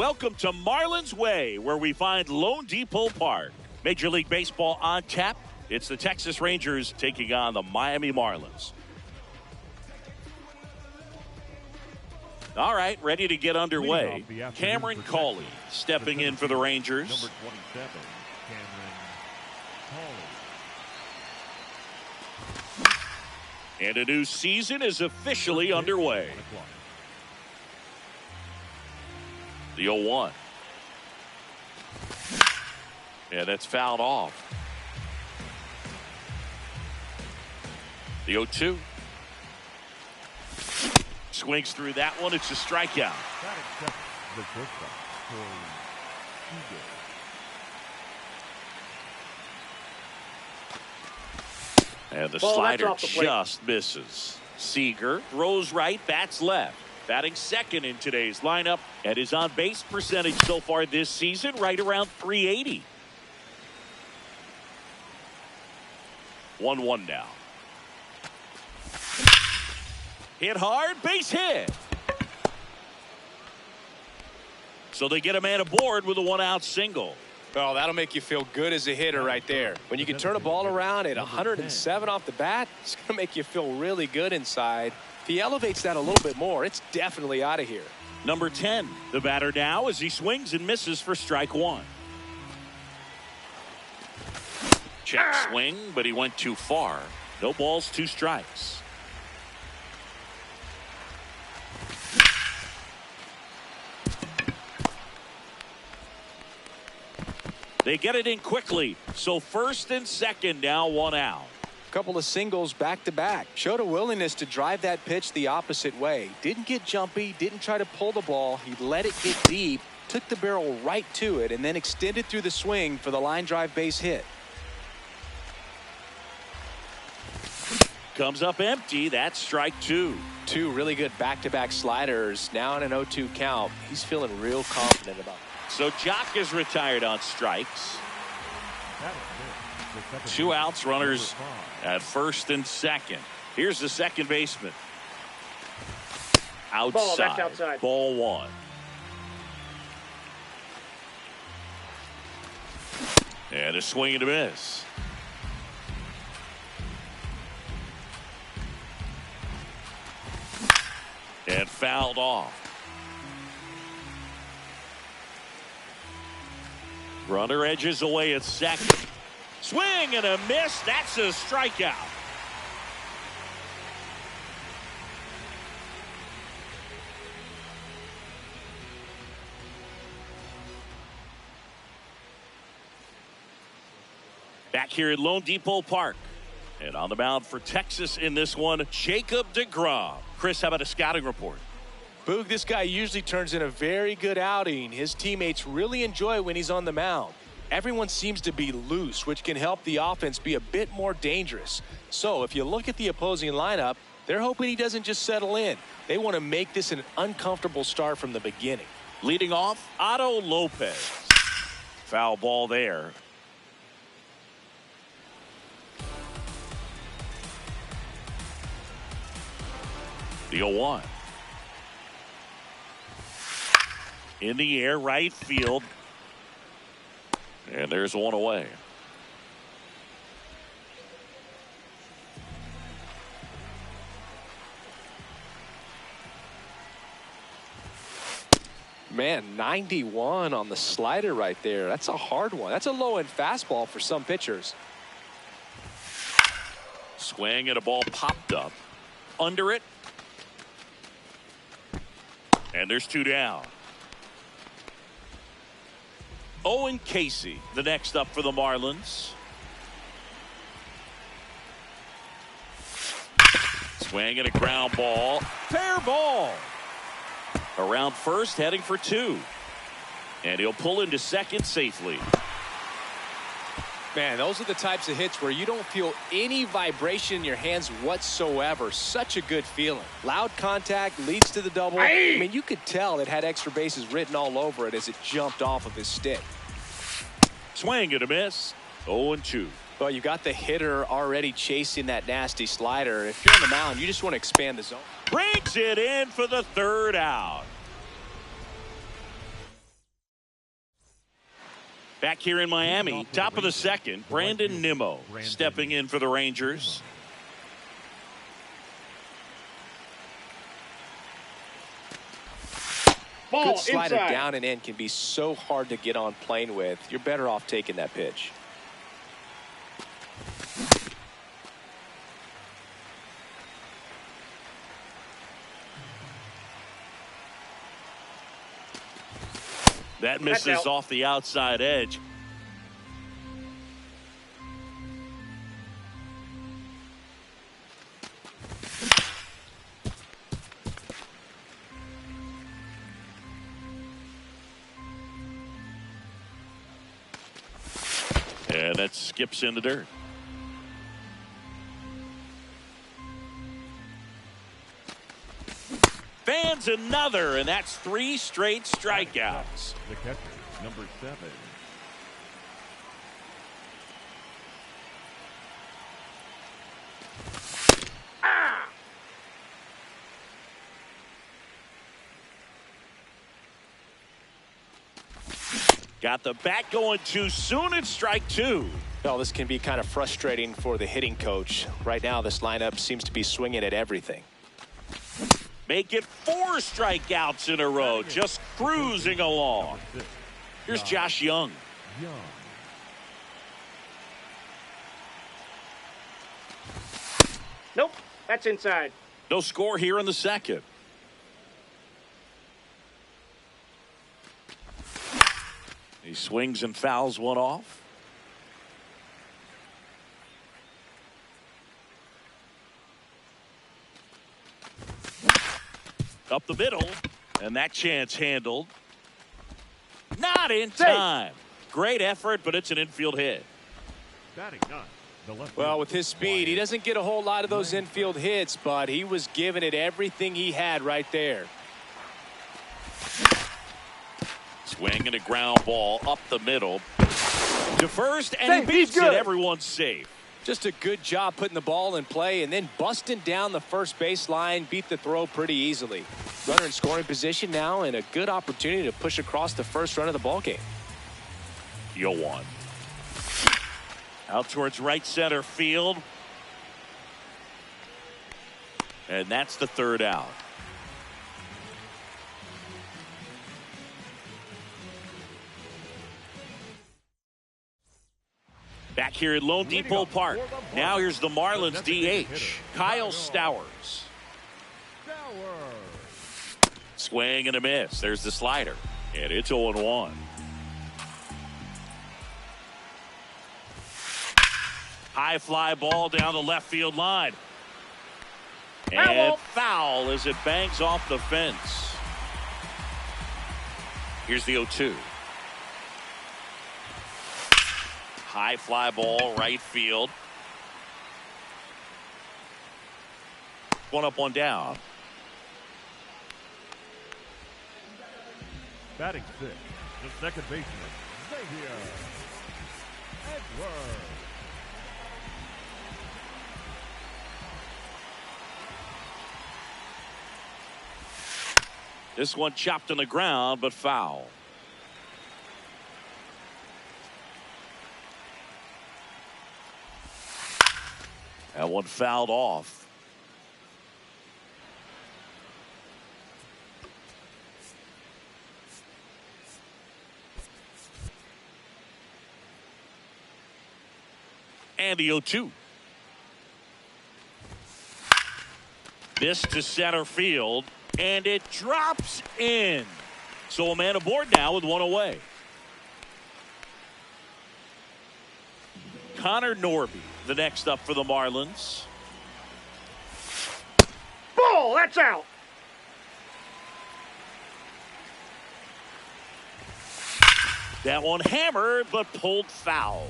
Welcome to Marlins Way, where we find Lone Depot Park. Major League Baseball on tap. It's the Texas Rangers taking on the Miami Marlins. All right, ready to get underway. Cameron Cawley stepping in for the Rangers. Number 27, Cameron Cawley. And a new season is officially underway. The 0-1. Yeah, that's fouled off. The 0-2. Swings through that one. It's a strikeout. And the slider just misses. Seager throws right, bats left. Batting second in today's lineup, and his on-base percentage so far this season right around .380. 1-1 now. Hit hard, base hit. So they get a man aboard with a one-out single. Oh, that'll make you feel good as a hitter right there. When you can turn a ball around at 107 off the bat, it's going to make you feel really good inside. If he elevates that a little bit more, it's definitely out of here. Number 10, the batter now as he swings and misses for strike one. Check swing, but he went too far. No balls, 2 strikes. They get it in quickly, so first and second now 1 out. Couple of singles back to back. Showed a willingness to drive that pitch the opposite way. Didn't get jumpy, didn't try to pull the ball. He let it get deep, took the barrel right to it, and then extended through the swing for the line drive base hit. Comes up empty. That's strike 2. 2 really good back-to-back sliders. Now in an 0-2 count. He's feeling real confident about it. So Jock is retired on strikes. 2 outs, runners at first and second. Here's the second baseman. Outside. Ball, that's outside. Ball 1. And a swing and a miss. And fouled off. Runner edges away at second. Swing and a miss. That's a strikeout. Back here at Lone Depot Park. And on the mound for Texas in this one, Jacob deGrom. Chris, how about a scouting report? Boog, this guy usually turns in a very good outing. His teammates really enjoy when he's on the mound. Everyone seems to be loose, which can help the offense be a bit more dangerous. So if you look at the opposing lineup, they're hoping he doesn't just settle in. They want to make this an uncomfortable start from the beginning. Leading off, Otto Lopez. Foul ball there. The 0-1. In the air, right field. And there's one away. Man, 91 on the slider right there. That's a hard one. That's a low-end fastball for some pitchers. Swing and a ball popped up. Under it. And there's 2 down. Owen Casey, the next up for the Marlins. Swing and a ground ball. Fair ball. Around first, heading for 2. And he'll pull into second safely. Man, those are the types of hits where you don't feel any vibration in your hands whatsoever. Such a good feeling. Loud contact leads to the double. I mean, you could tell it had extra bases written all over it as it jumped off of his stick. Swing and a miss. 0-2. Well, you got the hitter already chasing that nasty slider. If you're on the mound, you just want to expand the zone. Brings it in for the 3rd out. Back here in Miami, top of the second, Brandon Nimmo stepping in for the Rangers. Good slider down and in can be so hard to get on plane with. You're better off taking that pitch. That misses off the outside edge. And that skips in the dirt. Fans another, and that's 3 straight strikeouts. The catcher, number 7. Got the bat going too soon, and strike 2. Well, this can be kind of frustrating for the hitting coach. Right now, this lineup seems to be swinging at everything. Make it 4 strikeouts in a row, just cruising along. Here's Josh Young. Nope, that's inside. No score here in the second. He swings and fouls one off. Up the middle, and that chance handled. Not in time. Great effort, but it's an infield hit. Well, with his speed, he doesn't get a whole lot of those infield hits, but he was giving it everything he had right there. Swinging a ground ball up the middle to first, and he beats it. Everyone's safe. Just a good job putting the ball in play and then busting down the first baseline. Beat the throw pretty easily. Runner in scoring position now, and a good opportunity to push across the first run of the ball game. Yohan out towards right center field, and that's the 3rd out. Back here at Lone Depot Park. Now here's the Marlins DH, Kyle Stowers. Swing and a miss. There's the slider. And it's 0-1. High fly ball down the left field line. And foul as it bangs off the fence. Here's the 0-2. High fly ball, right field. One up, one down. Batting 6, the second baseman, Xavier Edwards. This one chopped on the ground, but foul. That one fouled off. And the 0-2. This to center field, and it drops in. So a man aboard now with one away. Connor Norby, the next up for the Marlins. Ball, that's out. That one hammered, but pulled foul.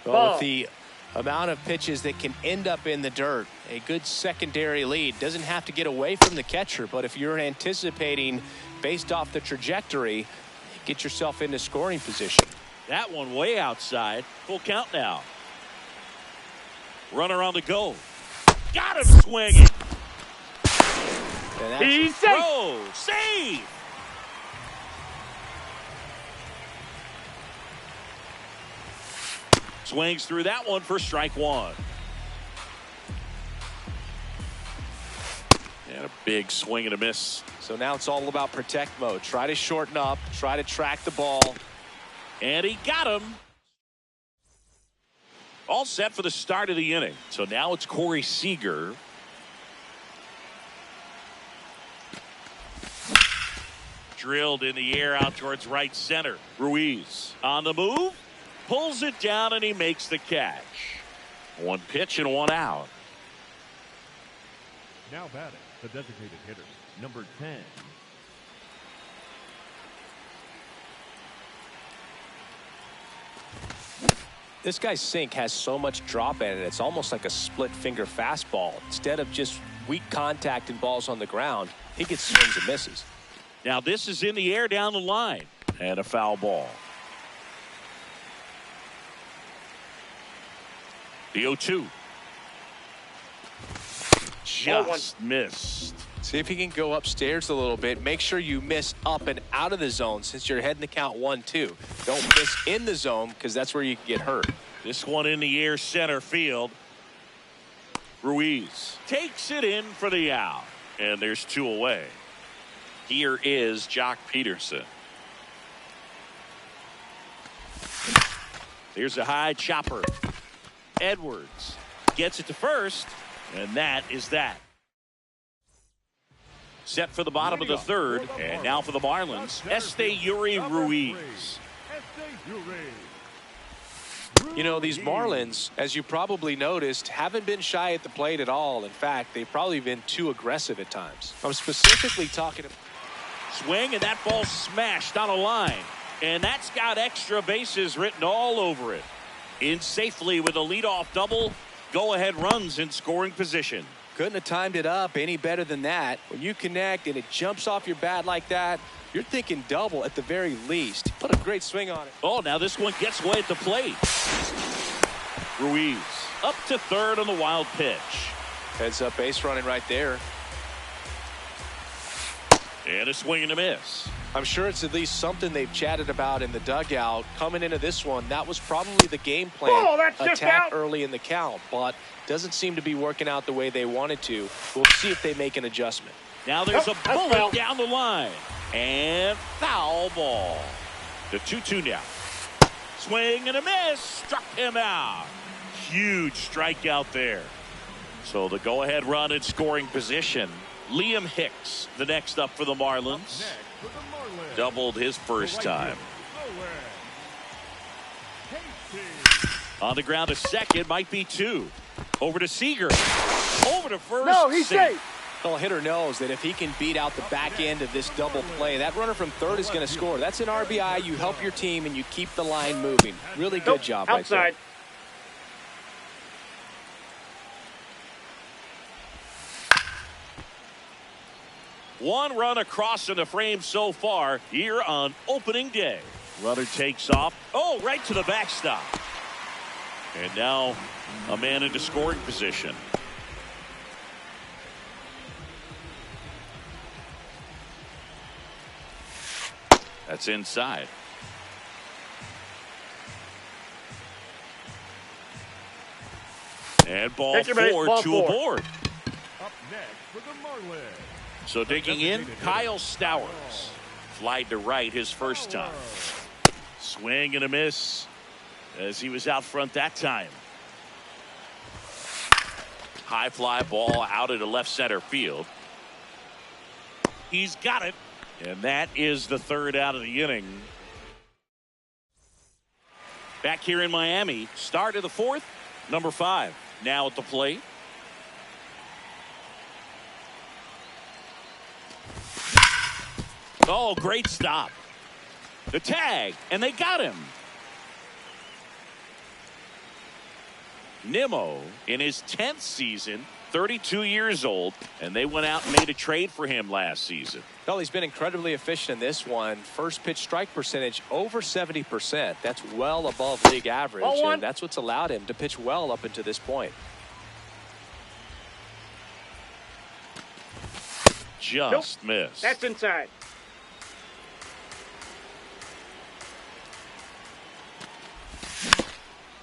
Well, with the amount of pitches that can end up in the dirt, a good secondary lead. Doesn't have to get away from the catcher, but if you're anticipating based off the trajectory, get yourself into scoring position. That one way outside. Full count now. Runner on the go. Got him swinging. He's safe. Save. Swings through that one for strike one. And a big swing and a miss. So now it's all about protect mode. Try to shorten up, try to track the ball. And he got him. All set for the start of the inning. So now it's Corey Seager. Drilled in the air out towards right center. Ruiz on the move. Pulls it down and he makes the catch. One pitch and one out. Now batting, the designated hitter, number 10. This guy's sink has so much drop in it, it's almost like a split finger fastball. Instead of just weak contact and balls on the ground, he gets swings and misses. Now this is in the air down the line. And a foul ball. The 0-2. Just missed. See if he can go upstairs a little bit. Make sure you miss up and out of the zone since you're heading the count 1-2. Don't miss in the zone because that's where you can get hurt. This one in the air center field. Ruiz takes it in for the out. And there's two away. Here is Jock Peterson. There's a high chopper. Edwards gets it to first. And that is that. Set for the bottom of the third. And now for the Marlins, Yuri Ruiz. You know, these Marlins, as you probably noticed, haven't been shy at the plate at all. In fact, they've probably been too aggressive at times. I'm specifically talking about swing, and that ball smashed on a line. And that's got extra bases written all over it. In safely with a leadoff double. Go-ahead runs in scoring position. Couldn't have timed it up any better than that. When you connect and it jumps off your bat like that, you're thinking double at the very least. Put a great swing on it. Oh, now this one gets way at the plate. Ruiz up to third on the wild pitch. Heads up base running right there. And a swing and a miss. I'm sure it's at least something they've chatted about in the dugout. Coming into this one, that was probably the game plan. Oh, that's just attack out. Early in the count, but doesn't seem to be working out the way they wanted to. We'll see if they make an adjustment. Now there's a bullet foul. down the line. And foul ball. The 2-2 now. Swing and a miss. Struck him out. Huge strikeout there. So the go-ahead run in scoring position. Liam Hicks, the next up for the Marlins. Doubled his first time. On the ground to second, might be two. Over to Seager. Over to first. No, he's safe. Well, hitter knows that if he can beat out the back end of this double play, that runner from third is going to score. That's an RBI. You help your team and you keep the line moving. Really good job. Outside. Right there. One run across in the frame so far here on opening day. Runner takes off. Oh, right to the backstop. And now a man into scoring position. That's inside. And ball four to aboard. Up next for the Marlins. So digging in, Kyle Stowers. Flied to right his first time. Swing and a miss as he was out front that time. High fly ball out into left center field. He's got it. And that is the third out of the inning. Back here in Miami, start of the fourth, number 5 now at the plate. Oh, great stop. The tag, and they got him. Nimmo in his 10th season, 32 years old, and they went out and made a trade for him last season. Well, he's been incredibly efficient in this one. First pitch strike percentage over 70%. That's well above league average, and that's what's allowed him to pitch well up until this point. Just missed. That's inside.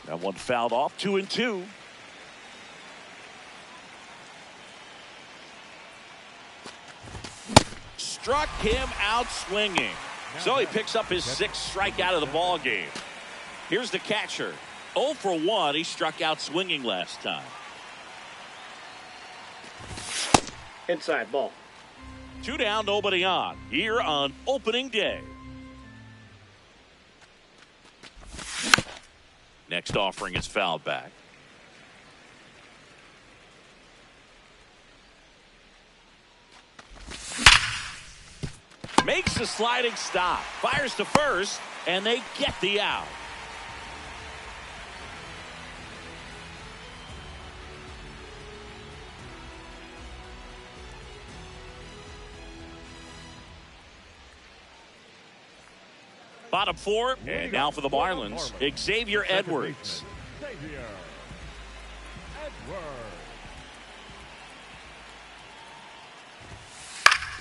That one fouled off, 2-2. Struck him out swinging. So he picks up his 6th strikeout of the ball game. Here's the catcher. 0 for 1. He struck out swinging last time. Inside ball. 2 down, nobody on. Here on opening day. Next offering is fouled back. Makes the sliding stop. Fires to first, and they get the out. Bottom 4, and now for the Marlins, Xavier Edwards. Xavier Edwards.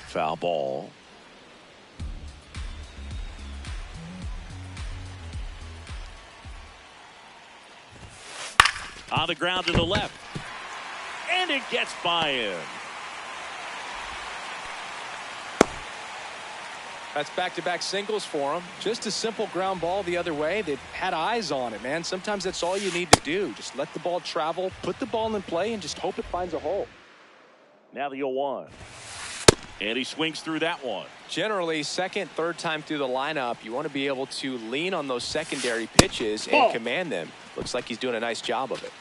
Foul ball. On the ground to the left. And it gets by him. That's back-to-back singles for him. Just a simple ground ball the other way. They've had eyes on it, man. Sometimes that's all you need to do. Just let the ball travel, put the ball in play, and just hope it finds a hole. Now the 0-1. And he swings through that one. Generally, second, third time through the lineup, you want to be able to lean on those secondary pitches and command them. Looks like he's doing a nice job of it.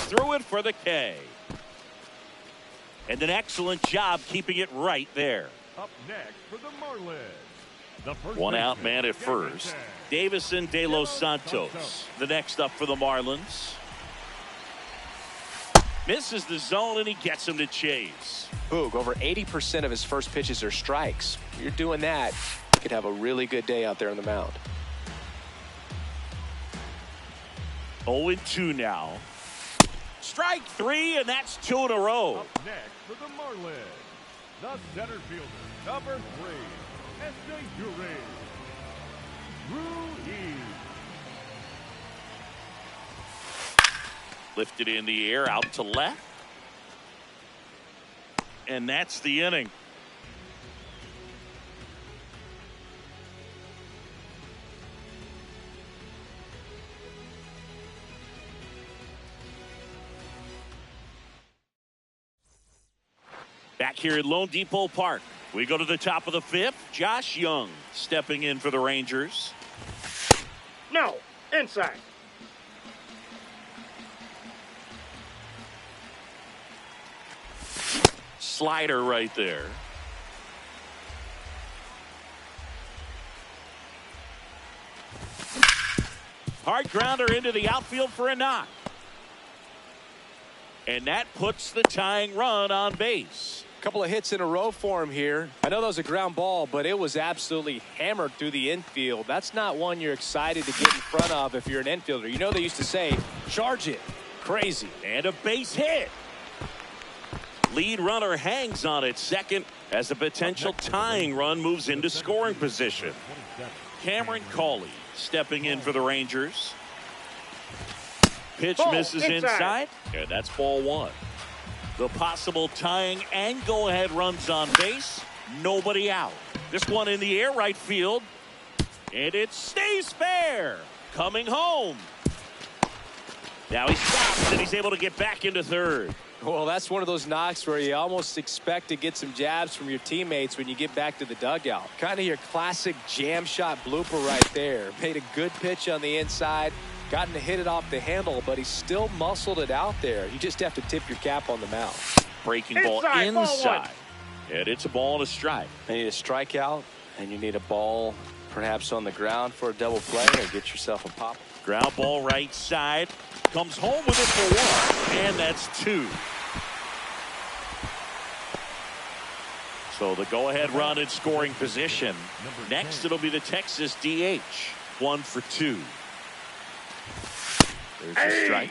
Through it for the K. And an excellent job keeping it right there. Up next for the Marlins. The first One out baseman, man at first. Davison De Los Santos. The next up for the Marlins. Misses the zone and he gets him to chase. Boog, over 80% of his first pitches are strikes. If you're doing that, you could have a really good day out there on the mound. 0-2 now. Strike 3, and that's 2 in a row. Up next for the Marlins, the center fielder, number 3, Ruiz. Lifted in the air, out to left. And that's the inning. Back here at Lone Depot Park, we go to the top of the 5th. Josh Young stepping in for the Rangers. No, inside. Slider right there. Hard grounder into the outfield for a knock. And that puts the tying run on base. Couple of hits in a row for him here. I know that was a ground ball, but it was absolutely hammered through the infield. That's not one you're excited to get in front of if you're an infielder. You know they used to say, charge it. Crazy. And a base hit. Lead runner hangs on at second as a potential tying run moves into scoring position. Cameron Cawley stepping in for the Rangers. Pitch misses inside. And that's ball 1. The possible tying and go-ahead runs on base. Nobody out. This one in the air, right field. And it stays fair. Coming home. Now he stops and he's able to get back into third. Well, that's one of those knocks where you almost expect to get some jabs from your teammates when you get back to the dugout. Kind of your classic jam shot blooper right there. Made a good pitch on the inside. Gotten to hit it off the handle, but he still muscled it out there. You just have to tip your cap on the mound. Breaking ball inside. And it's a ball and a strike. You need a strikeout, and you need a ball perhaps on the ground for a double play, or get yourself a pop. Ground ball right side. Comes home with it for 1, and that's 2. So the go-ahead run in scoring position. Next, it'll be the Texas DH. 1 for 2. There's a strike.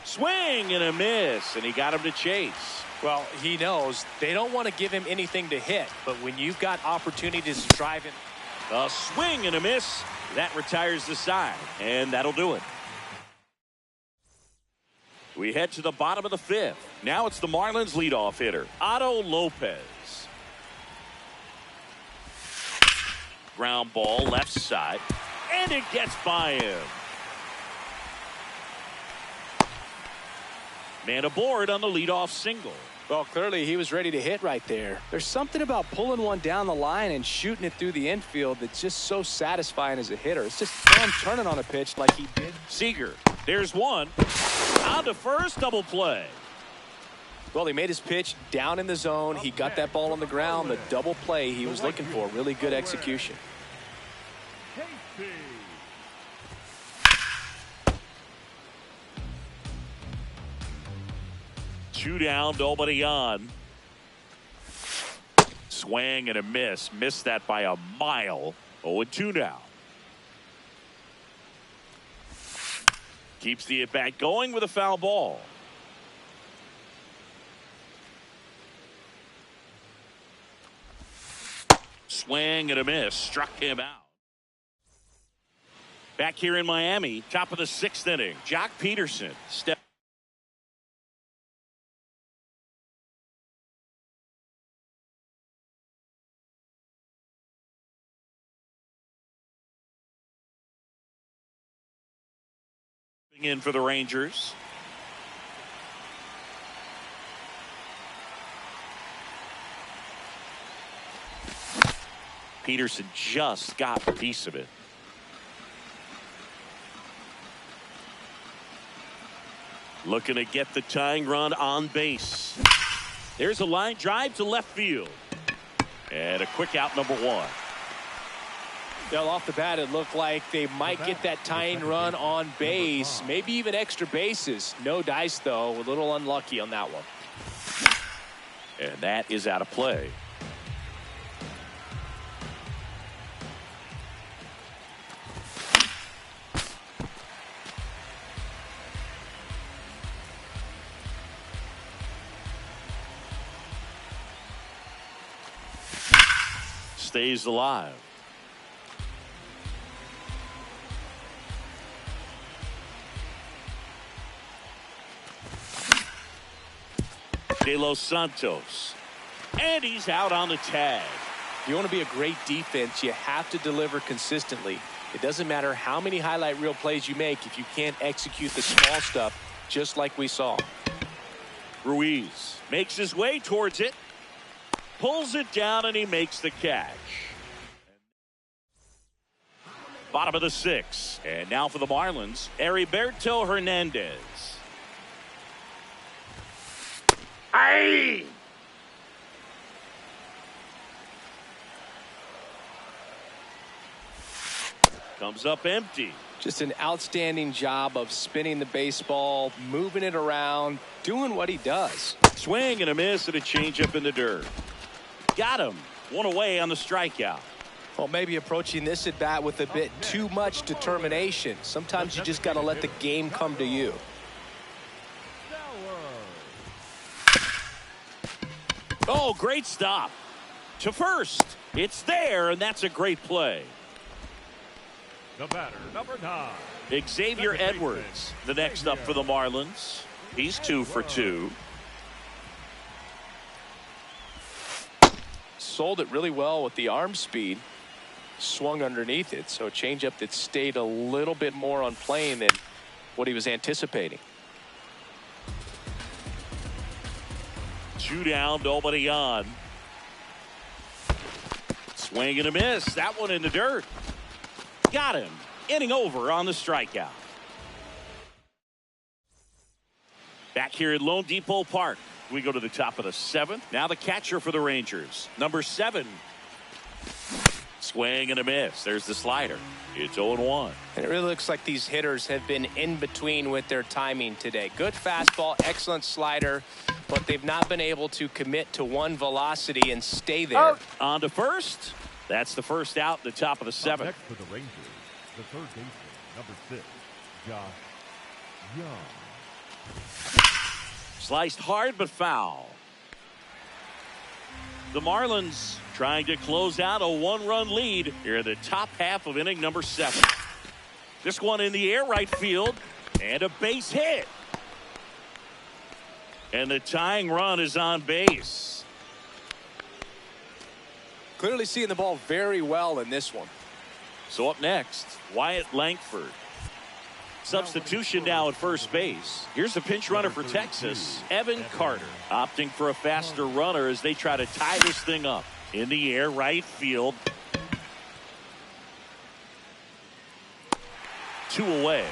Swing and a miss, and he got him to chase. Well, he knows they don't want to give him anything to hit, but when you've got opportunities to drive him. A swing and a miss. That retires the side, and that'll do it. We head to the bottom of the fifth. Now it's the Marlins leadoff hitter, Otto Lopez. Ground ball left side, and it gets by him. Man aboard on the leadoff single. Well, clearly he was ready to hit right there. There's something about pulling one down the line and shooting it through the infield that's just so satisfying as a hitter. It's just fun turning on a pitch like he did. Seager, there's one. On to first, double play. Well, he made his pitch down in the zone. He got that ball on the ground. The double play he was looking for. Really good execution. Two down, nobody on. Swing and a miss. Missed that by a mile. 0-2 now. Keeps the at-bat going with a foul ball. Swing and a miss. Struck him out. Back here in Miami, top of the sixth inning. Jock Peterson steps in for the Rangers. Peterson just got a piece of it. Looking to get the tying run on base. There's a line drive to left field. And a quick out, number one. Well, off the bat, it looked like they might get that tying run on base, maybe even extra bases. No dice, though. A little unlucky on that one. And that is out of play. Stays alive. De Los Santos. And he's out on the tag. If you want to be a great defense, you have to deliver consistently. It doesn't matter how many highlight reel plays you make if you can't execute the small stuff, just like we saw. Ruiz makes his way towards it. Pulls it down, and he makes the catch. Bottom of the sixth. And now for the Marlins, Heriberto Hernandez. Aye! Comes up empty. Just an outstanding job of spinning the baseball, moving it around, doing what he does. Swing and a miss and a changeup in the dirt. Got him. One away on the strikeout. Well, maybe approaching this at bat with a bit too much determination. Sometimes you just got to let the game come to you. Oh, great stop. To first. It's there, and that's a great play. The batter, number 9. Xavier Edwards, the next up for the Marlins. He's 2 for 2. Sold it really well with the arm speed. Swung underneath it, so a changeup that stayed a little bit more on plane than what he was anticipating. 2 down, nobody on. Swing and a miss. That one in the dirt. Got him. Inning over on the strikeout. Back here at Lone Depot Park, we go to the top of the 7th. Now the catcher for the Rangers, number 7. Swing and a miss. There's the slider. It's 0-1. And it really looks like these hitters have been in between with their timing today. Good fastball, excellent slider, but they've not been able to commit to one velocity and stay there. On to first. That's the first out, the top of the 7th. Next for the Rangers, the third baseman, number 6, Josh Young. Sliced hard but foul. The Marlins trying to close out a 1-run lead here in the top half of inning number 7. This one in the air right field and a base hit. And the tying run is on base. Clearly seeing the ball very well in this one. So up next, Wyatt Langford. Substitution now at first base. Here's the pinch runner for Texas, Evan Carter, opting for a faster runner as they try to tie this thing up. In the air right field. 2 away.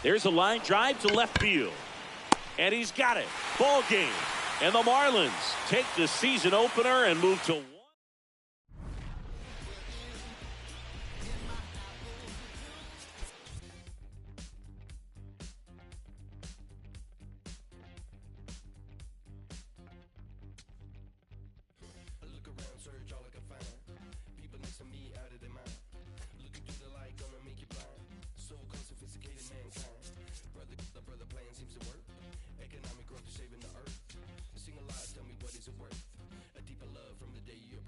There's a line drive to left field. And he's got it. Ball game. And the Marlins take the season opener and move to 1. Search all I can find. People next to me out of their mind. Looking through the light, gonna make you blind. So called sophisticated mankind. Brother plan seems to work. Economic growth is saving the earth. Sing a lot, tell me what is it worth? A deeper love from the day you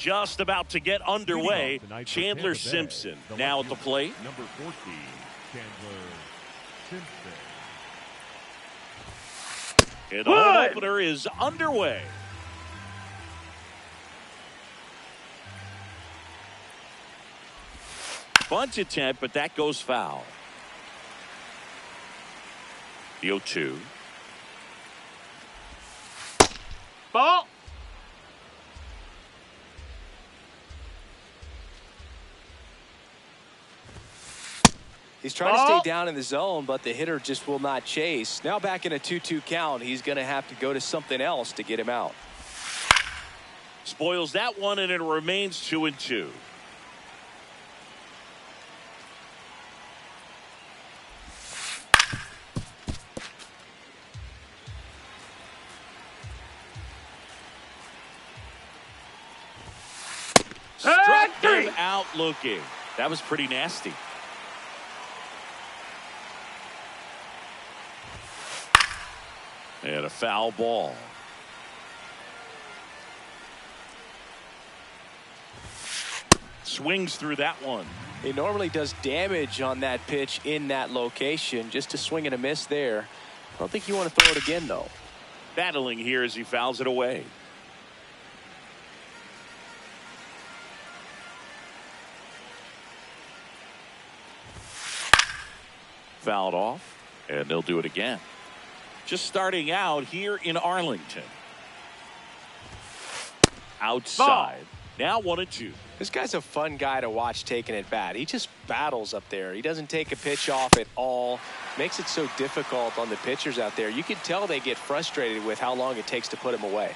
just about to get underway. Chandler Simpson now at the plate. Number 14, Chandler Simpson. And the home opener is underway. Bunt attempt, but that goes foul. The 0-2. Ball. He's trying to stay down in the zone, but the hitter just will not chase. Now back in a 2-2 count, he's going to have to go to something else to get him out. Spoils that one, and it remains 2-2. Struck him out looking. That was pretty nasty. And a foul ball. Swings through that one. He normally does damage on that pitch in that location. Just a swing and a miss there. I don't think you want to throw it again, though. Battling here as he fouls it away. Fouled off, and they'll do it again. Just starting out here in Arlington. Outside. Now 1-2. This guy's a fun guy to watch taking at bat. He just battles up there. He doesn't take a pitch off at all. Makes it so difficult on the pitchers out there. You can tell they get frustrated with how long it takes to put him away.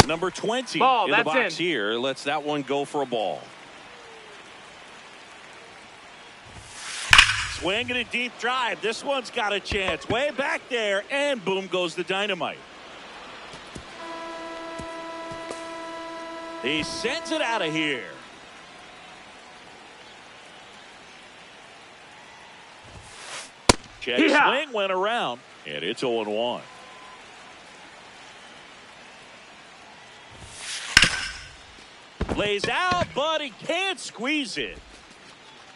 Number 20 Ball, in the that's box in. here. Lets that one go for a ball. Swinging a deep drive. This one's got a chance. Way back there, and boom goes the dynamite. He sends it out of here. Check swing went around, and it's 0-1. Lays out, but he can't squeeze it.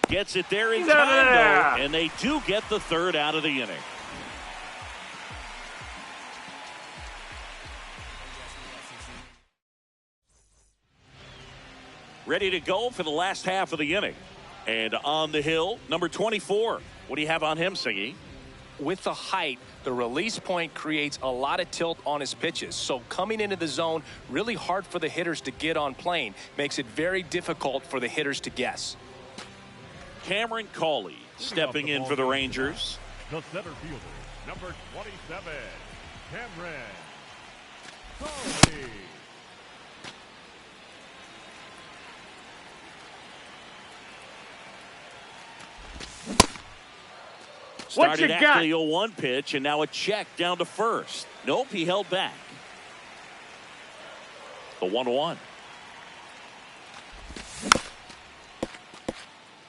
Gets it there in time, though, and they do get the third out of the inning. Ready to go for the last half of the inning. And on the hill, number 24. What do you have on him, Singy? With the height, the release point creates a lot of tilt on his pitches. So coming into the zone, really hard for the hitters to get on plane. Makes it very difficult for the hitters to guess. Cameron Cawley stepping in for the Rangers. The center fielder, number 27, Cameron Cawley. Started after the 0-1 pitch, and now a check down to first. Nope, he held back. The 1-1.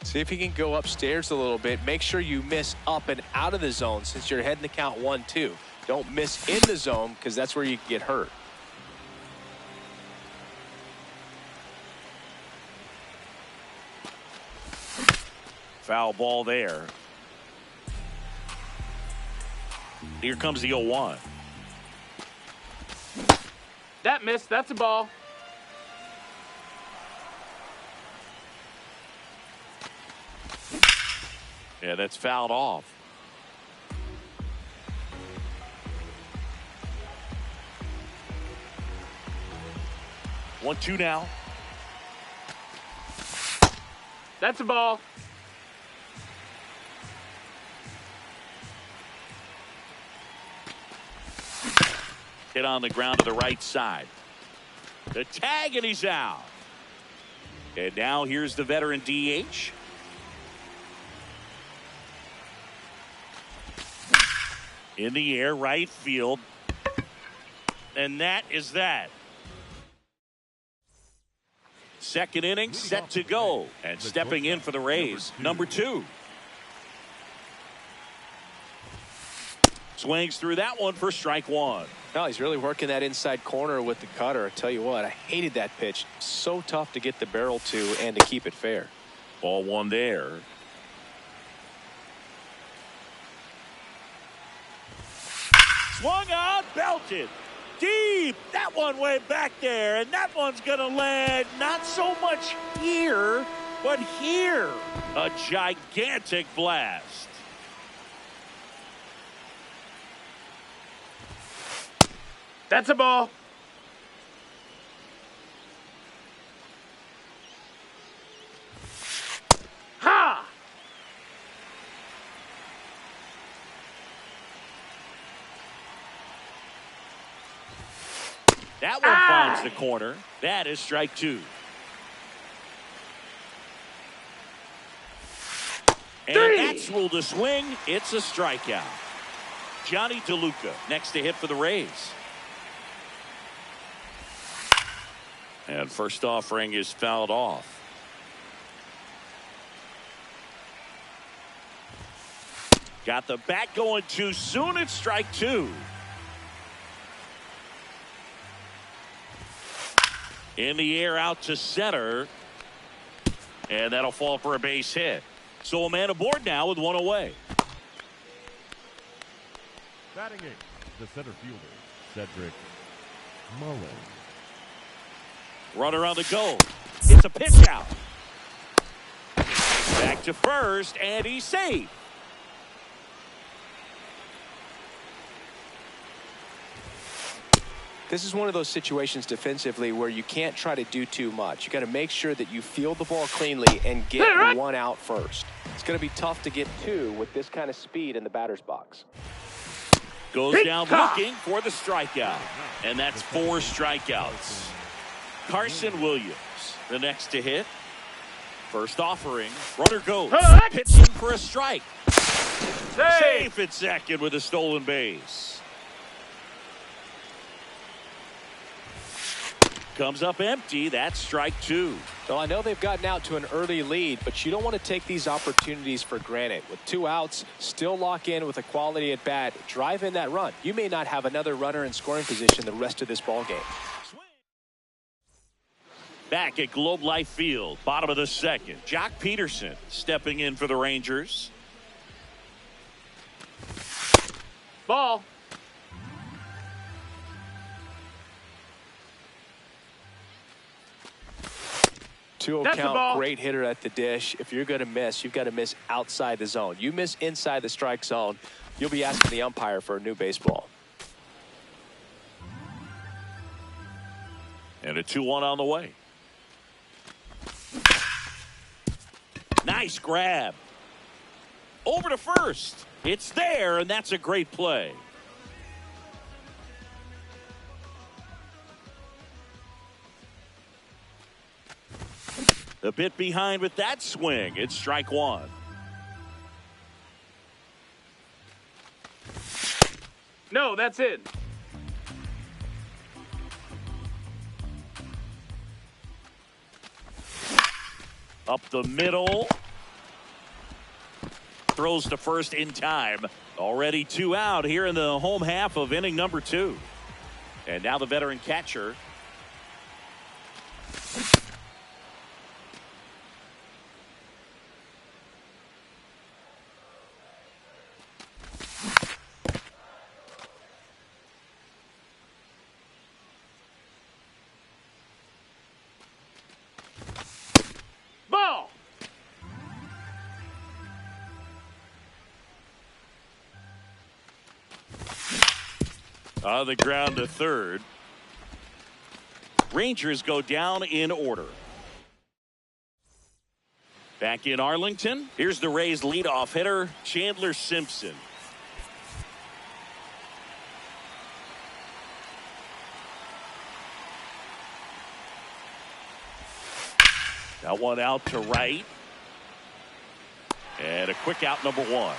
See if he can go upstairs a little bit. Make sure you miss up and out of the zone since you're heading the count 1-2. Don't miss in the zone because that's where you get hurt. Foul ball there. Here comes the 0-1. That missed. That's a ball. Yeah, that's fouled off. One, two now. That's a ball. Hit on the ground to the right side. The tag, and he's out. And now here's the veteran DH. In the air, right field. And that is that. Second inning set to go. And stepping in for the Rays, number 2. Swings through that one for strike one. No, he's really working that inside corner with the cutter. I tell you what, I hated that pitch. So tough to get the barrel to and to keep it fair. Ball one there. Swung on, belted. Deep. That one way back there, and that one's going to land not so much here, but here. A gigantic blast. That's a ball. Ha! That one finds the corner. That is strike two. And that's ruled a swing. It's a strikeout. Johnny DeLuca next to hit for the Rays. And first offering is fouled off. Got the bat going too soon. It's strike two. In the air out to center. And that'll fall for a base hit. So a man aboard now with one away. Batting eighth, the center fielder, Cedric Mullins. Runner on the go. It's a pitch out. Back to first, and he's safe. This is one of those situations defensively where you can't try to do too much. You got to make sure that you field the ball cleanly and get one out first. It's going to be tough to get two with this kind of speed in the batter's box. Goes down looking for the strikeout. And that's 4 strikeouts. Carson Williams, the next to hit. First offering. Runner goes. Pitching for a strike. Safe at second with a stolen base. Comes up empty. That's strike two. So I know they've gotten out to an early lead, but you don't want to take these opportunities for granted. With 2 outs, still lock in with a quality at bat. Drive in that run. You may not have another runner in scoring position the rest of this ball game. Back at Globe Life Field, bottom of the second. Jock Peterson stepping in for the Rangers. Ball. 2-0 count, great hitter at the dish. If you're going to miss, you've got to miss outside the zone. You miss inside the strike zone, you'll be asking the umpire for a new baseball. And a 2-1 on the way. Nice grab. Over to first. It's there, and that's a great play. A bit behind with that swing. It's strike one. No, that's it. Up the middle. Throws to first in time. Already 2 out here in the home half of inning number 2. And now the veteran catcher. Ball. On the ground to third. Rangers go down in order. Back in Arlington, here's the Rays leadoff hitter, Chandler Simpson. That one out to right. And a quick out, number 1.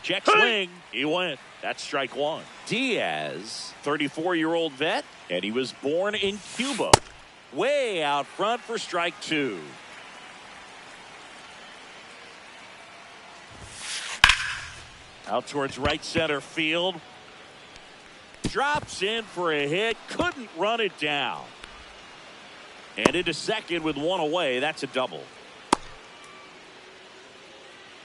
Check swing. He went. That's strike 1. Diaz, 34-year-old vet, and he was born in Cuba. Way out front for strike two. Out towards right center field. Drops in for a hit. Couldn't run it down. And into second with one away. That's a double.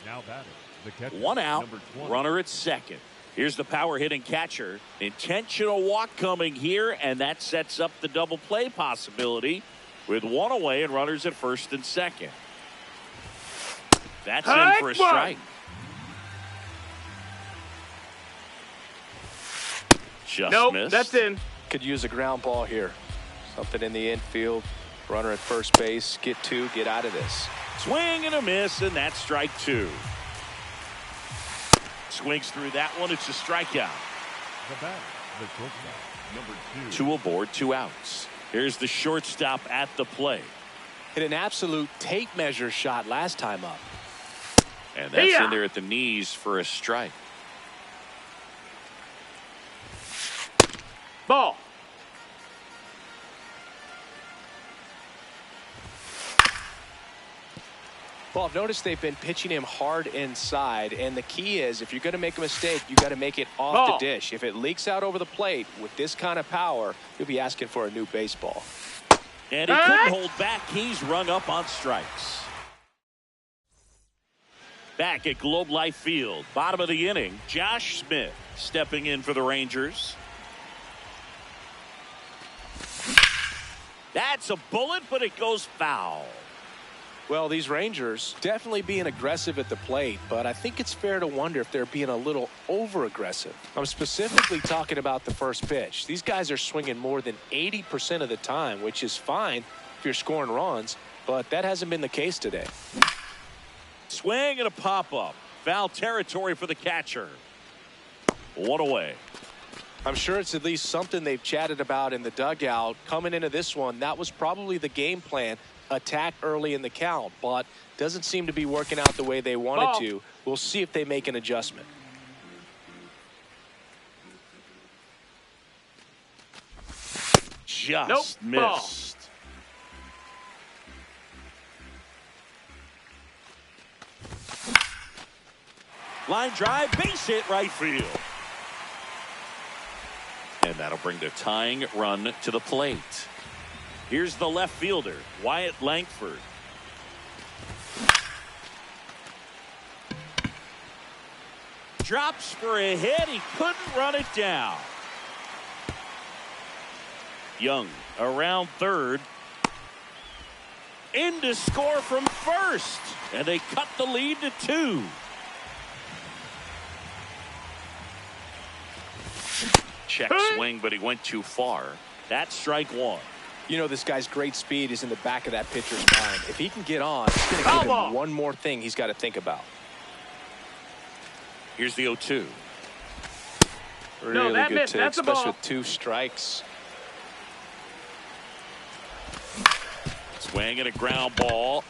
Now batting, the catcher, One out. number 20. Runner at second. Here's the power hitting catcher. Intentional walk coming here, and that sets up the double play possibility with one away and runners at first and second. That's in for a strike. Just missed. That's in. Could use a ground ball here. Something in the infield. Runner at first base. Get two. Get out of this. Swing and a miss, and that's strike two. Swings through that one. It's a strikeout. The batter, the shortstop, number 2. Two aboard, 2 outs. Here's the shortstop at the plate. Hit an absolute tape measure shot last time up. And that's in there at the knees for a strike. Ball. Well, I've noticed they've been pitching him hard inside, and the key is if you're going to make a mistake, you got to make it off the dish. If it leaks out over the plate with this kind of power, you'll be asking for a new baseball. And he couldn't hold back. He's rung up on strikes. Back at Globe Life Field, bottom of the inning, Josh Smith stepping in for the Rangers. That's a bullet, but it goes foul. Well, these Rangers definitely being aggressive at the plate, but I think it's fair to wonder if they're being a little over-aggressive. I'm specifically talking about the first pitch. These guys are swinging more than 80% of the time, which is fine if you're scoring runs, but that hasn't been the case today. Swing and a pop-up. Foul territory for the catcher. One away. I'm sure it's at least something they've chatted about in the dugout. Coming into this one, that was probably the game plan. Attack early in the count, but doesn't seem to be working out the way they wanted to. We'll see if they make an adjustment. Just missed. Line drive, base hit right field. And that'll bring the tying run to the plate. Here's the left fielder, Wyatt Langford. Drops for a hit. He couldn't run it down. Young around third. In to score from first. And they cut the lead to 2. Check swing, but he went too far. That's strike one. You know, this guy's great speed is in the back of that pitcher's mind. If he can get on, it's going to give him one more thing he's got to think about. Here's the 0-2. Really good missed. take, That's a especially ball. with 2 strikes. Swing and a ground ball.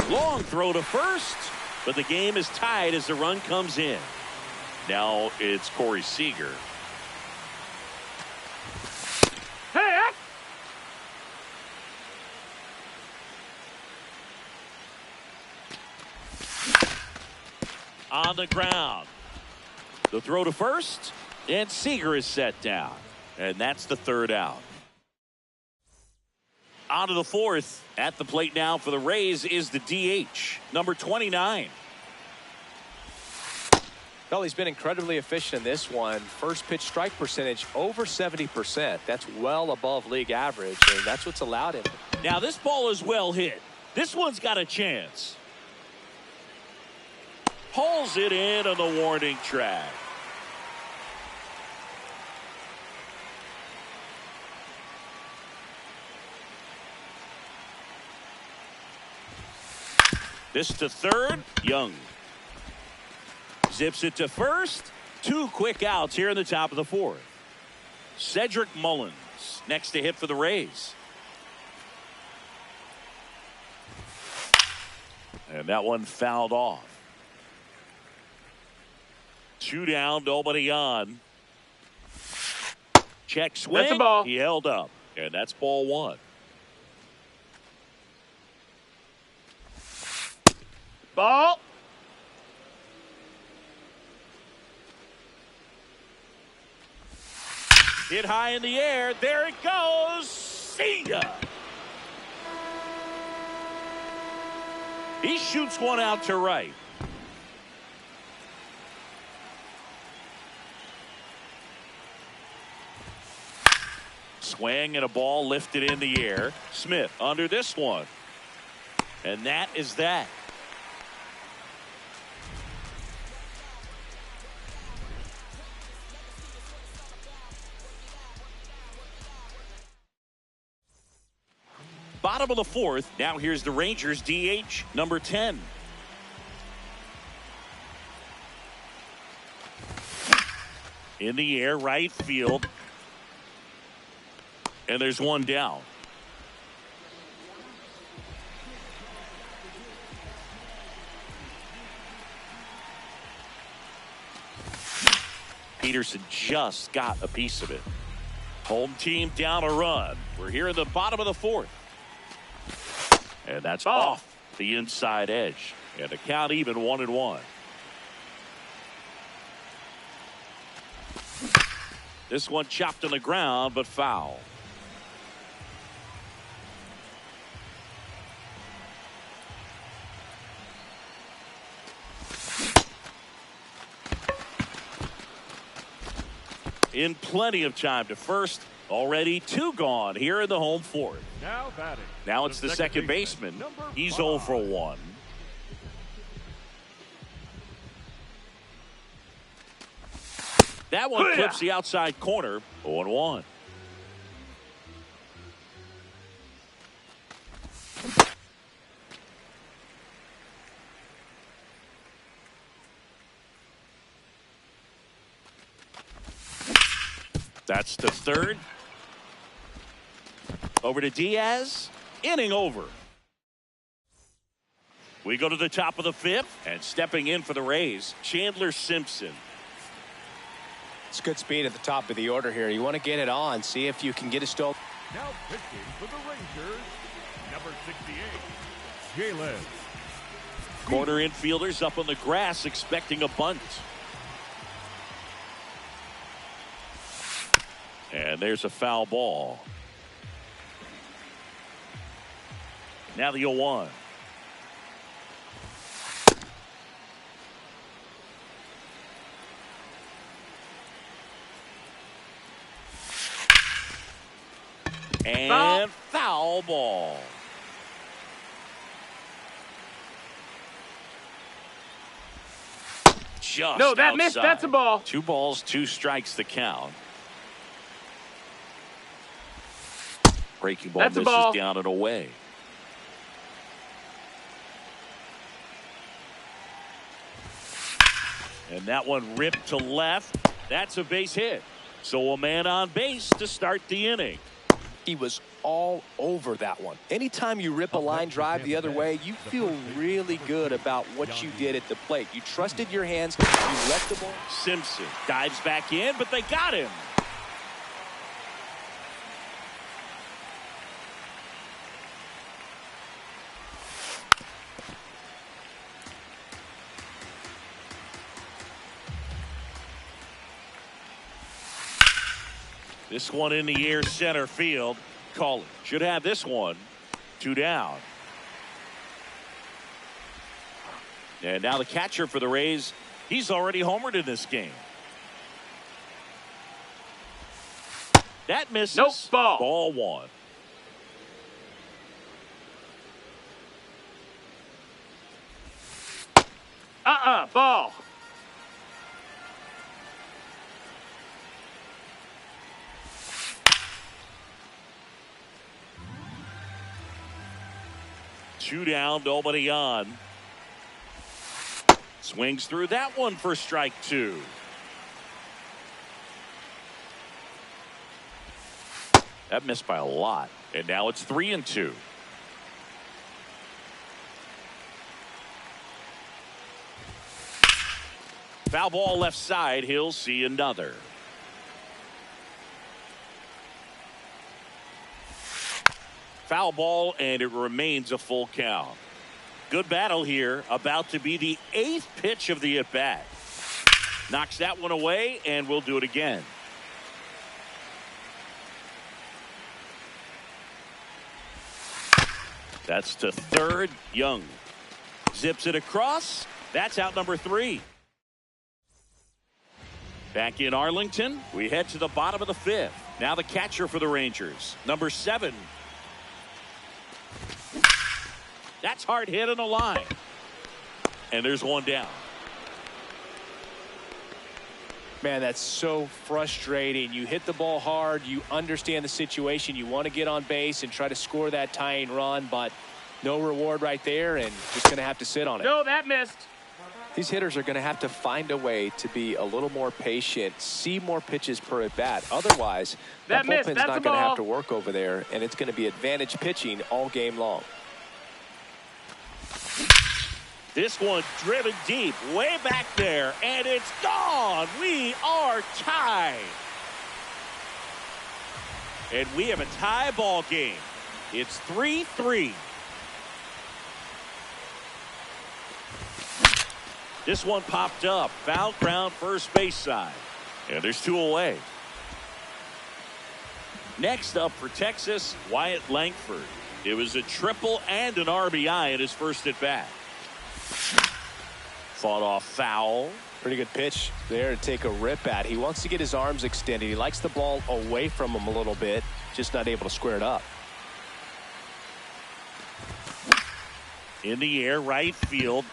Long throw to first, but the game is tied as the run comes in. Now it's Corey Seager. Hey! On the ground. The throw to first, and Seager is set down. And that's the 3rd out. On to the 4th. At the plate now for the Rays is the DH, number 29. Well, he's been incredibly efficient in this one. First pitch strike percentage over 70%. That's well above league average, and that's what's allowed him. Now this ball is well hit. This one's got a chance. Pulls it in on the warning track. This to third. Young zips it to first. 2 quick outs here in the top of the 4th. Cedric Mullins next to hit for the Rays. And that one fouled off. 2 down, nobody on. Check swing. That's a ball. He held up. And that's ball one. Ball. Hit high in the air. There it goes. See ya. He shoots one out to right. Swing and a ball lifted in the air. Smith under this one. And that is that. Bottom of the fourth. Now here's the Rangers DH, number 10. In the air, right field. And there's one down. Peterson just got a piece of it. Home team down a run. We're here in the bottom of the fourth. And that's off the inside edge. And the count even 1-1. This one chopped on the ground, but foul. In plenty of time to first. Already 2 gone here in the home fourth. Now batting. Now it's the second baseman. He's 0 for 1. That one clips the outside corner. 0-1. That's the third. Over to Diaz. Inning over. We go to the top of the fifth. And stepping in for the Rays, Chandler Simpson. It's good speed at the top of the order here. You want to get it on. See if you can get a stole. Now pitching for the Rangers, number 68, Jalen. Corner infielders up on the grass expecting a bunt. And there's a foul ball. Now the 0-1. And foul ball. Just No, that outside. missed. That's a ball. 2 balls, 2 strikes the count. Breaking ball That's a misses ball. down and away. And that one ripped to left. That's a base hit. So a man on base to start the inning. He was all over that one. Anytime you rip a line drive the other way, you feel really good about what you did at the plate. You trusted your hands. You let the ball. Simpson dives back in, but they got him. This one in the air, center field. Call it. Should have this one. 2 down. And now the catcher for the Rays. He's already homered in this game. That misses. Nope, ball. Ball 1. Ball. Two down, nobody on. Swings through that one for strike 2. That missed by a lot. And now it's 3-2. Foul ball left side. He'll see another. Foul ball, and it remains a full count. Good battle here. About to be the 8th pitch of the at-bat. Knocks that one away, and we'll do it again. That's to third. Young zips it across. That's out number 3. Back in Arlington, we head to the bottom of the 5th. Now the catcher for the Rangers, number 7. That's hard hit on the line. And there's one down. Man, that's so frustrating. You hit the ball hard. You understand the situation. You want to get on base and try to score that tying run, but no reward right there, and just going to have to sit on it. No, that missed. These hitters are going to have to find a way to be a little more patient, see more pitches per at bat. Otherwise, that bullpen's not going to have to work over there, and it's going to be advantage pitching all game long. This one driven deep, way back there, and it's gone. We are tied. And we have a tie ball game. It's 3-3. This one popped up. Foul ground first base side. And there's 2 away. Next up for Texas, Wyatt Langford. It was a triple and an RBI in his first at bat. Fought off foul. Pretty good pitch there to take a rip at. He wants to get his arms extended. He likes the ball away from him a little bit, just not able to square it up. In the air, right field.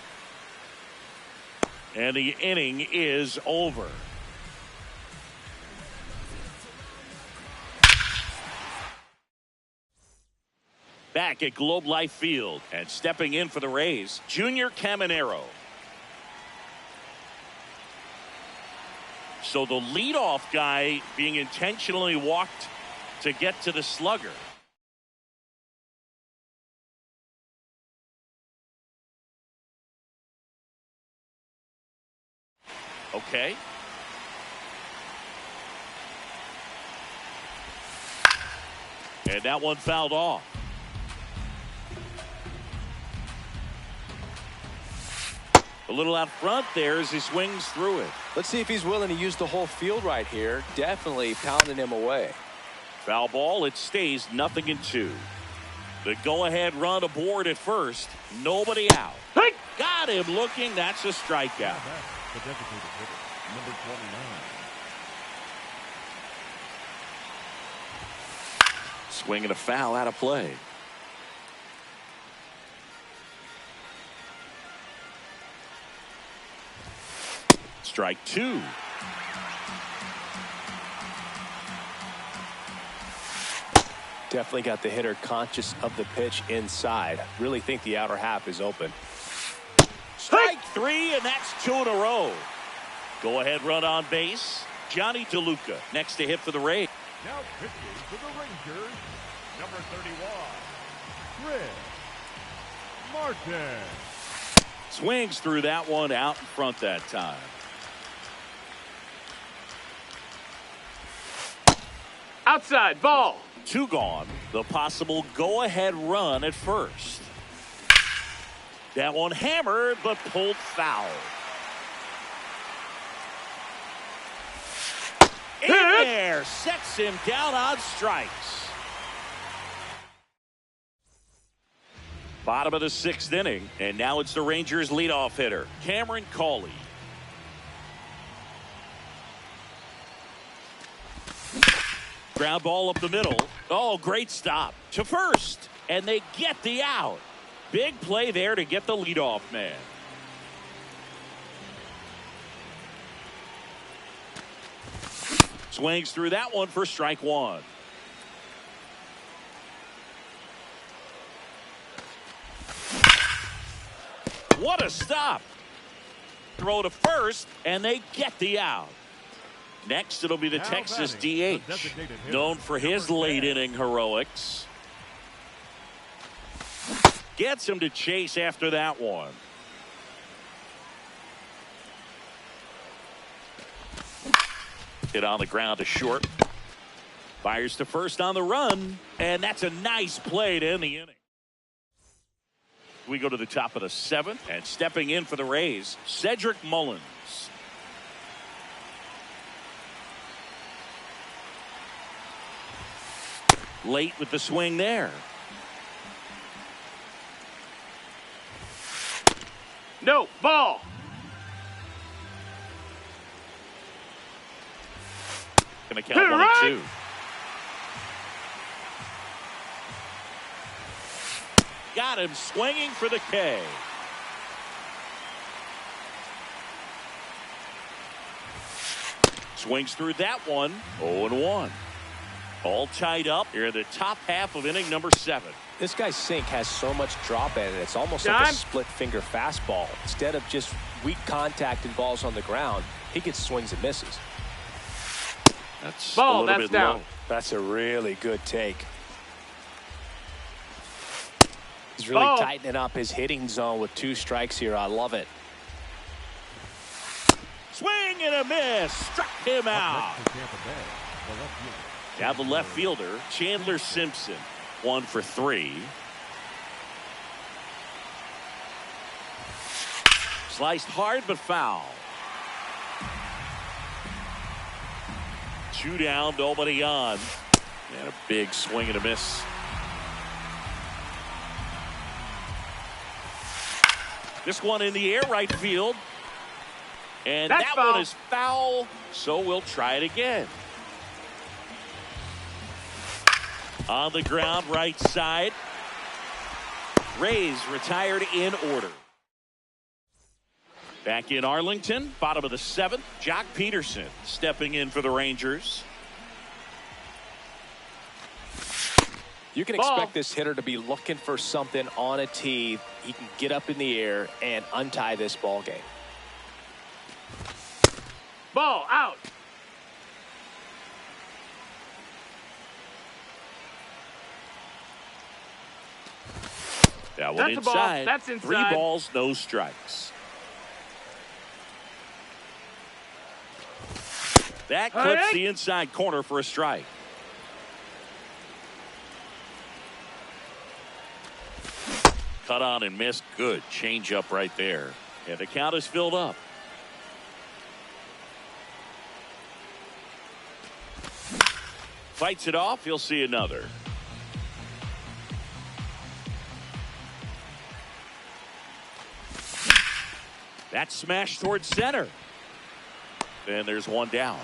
And the inning is over. Back at Globe Life Field and stepping in for the Rays, Junior Caminero. So the leadoff guy being intentionally walked to get to the slugger. Okay. And that one fouled off. A little out front there as he swings through it. Let's see if he's willing to use the whole field right here. Definitely pounding him away. Foul ball. It stays 0-2. The go-ahead run aboard at first. Nobody out. Hey! Got him looking. That's a strikeout. The designated hitter, number 29. Swinging a foul out of play. Strike 2. Definitely got the hitter conscious of the pitch inside. Really think the outer half is open. Strike 3, and that's 2 in a row. Go ahead run on base. Johnny DeLuca next to hit for the Rays. Now pitching to the Rangers, number 31, Chris Martin. Swings through that one out in front that time. Outside, ball. 2 gone. The possible go-ahead run at first. That one hammered, but pulled foul. In there, sets him down on strikes. Bottom of the 6th inning, and now it's the Rangers' leadoff hitter, Cameron Cawley. Ground ball up the middle. Oh, great stop to first, and they get the out. Big play there to get the leadoff man. Swings through that one for strike 1. What a stop. Throw to first, and they get the out. Next, it'll be the Texas DH, known for his late inning heroics. Gets him to chase after that one. Hit on the ground to short. Fires to first on the run, and that's a nice play to end the inning. We go to the top of the 7th, and stepping in for the Rays, Cedric Mullins. Late with the swing there. No, ball. Gonna count 1-2. Got him swinging for the K. Swings through that one. 0-1. All tied up here in the top half of inning number 7. This guy's sink has so much drop in it. It's almost like a split finger fastball. Instead of just weak contact and balls on the ground, he gets swings and misses. That's ball. A little That's bit down. low. That's a really good take. He's really Ball. tightening up his hitting zone with 2 strikes here. I love it. Swing and a miss. Struck him out. Next to Tampa Bay, the left fielder. Now the left fielder, Chandler Simpson, 1 for 3. Sliced hard but foul. 2 down, nobody on. And a big swing and a miss. This one in the air, right field. And That's that foul. one is foul, so we'll try it again. On the ground, right side. Rays retired in order. Back in Arlington, bottom of the 7th, Jock Peterson stepping in for the Rangers. You can expect this hitter to be looking for something on a tee. He can get up in the air and untie this ball game. Ball out. That one That's a ball. inside. That's inside. 3 balls, no strikes. That clips the inside corner for a strike. Cut on and missed. Good change up right there. And the count is filled up. Fights it off. He'll see another. That's smashed towards center. And there's 1 down.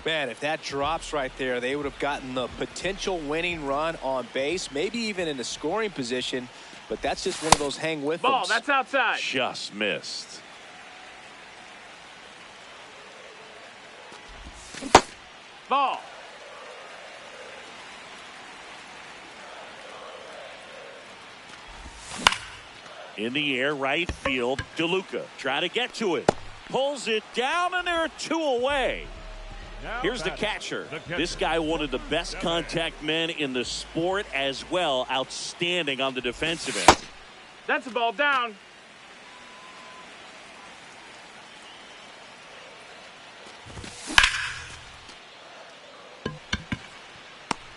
Man, if that drops right there, they would have gotten the potential winning run on base, maybe even in a scoring position. But that's just one of those hang with Ball. thems. That's outside. Just missed. Ball. In the air, right field. DeLuca try to get to it. Pulls it down, and there are 2 away. Now Here's the batting, catcher. the catcher. This guy, one of the best contact men in the sport as well. Outstanding on the defensive end. That's a ball down.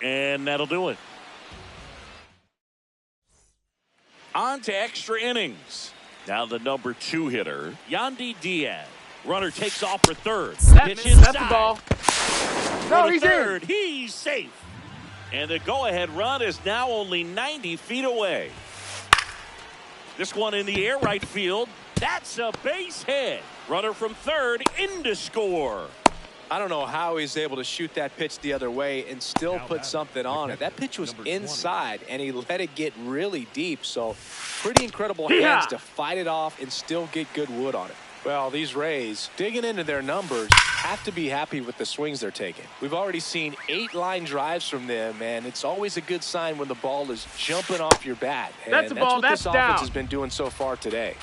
And that'll do it. On to extra innings. Now the number 2 hitter, Yandy Diaz. Runner takes off for third. Pitch That's inside. the ball. No, he's third. He's safe. And the go-ahead run is now only 90 feet away. This one in the air, right field. That's a base hit. Runner from third in to score. I don't know how he's able to shoot that pitch the other way and still Now put batting, something on the it. That pitch was number 20. inside, and he let it get really deep. So pretty incredible Yeah. hands to fight it off and still get good wood on it. Well, these Rays, digging into their numbers, have to be happy with the swings they're taking. We've already seen 8 line drives from them, and it's always a good sign when the ball is jumping off your bat. And That's a ball. what That's this down. offense has been doing so far today.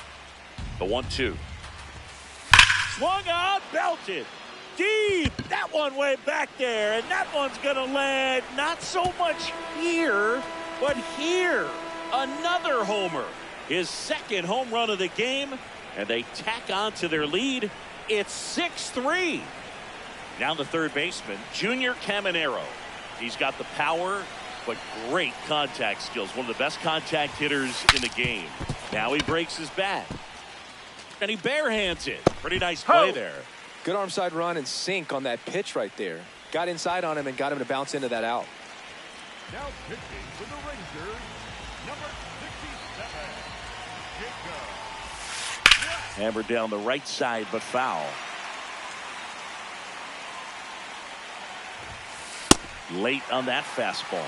The 1-2. Swung on, belted. Deep. That one way back there, and that one's going to land not so much here, but here. Another homer. His 2nd home run of the game, and they tack on to their lead. It's 6-3. Now the third baseman, Junior Caminero. He's got the power, but great contact skills. One of the best contact hitters in the game. Now he breaks his bat. And he barehands it. Pretty nice play there. Good arm side run and sink on that pitch right there. Got inside on him and got him to bounce into that out. Now pitching for the Rangers, number 67, Jacob. Hammered down the right side, but foul. Late on that fastball.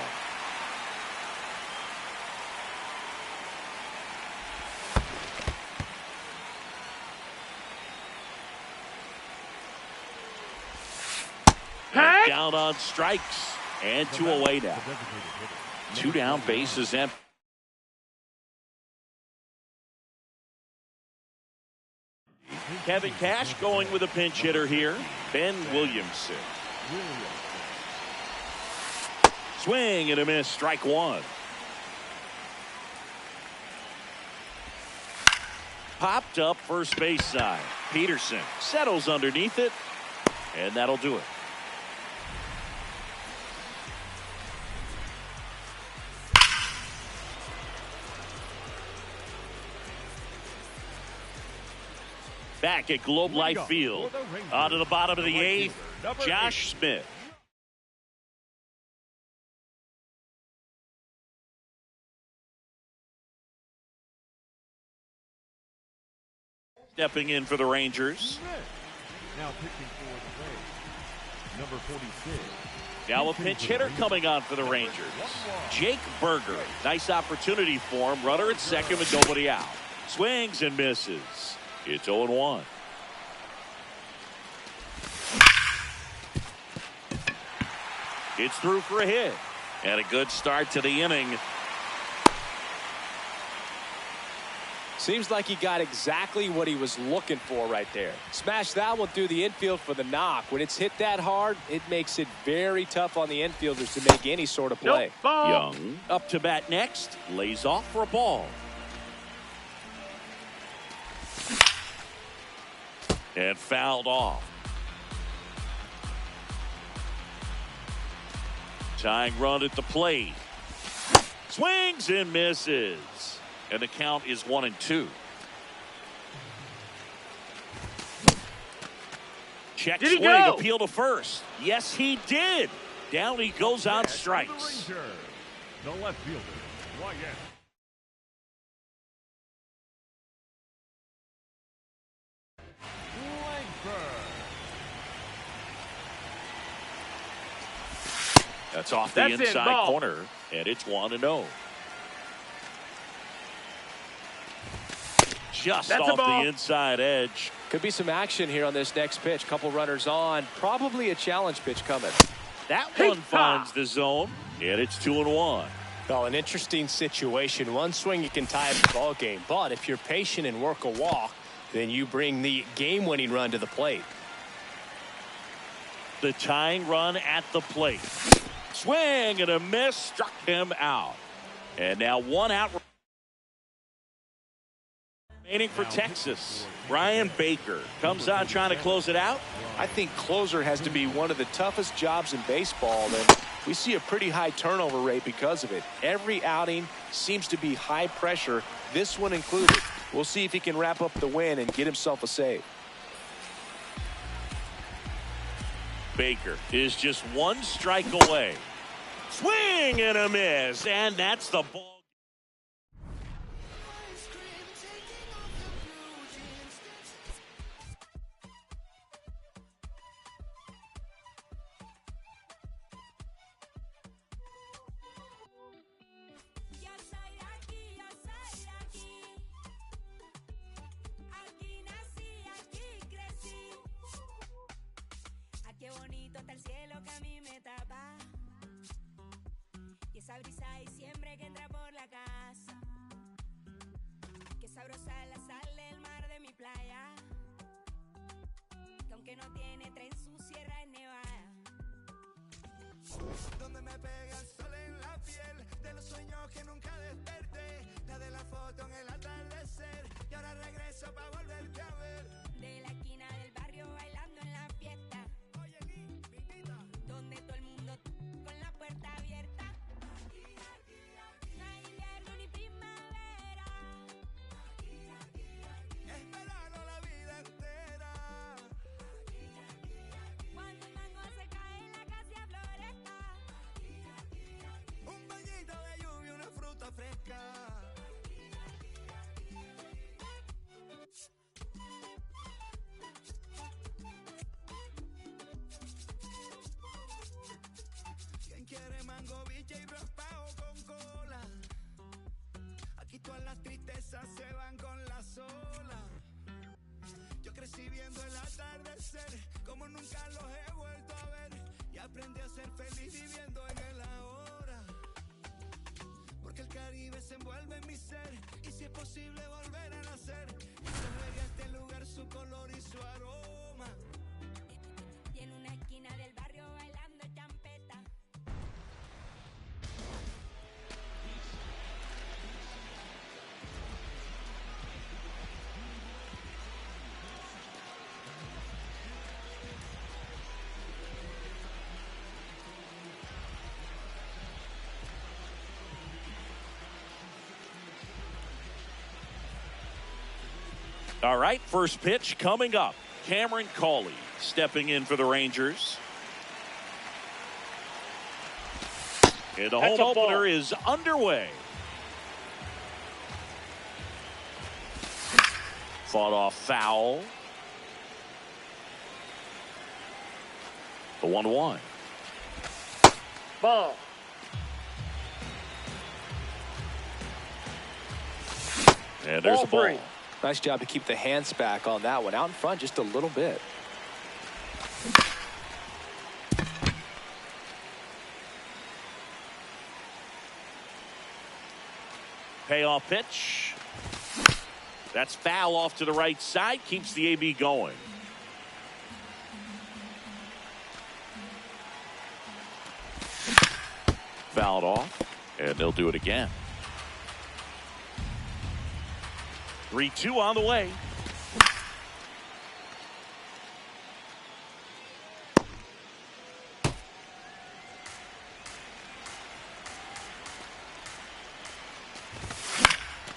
Hey! Down on strikes. And 2 away now. 2 down, bases empty. Kevin Cash going with a pinch hitter here. Ben Williamson. Swing and a miss, strike 1. Popped up first base side. Peterson settles underneath it, and that'll do it. Back at Globe Life Field. On to the bottom of the 8th, Josh Smith. Stepping in for the Rangers. Now pitching for the Rays, number 46. Now a pinch hitter coming on for the Rangers. Jake Berger. Nice opportunity for him. Runner at second with nobody out. Swings and misses. It's 0-1. It's through for a hit. And a good start to the inning. Seems like he got exactly what he was looking for right there. Smash that one through the infield for the knock. When it's hit that hard, it makes it very tough on the infielders to make any sort of play. Nope, ball. Young up to bat next. Lays off for a ball. And fouled off. Tying run at the plate. Swings and misses. And the count is 1-2. Check Did he swing, go? appeal to first. Yes, he did. Down he goes on strikes. The left fielder, Wyatt. That's off the That's inside ball. corner, and it's 1-0. Just That's a off ball. the inside edge. Could be some action here on this next pitch. Couple runners on. Probably a challenge pitch coming. That Hey, one finds the zone, and it's 2-1. Well, an interesting situation. One swing you can tie up the ball game, but if you're patient and work a walk, then you bring the game-winning run to the plate. The tying run at the plate. Swing and a miss, struck him out. And now 1 out. Remaining for Texas. Brian Baker comes on trying to close it out. I think closer has to be one of the toughest jobs in baseball, and we see a pretty high turnover rate because of it. Every outing seems to be high pressure, this one included. We'll see if he can wrap up the win and get himself a save. Baker is just 1 strike away. Swing and a miss, and that's the ball. Qué bonito está el cielo que a mí me tapa. Y esa brisa de diciembre que entra por la casa. Qué sabrosa la sal del mar de mi playa. Que aunque no tiene tren, su sierra es nevada. Donde me pega el sol en la piel, de los sueños que nunca desperté, la de la foto en el atardecer, y ahora regreso pa' volverte a ver. De la esquina del barrio bailando en la fiesta. viendo el atardecer como nunca los he vuelto a ver y aprendí a ser feliz viviendo en el ahora. Porque el Caribe se envuelve en mi ser y si es posible volver a nacer, cogería este lugar su color y su aroma. Y en una esquina del barrio bailando champeta. All right, first pitch coming up. Cameron Cawley stepping in for the Rangers. And the home opener is underway. Fought off foul. The 1-1. Ball. And there's Ball the ball. three. Nice job to keep the hands back on that one. Out in front just a little bit. Payoff pitch. That's foul off to the right side. Keeps the AB going. Fouled off. And they'll do it again. 3-2 on the way.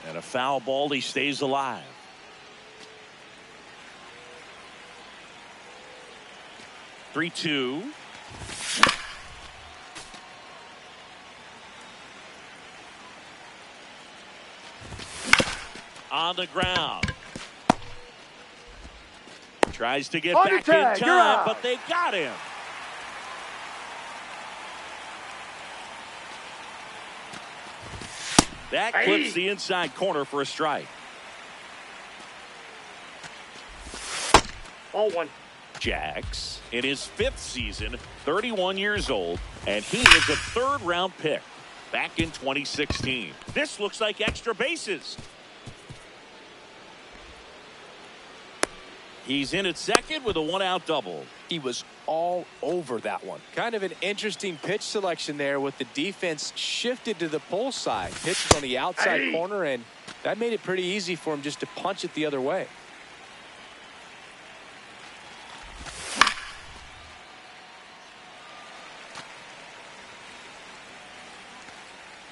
And a foul ball. He stays alive. Three-two. On the ground. Tries to get back in time, but they got him. That clips the inside corner for a strike. Ball one. Jax, in his 5th season, 31 years old, and he is a 3rd-round pick back in 2016. This looks like extra bases. He's in at second with a 1-out double. He was all over that one. Kind of an interesting pitch selection there with the defense shifted to the pull side. Pitches on the outside corner, and that made it pretty easy for him just to punch it the other way.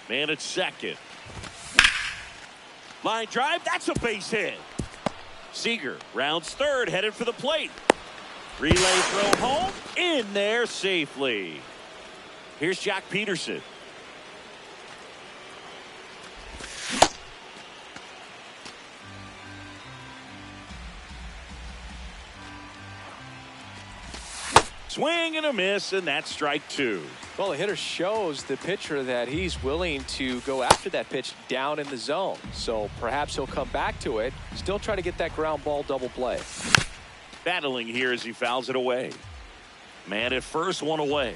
Man at second. Line drive, that's a base hit. Seager rounds third, headed for the plate. Relay throw home, in there safely. Here's Jock Peterson. Swing and a miss, and that's strike 2. Well, the hitter shows the pitcher that he's willing to go after that pitch down in the zone. So perhaps he'll come back to it, still try to get that ground ball double play. Battling here as he fouls it away. Man at first, one away.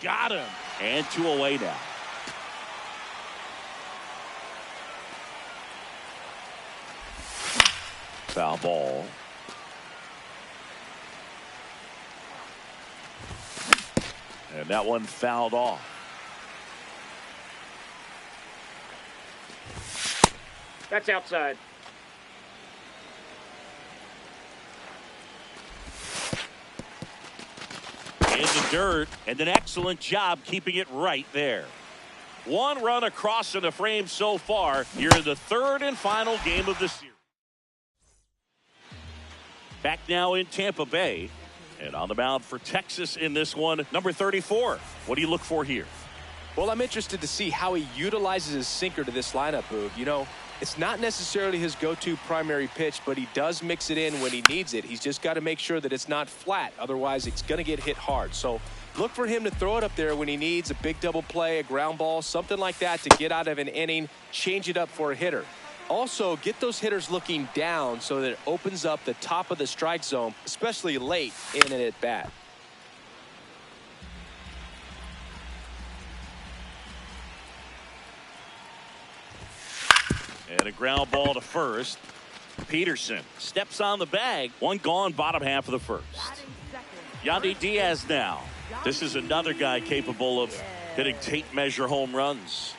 Got him. And 2 away now. Foul ball. And that one fouled off. That's outside. In the dirt, and an excellent job keeping it right there. 1 run across in the frame so far here in the 3rd and final game of the series. Back now in Tampa Bay, and on the mound for Texas in this one, number 34. What do you look for here? Well, I'm interested to see how he utilizes his sinker to this lineup, Boog. You know, it's not necessarily his go-to primary pitch, but he does mix it in when he needs it. He's just got to make sure that it's not flat. Otherwise, it's going to get hit hard. So look for him to throw it up there when he needs a big double play, a ground ball, something like that to get out of an inning, change it up for a hitter. Also, get those hitters looking down so that it opens up the top of the strike zone, especially late in an at-bat. And a ground ball to first. Peterson steps on the bag. One gone, bottom half of the first. YohanxD Diaz now. This is another guy capable of hitting tape measure home runs.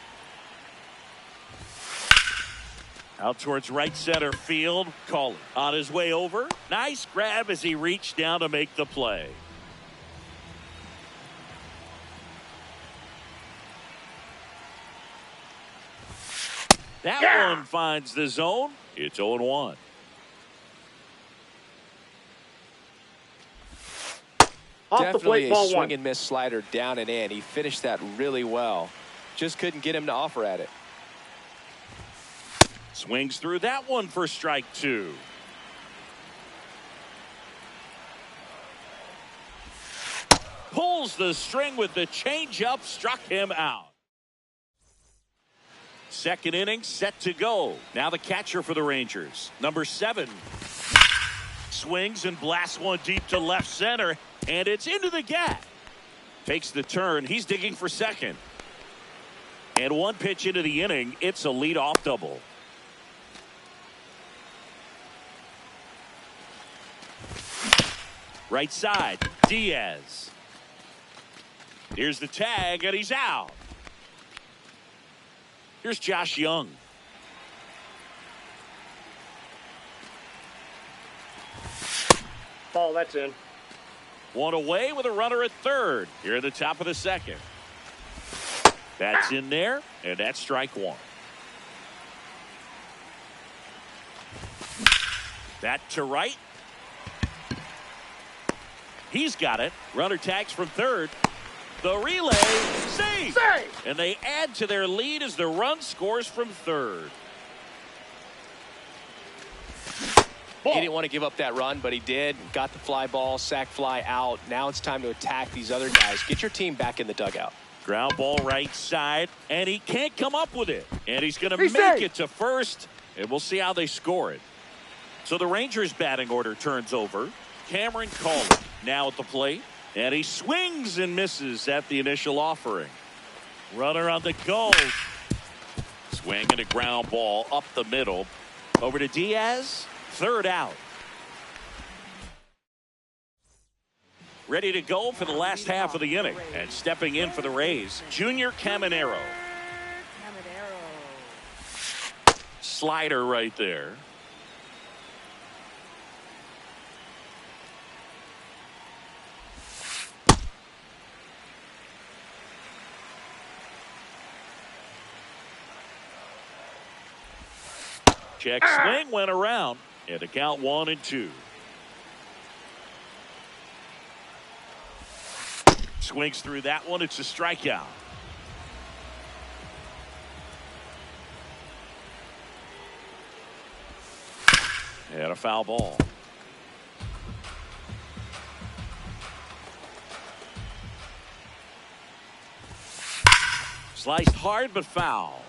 Out towards right center field. Calling on his way over. Nice grab as he reached down to make the play. That one finds the zone. It's 0-1. Definitely a swing and miss slider down and in. He finished that really well. Just couldn't get him to offer at it. Swings through that one for strike 2. Pulls the string with the changeup, struck him out. Second inning set to go. Now the catcher for the Rangers, number 7. Swings and blasts one deep to left center, and it's into the gap. Takes the turn. He's digging for second. And one pitch into the inning, it's a leadoff double. Right side, Diaz. Here's the tag, and he's out. Here's Josh Young. Ball, that's in. One away with a runner at third. Here at the top of the second. That's in there, and that's strike 1. That to right. He's got it. Runner tags from third. The relay, save! And they add to their lead as the run scores from third. He didn't want to give up that run, but he did. Got the fly ball, sac fly out. Now it's time to attack these other guys. Get your team back in the dugout. Ground ball right side, and he can't come up with it. And he's going to make it to first, and we'll see how they score it. So the Rangers batting order turns over. Cameron Calling now at the plate. And he swings and misses at the initial offering. Runner on the go. Swing and a ground ball up the middle. Over to Diaz. Third out. Ready to go for the last half of the inning. And stepping in for the Rays, Junior Caminero. Slider right there. Check swing went around, and a count 1-2. Swings through that one. It's a strikeout. And a foul ball. Sliced hard but foul.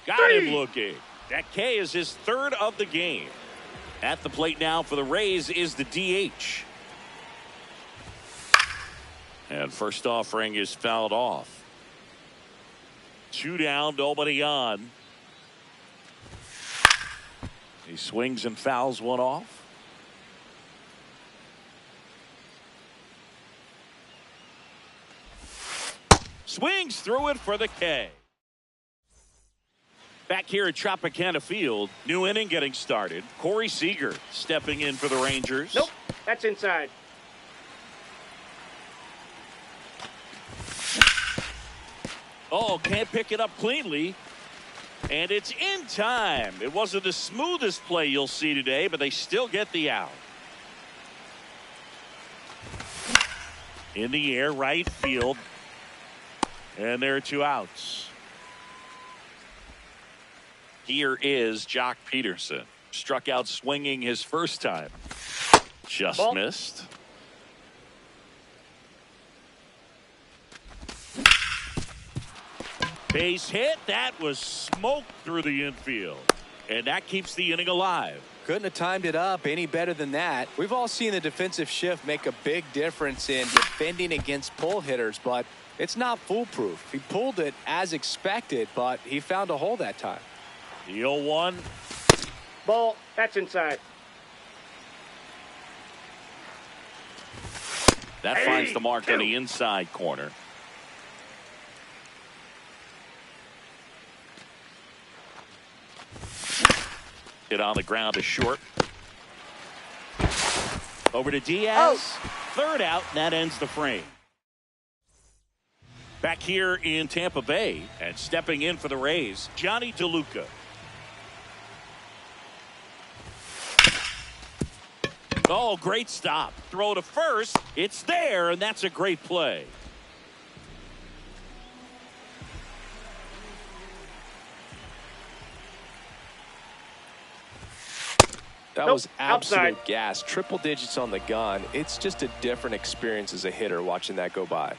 Got him looking. That K is his third of the game. At the plate now for the Rays is the DH. And first offering is fouled off. 2 down, nobody on. He swings and fouls one off. Swings through it for the K. Back here at Tropicana Field, new inning getting started. Corey Seager stepping in for the Rangers. Nope, that's inside. Oh, can't pick it up cleanly. And it's in time. It wasn't the smoothest play you'll see today, but they still get the out. In the air, right field. And there are 2 outs. Here is Jock Peterson. Struck out swinging his first time. Just missed. Base hit. That was smoked through the infield. And that keeps the inning alive. Couldn't have timed it up any better than that. We've all seen the defensive shift make a big difference in defending against pull hitters, but it's not foolproof. He pulled it as expected, but he found a hole that time. The 0-1. Ball. That's inside. That finds the mark on the inside corner. Hit on the ground is short. Over to Diaz. Third out, and that ends the frame. Back here in Tampa Bay, and stepping in for the Rays, Johnny DeLuca. Oh, great stop. Throw to first. It's there, and that's a great play. That was absolute outside. gas. Triple digits on the gun. It's just a different experience as a hitter watching that go by.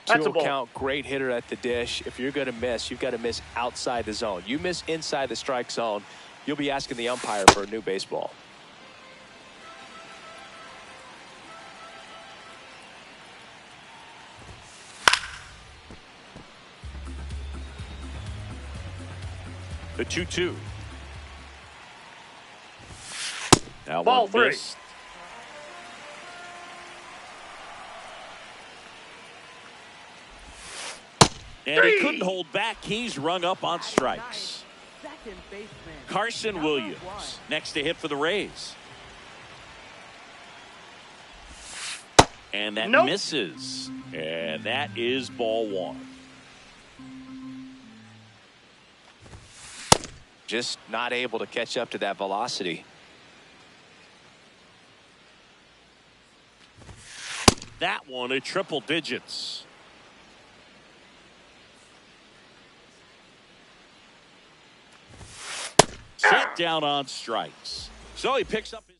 That's a Two ball. count, great hitter at the dish. If you're going to miss, you've got to miss outside the zone. You miss inside the strike zone, you'll be asking the umpire for a new baseball. The 2-2. Now Ball one three. missed. And he couldn't hold back. He's rung up on strikes. Carson Williams next to hit for the Rays. And that misses. And that is ball one. Just not able to catch up to that velocity. That one at triple digits. Set down on strikes. So he picks up his.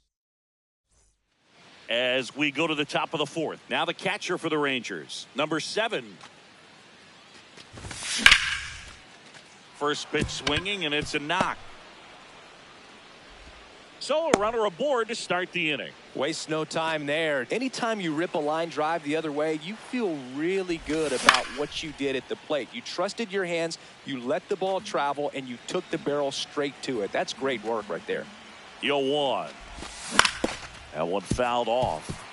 As we go to the top of the fourth. Now the catcher for the Rangers. Number 7. First pitch swinging, and it's a knock. So a runner aboard to start the inning. Waste no time there. Anytime you rip a line drive the other way, you feel really good about what you did at the plate. You trusted your hands, you let the ball travel, and you took the barrel straight to it. That's great work right there. The 0-1. That one fouled off.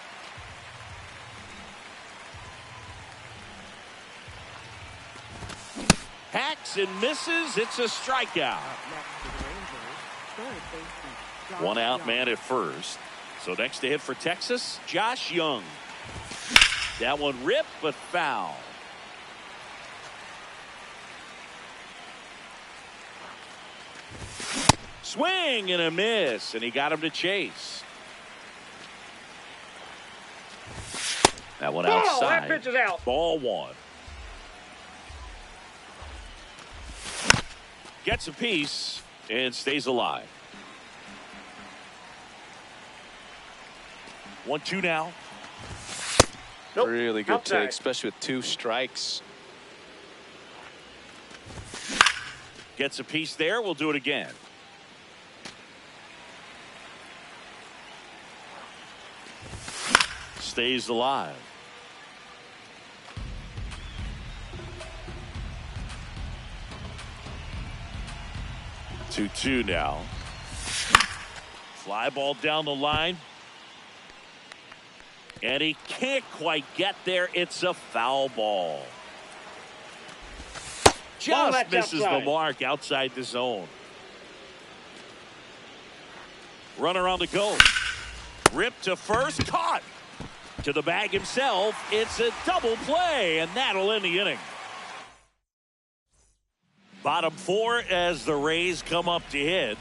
Hacks and misses. It's a strikeout. One out man at first. So next to hit for Texas, Josh Young. That one ripped but foul. Swing and a miss, and he got him to chase. That one outside. That pitch is out. Ball one. Gets a piece and stays alive. 1-2 now. Nope. Really good Outside. take, especially with 2 strikes. Gets a piece there. We'll do it again. Stays alive. Two now. Fly ball down the line. And he can't quite get there. It's a foul ball. Just that's misses outside. the mark outside the zone. Runner on the go. Ripped to first. Caught. To the bag himself. It's a double play, and that'll end the inning. Bottom 4 as the Rays come up to hit.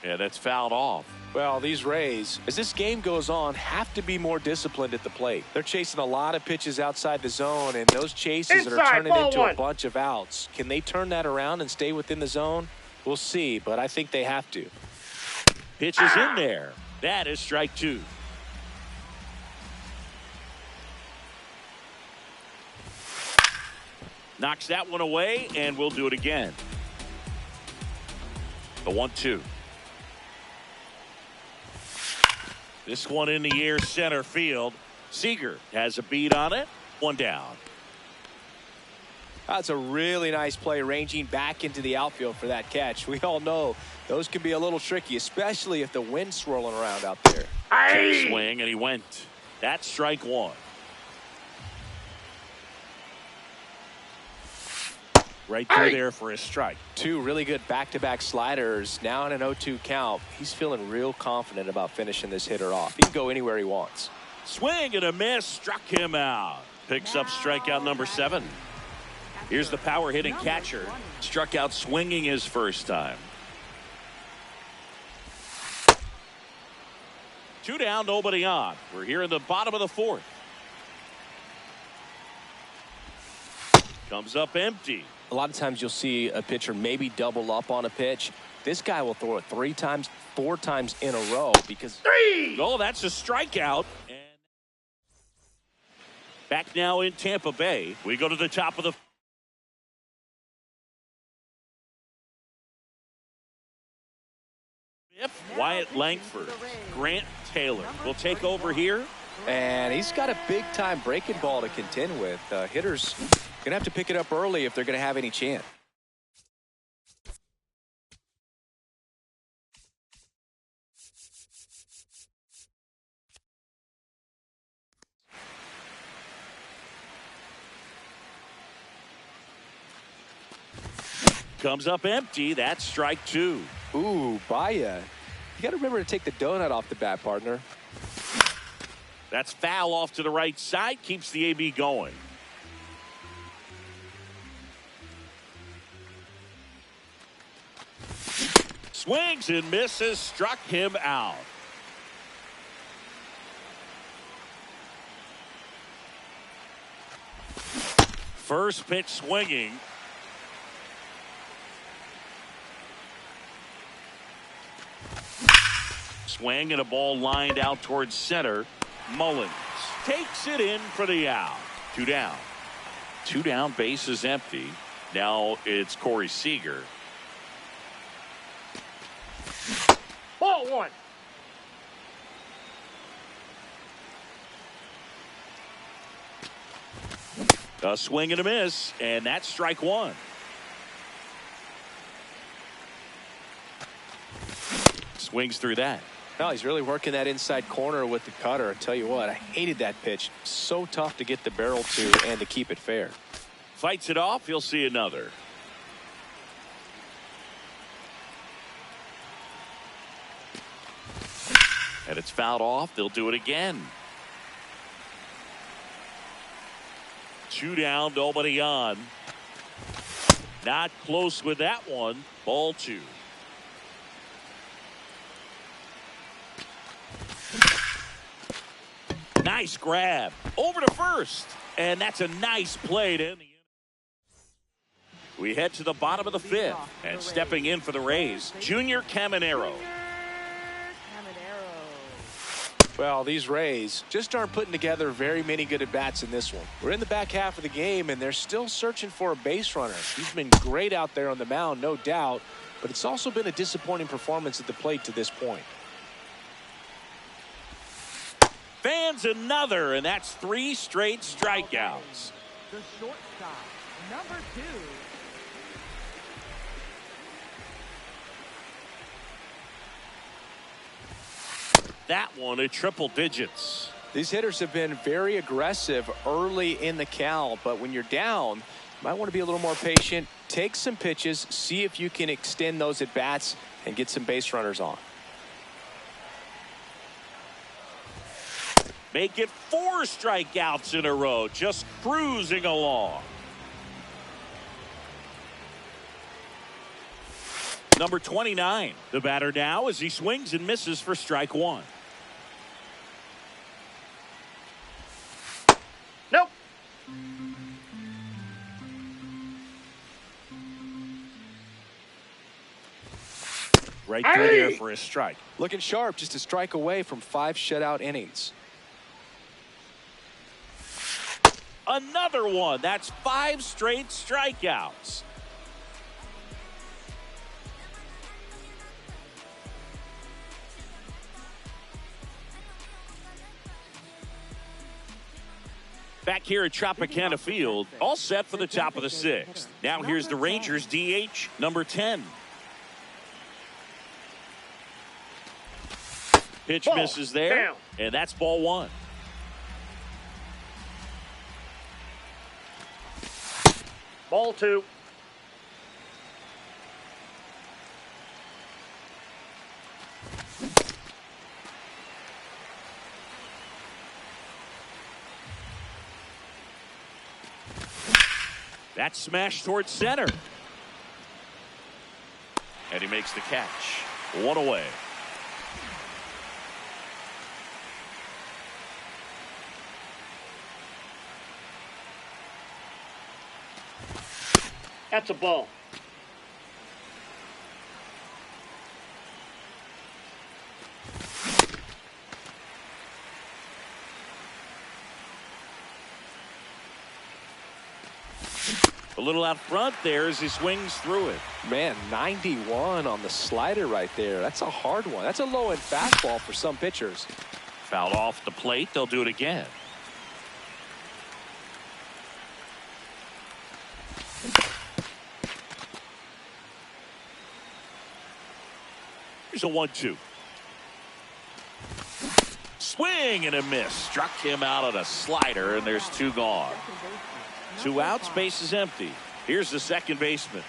Yeah, that's fouled off. Well, these Rays, as this game goes on, have to be more disciplined at the plate. They're chasing a lot of pitches outside the zone, and those chases are Inside, turning ball into one. a bunch of outs. Can they turn that around and stay within the zone? We'll see, but I think they have to. Pitch is in there. That is strike 2. Knocks that one away, and we'll do it again. The 1-2. This one in the air, center field. Seager has a beat on it. One down. That's a really nice play, ranging back into the outfield for that catch. We all know those can be a little tricky, especially if the wind's swirling around out there. Check swing, and he went. That's strike one. Right through there for a strike. Two really good back-to-back sliders. Now in an 0-2 count. He's feeling real confident about finishing this hitter off. He can go anywhere he wants. Swing and a miss. Struck him out. Picks up strikeout number 7. Here's the power hitting catcher. Struck out swinging his first time. 2 down, nobody on. We're here in the bottom of the 4th. Comes up empty. A lot of times you'll see a pitcher maybe double up on a pitch. This guy will throw it 3 times, 4 times in a row because... Oh, that's a strikeout. And back now in Tampa Bay. We go to the top of the... Wyatt Langford, Grant Taylor will take over here. And he's got a big-time breaking ball to contend with. Hitters going to have to pick it up early if they're going to have any chance. Comes up empty. That's strike 2. Ooh, Baya. You got to remember to take the donut off the bat, partner. That's foul off to the right side. Keeps the AB going. Swings and misses. Struck him out. First pitch swinging. Swing and a ball lined out towards center. Mullins takes it in for the out. 2 down. 2 down, base is empty. Now it's Corey Seager. Ball 1. A swing and a miss, and that's strike 1. Swings through that. No, he's really working that inside corner with the cutter. I tell you what, I hated that pitch. So tough to get the barrel to and to keep it fair. Fights it off. He'll see another. And it's fouled off. They'll do it again. 2 down, nobody on. Not close with that one. Ball 2. Nice grab over to first, and that's a nice play to end the inning. We head to the bottom of the 5th, and stepping in for the Rays, Junior Caminero. Well, these Rays just aren't putting together very many good at-bats in this one. We're in the back half of the game, and they're still searching for a base runner. He's been great out there on the mound, no doubt, but it's also been a disappointing performance at the plate to this point. Fans another, and that's 3 straight strikeouts. The shortstop, number 2. That one at triple digits. These hitters have been very aggressive early in the count, but when you're down, you might want to be a little more patient. Take some pitches, see if you can extend those at-bats and get some base runners on. Make it 4 strikeouts in a row, just cruising along. Number 29, the batter now as he swings and misses for strike 1. Nope. Right through there for a strike. Looking sharp, just a strike away from 5 shutout innings. Another one. That's 5 straight strikeouts. Back here at Tropicana Field, all set for the top of the 6th. Now here's the Rangers DH, number 10. Pitch misses there, and that's ball 1. Ball 2. That's smashed towards center. And he makes the catch. 1 away. That's a ball. A little out front there as he swings through it. Man, 91 on the slider right there. That's a hard one. That's a low-end fastball for some pitchers. Fouled off the plate. They'll do it again. Here's a 1-2. Swing and a miss. Struck him out on a slider, and there's 2 gone. 2 outs, base is empty. Here's the second baseman.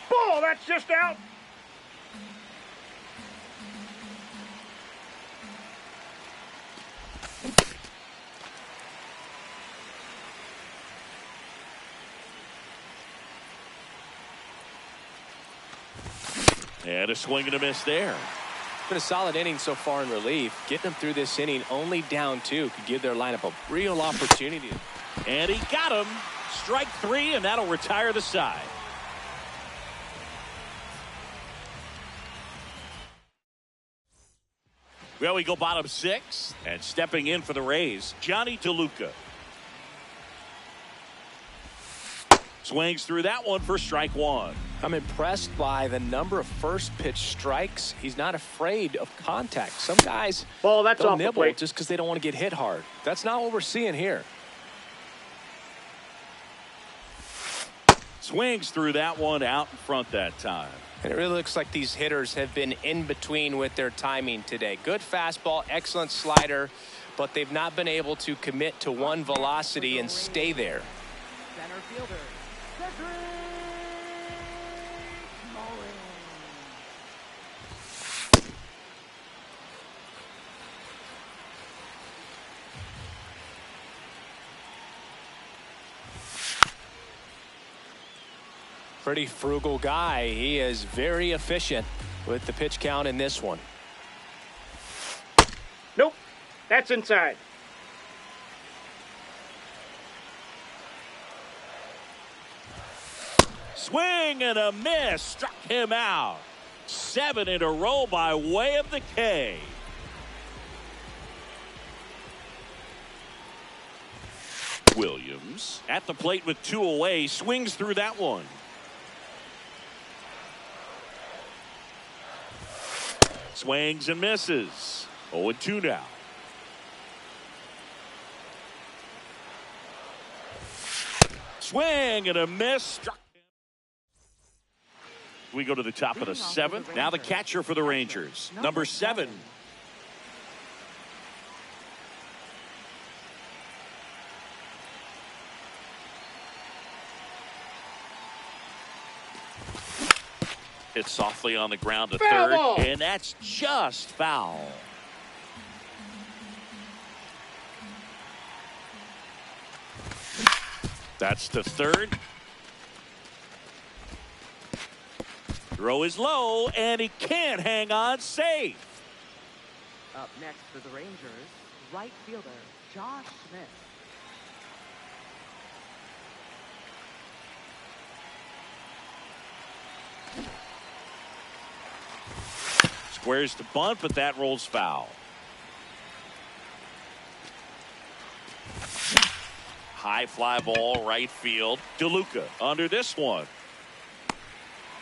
Ball, that's just out. And a swing and a miss there. Been a solid inning so far in relief. Getting them through this inning only down 2 could give their lineup a real opportunity. And he got him. Strike 3, and that'll retire the side. Well, we go bottom 6, and stepping in for the Rays, Johnny DeLuca. Swings through that one for strike 1. I'm impressed by the number of first pitch strikes. He's not afraid of contact. Some guys Ball, that's they'll off the nibble plate. just because they don't want to get hit hard. That's not what we're seeing here. Swings through that one out in front that time. And it really looks like these hitters have been in between with their timing today. Good fastball, excellent slider, but they've not been able to commit to one velocity and stay there. Center fielder, Cedric Mullins. Pretty frugal guy. He is very efficient with the pitch count in this one. Nope, that's inside. Swing and a miss. Struck him out. 7 in a row by way of the K. Williams at the plate with 2 away. Swings through that one. Swings and misses. 0-2 now. Swing and a miss. Struck. We go to the top of the 7th. Now the catcher for the Rangers, number 7. Hit softly on the ground to third, and that's just foul. That's to third. Throw is low, and he can't hang on safe. Up next for the Rangers, right fielder Josh Smith. Squares to bunt, but that rolls foul. High fly ball, right field. DeLuca under this one.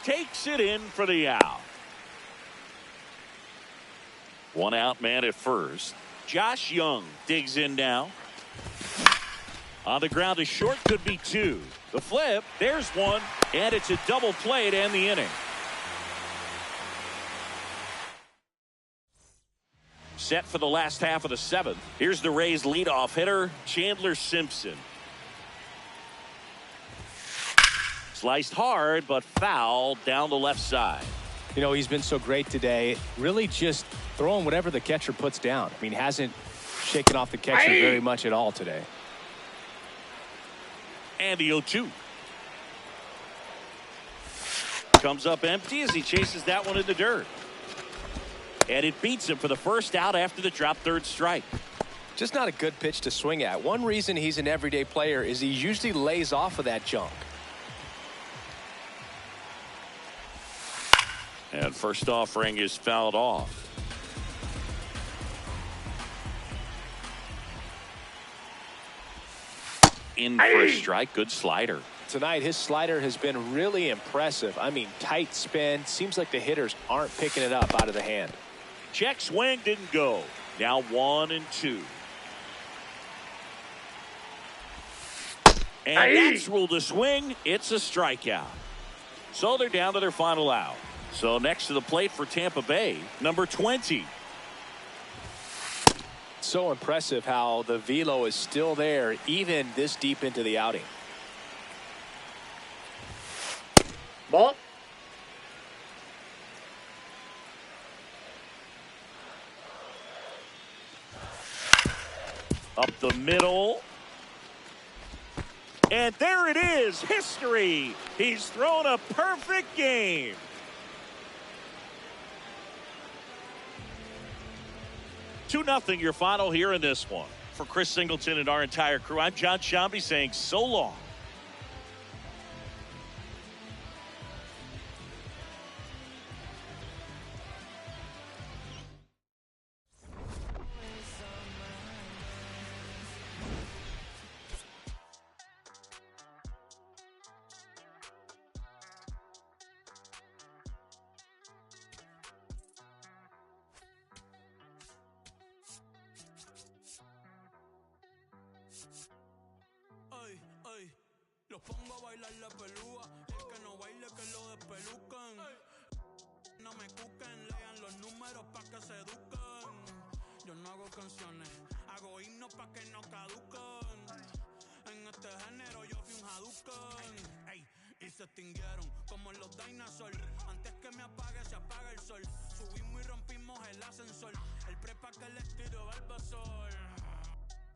Takes it in for the out. One out man at first. Josh Young digs in now. On the ground to short, could be two. The flip, there's one, and it's a double play to end the inning. Set for the last half of the seventh. Here's the Rays leadoff hitter, Chandler Simpson. Sliced hard, but foul down the left side. You know, he's been so great today. Really just throwing whatever the catcher puts down. I mean, hasn't shaken off the catcher very much at all today. And the 0-2. Comes up empty as he chases that one in the dirt. And it beats him for the first out after the drop third strike. Just not a good pitch to swing at. One reason he's an everyday player is he usually lays off of that junk. And first offering is fouled off. In for a strike. Good slider. Tonight, his slider has been really impressive. I mean, tight spin. Seems like the hitters aren't picking it up out of the hand. Check swing didn't go. Now 1-2. And that's ruled a swing. It's a strikeout. So they're down to their final out. So next to the plate for Tampa Bay, number 20. So impressive how the velo is still there even this deep into the outing. Ball. Up the middle. And there it is, history. He's thrown a perfect game. Two 2-0 your final here in this one. For Chris Singleton and our entire crew, I'm John Shambi saying so long. Los pongo a bailar la pelúa. El que no baile que lo despelucan. No me cuquen, lean los números pa' que se eduquen. Yo no hago canciones, hago himnos pa' que no caduquen. En este género yo fui un Hadouken. Ey, y se extinguieron como los dinosaurs. Antes que me apague se apaga el sol. Subimos y rompimos el ascensor. El prepa que les tiro Barbasol.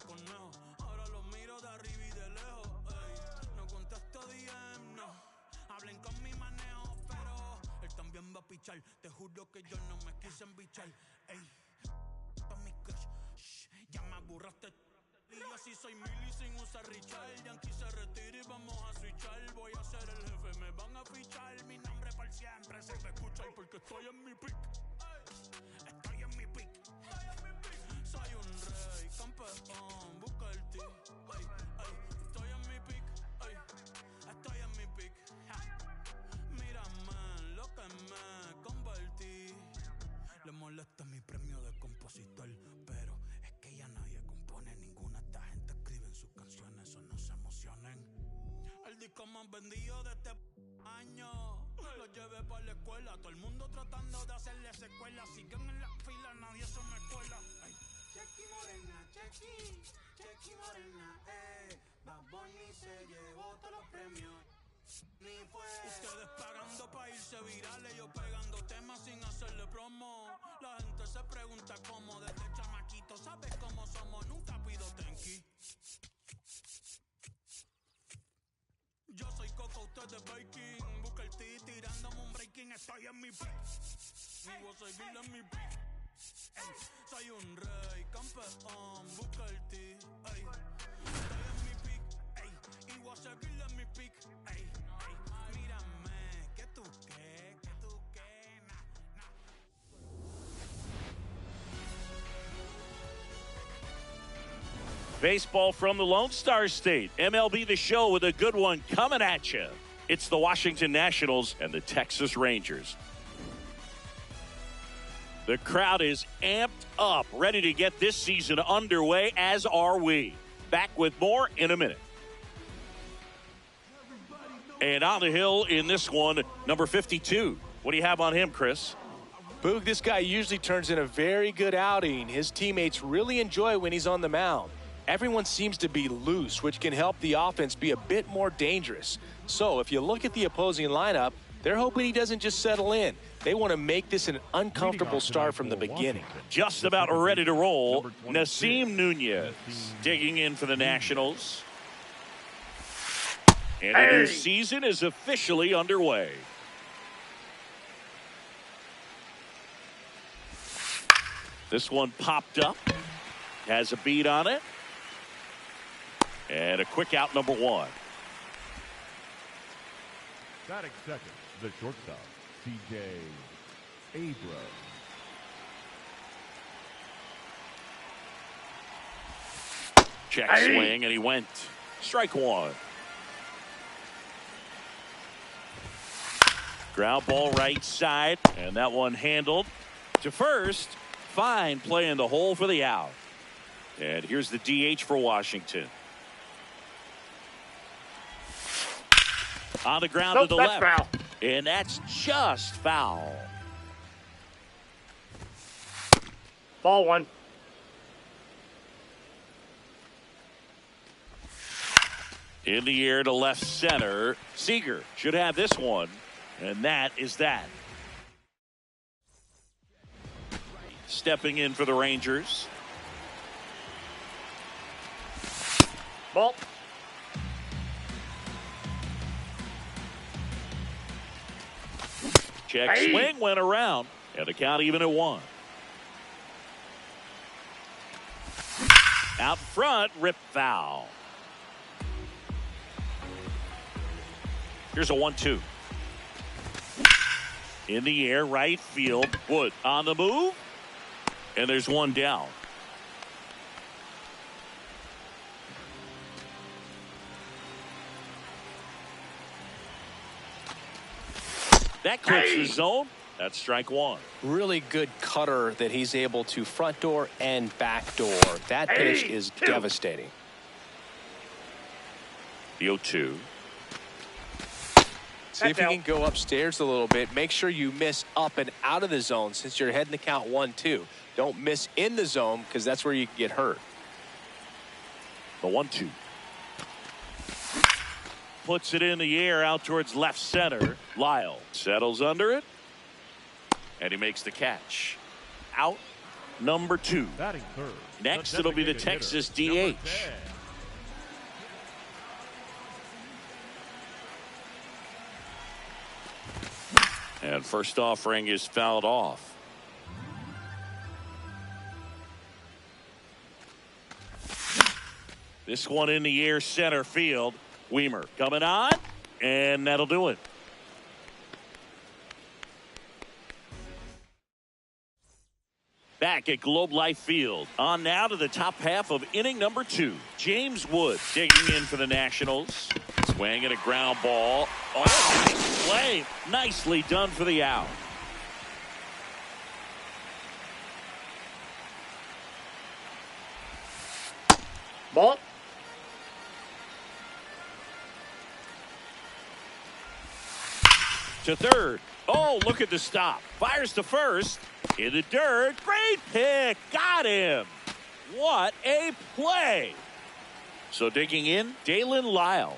Conejo, ahora los miro de arriba y de lejos. Contesto DM, no. Hablen con mi manejo, pero él también va a pichar. Te juro que yo no me quise embichar. Ey, pa' mi crush, shh, ya me aburraste. Y yo sí soy Milly sin usar Richard. Yankee se retira y vamos a switchar. Voy a ser el jefe, me van a fichar. Mi nombre por siempre se me escucha. Y porque estoy en mi pick. Estoy en mi pick. Soy un rey, campeón, busca el ti. Estoy en mi pick. Estoy en mi pick. Mírame lo que me convertí. Le molesta mi premio de compositor, pero es que ya nadie compone ninguna. Esta gente escribe en sus canciones, o no se emocionen. El disco más vendido de este año. Lo llevé para la escuela. Todo el mundo tratando de hacerle secuela. Siguen en la fila, nadie se me cuela. Chequi morena, chequi morena, Bad Bunny se llevó todos los premios. Ni fue. Ustedes pagando pa' irse virales, yo pegando temas sin hacerle promo. La gente se pregunta cómo desde chamaquito, ¿sabes cómo somos? Nunca pido tenki. Yo soy Coco, usted es Baking. Busca el T tirándome un breaking. Estoy en mi pick. Y voy a seguir en mi pick. Ey, soy un rey, campeón. Busca el T. Ey, estoy en mi pick. Ey, y voy a seguir en mi pick. Ey, ey, mírame. Que tú qué, na, na. Baseball from the Lone Star State. MLB The Show with a good one coming at you. It's the Washington Nationals and the Texas Rangers. The crowd is amped up, ready to get this season underway, as are we. Back with more in a minute. And on the hill in this one, number 52. What do you have on him, Chris? Boog, this guy usually turns in a very good outing. His teammates really enjoy when he's on the mound. Everyone seems to be loose, which can help the offense be a bit more dangerous. So if you look at the opposing lineup, they're hoping he doesn't just settle in. They want to make this an uncomfortable start from the beginning. Just about ready to roll. Nasim Nunez digging in for the Nationals. And the new season is officially underway. This one popped up. Has a beat on it. And a quick out, number 1. Batting second, the shortstop, C.J. Abrams. Check swing, and he went. Strike 1. Ground ball right side, and that one handled to first. Fine play in the hole for the out. And here's the DH for Washington. On the ground to the left. Foul. And that's just foul. Ball 1. In the air to left center. Seager should have this one. And that is that. Stepping in for the Rangers. Ball. Check swing went around. And the count even at 1. Out front, rip foul. Here's a 1-2. In the air, right field. Wood on the move. And there's one down. That clips the zone. That's strike 1. Really good cutter that he's able to front door and back door. That pitch is devastating. The 0-2. See if you can go upstairs a little bit. Make sure you miss up and out of the zone since you're heading the count 1-2. Don't miss in the zone because that's where you can get hurt. The 1-2. Puts it in the air out towards left center. Lyle settles under it. And he makes the catch. Out number 2. Batting third. Next, it'll be the Texas DH. And first offering is fouled off. This one in the air center field. Weimer coming on, and that'll do it. Back at Globe Life Field. On now to the top half of inning number 2. James Wood digging in for the Nationals. Swinging a ground ball. Oh, nice play. Nicely done for the out. Ball. To third. Oh, look at the stop. Fires to first. In the dirt. Great pick. Got him. What a play. So digging in, Dalen Lyle.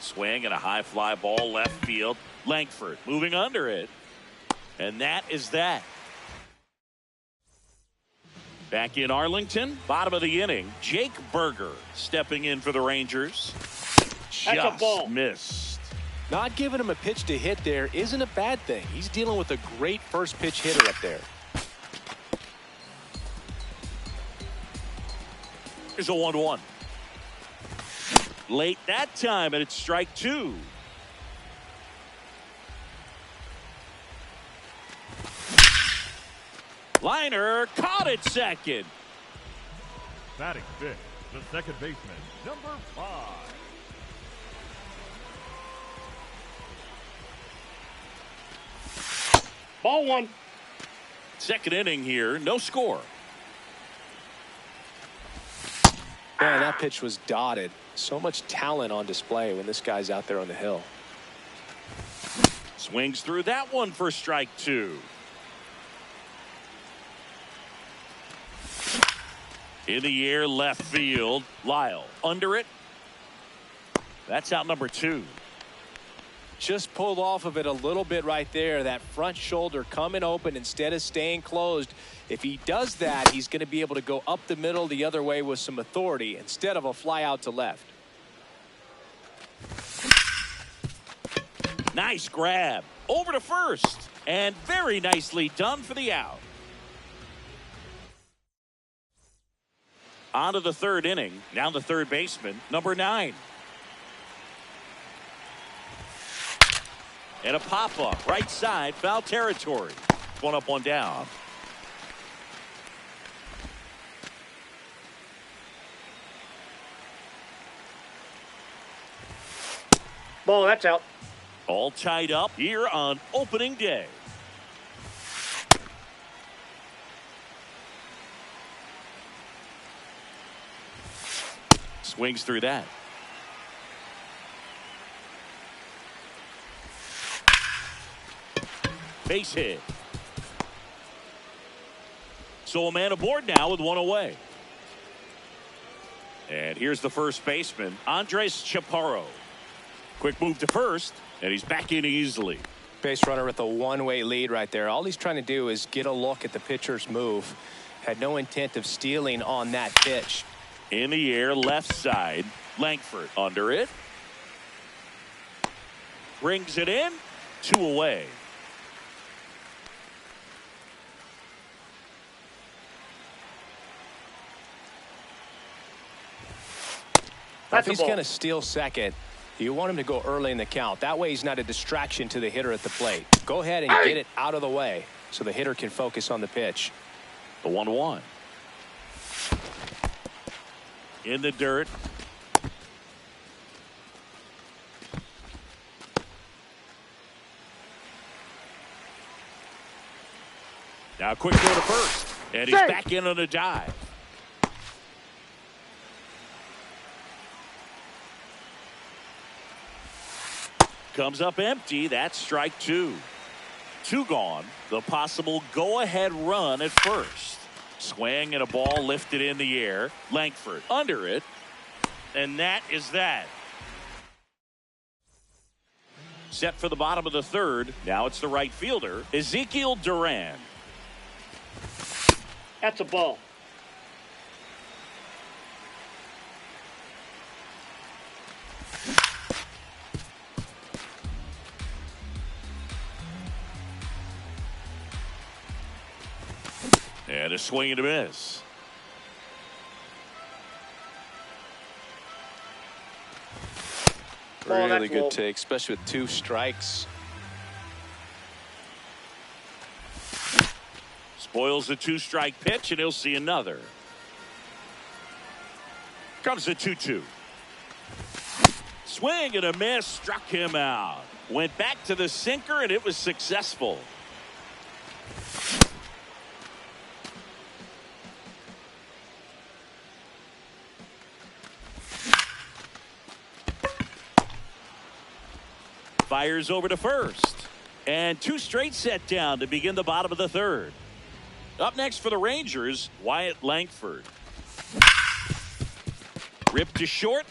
Swing and a high fly ball left field. Langford moving under it. And that is that. Back in Arlington, bottom of the inning, Jake Berger stepping in for the Rangers. That's a ball. Just missed. Not giving him a pitch to hit there isn't a bad thing. He's dealing with a great first pitch hitter up there. Here's a 1-1. Late that time, and it's strike 2. Liner caught it second. Batting fifth, the second baseman, number 5. Ball 1. Second inning here, no score. Man, that pitch was dotted. So much talent on display when this guy's out there on the hill. Swings through that one for strike 2. In the air, left field. Lyle under it. That's out number 2. Just pulled off of it a little bit right there. That front shoulder coming open instead of staying closed. If he does that, he's going to be able to go up the middle the other way with some authority instead of a fly out to left. Nice grab. Over to first. And very nicely done for the out. On to the third inning. Now the third baseman, number 9. And a pop-up, right side, foul territory. One up, one down. Ball, that's out. All tied up here on opening day. Swings through that. Base hit. So a man aboard now with one away. And here's the first baseman, Andres Chaparro. Quick move to first, and he's back in easily. Base runner with a one-way lead right there. All he's trying to do is get a look at the pitcher's move. Had no intent of stealing on that pitch. In the air, left side. Langford under it. Brings it in. 2 away. If he's going to steal second, you want him to go early in the count. That way he's not a distraction to the hitter at the plate. Go ahead and get it out of the way so the hitter can focus on the pitch. The 1-1. In the dirt. Now quick throw to first. And he's back in on a dive. Comes up empty. That's strike 2. 2 gone. The possible go-ahead run at first. Swing and a ball lifted in the air. Langford under it. And that is that. Set for the bottom of the third. Now it's the right fielder, Ezekiel Duran. That's a ball. And a swing and a miss. Really good take, especially with 2 strikes. Spoils the 2-strike pitch, and he'll see another. Comes the 2-2. Swing and a miss, struck him out. Went back to the sinker, and it was successful. Fires over to first. And 2 straight set down to begin the bottom of the third. Up next for the Rangers, Wyatt Langford. Ripped to short.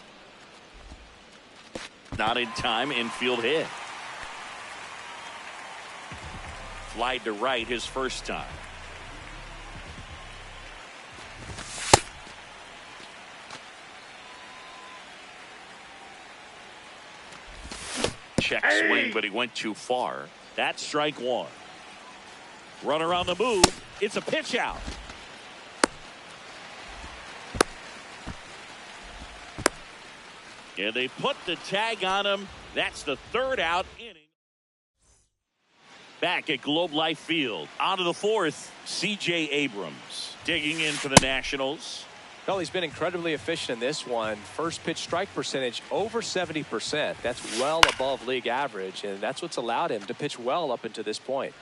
Not in time, infield hit. Flied to right his first time. Check swing, but he went too far. That's strike 1. Runner on the move. It's a pitch out. And they put the tag on him. That's the 3rd out inning. Back at Globe Life Field. On to the 4th, C.J. Abrams. Digging in for the Nationals. Well, he's been incredibly efficient in this one. First pitch strike percentage over 70%. That's well above league average, and that's what's allowed him to pitch well up until this point.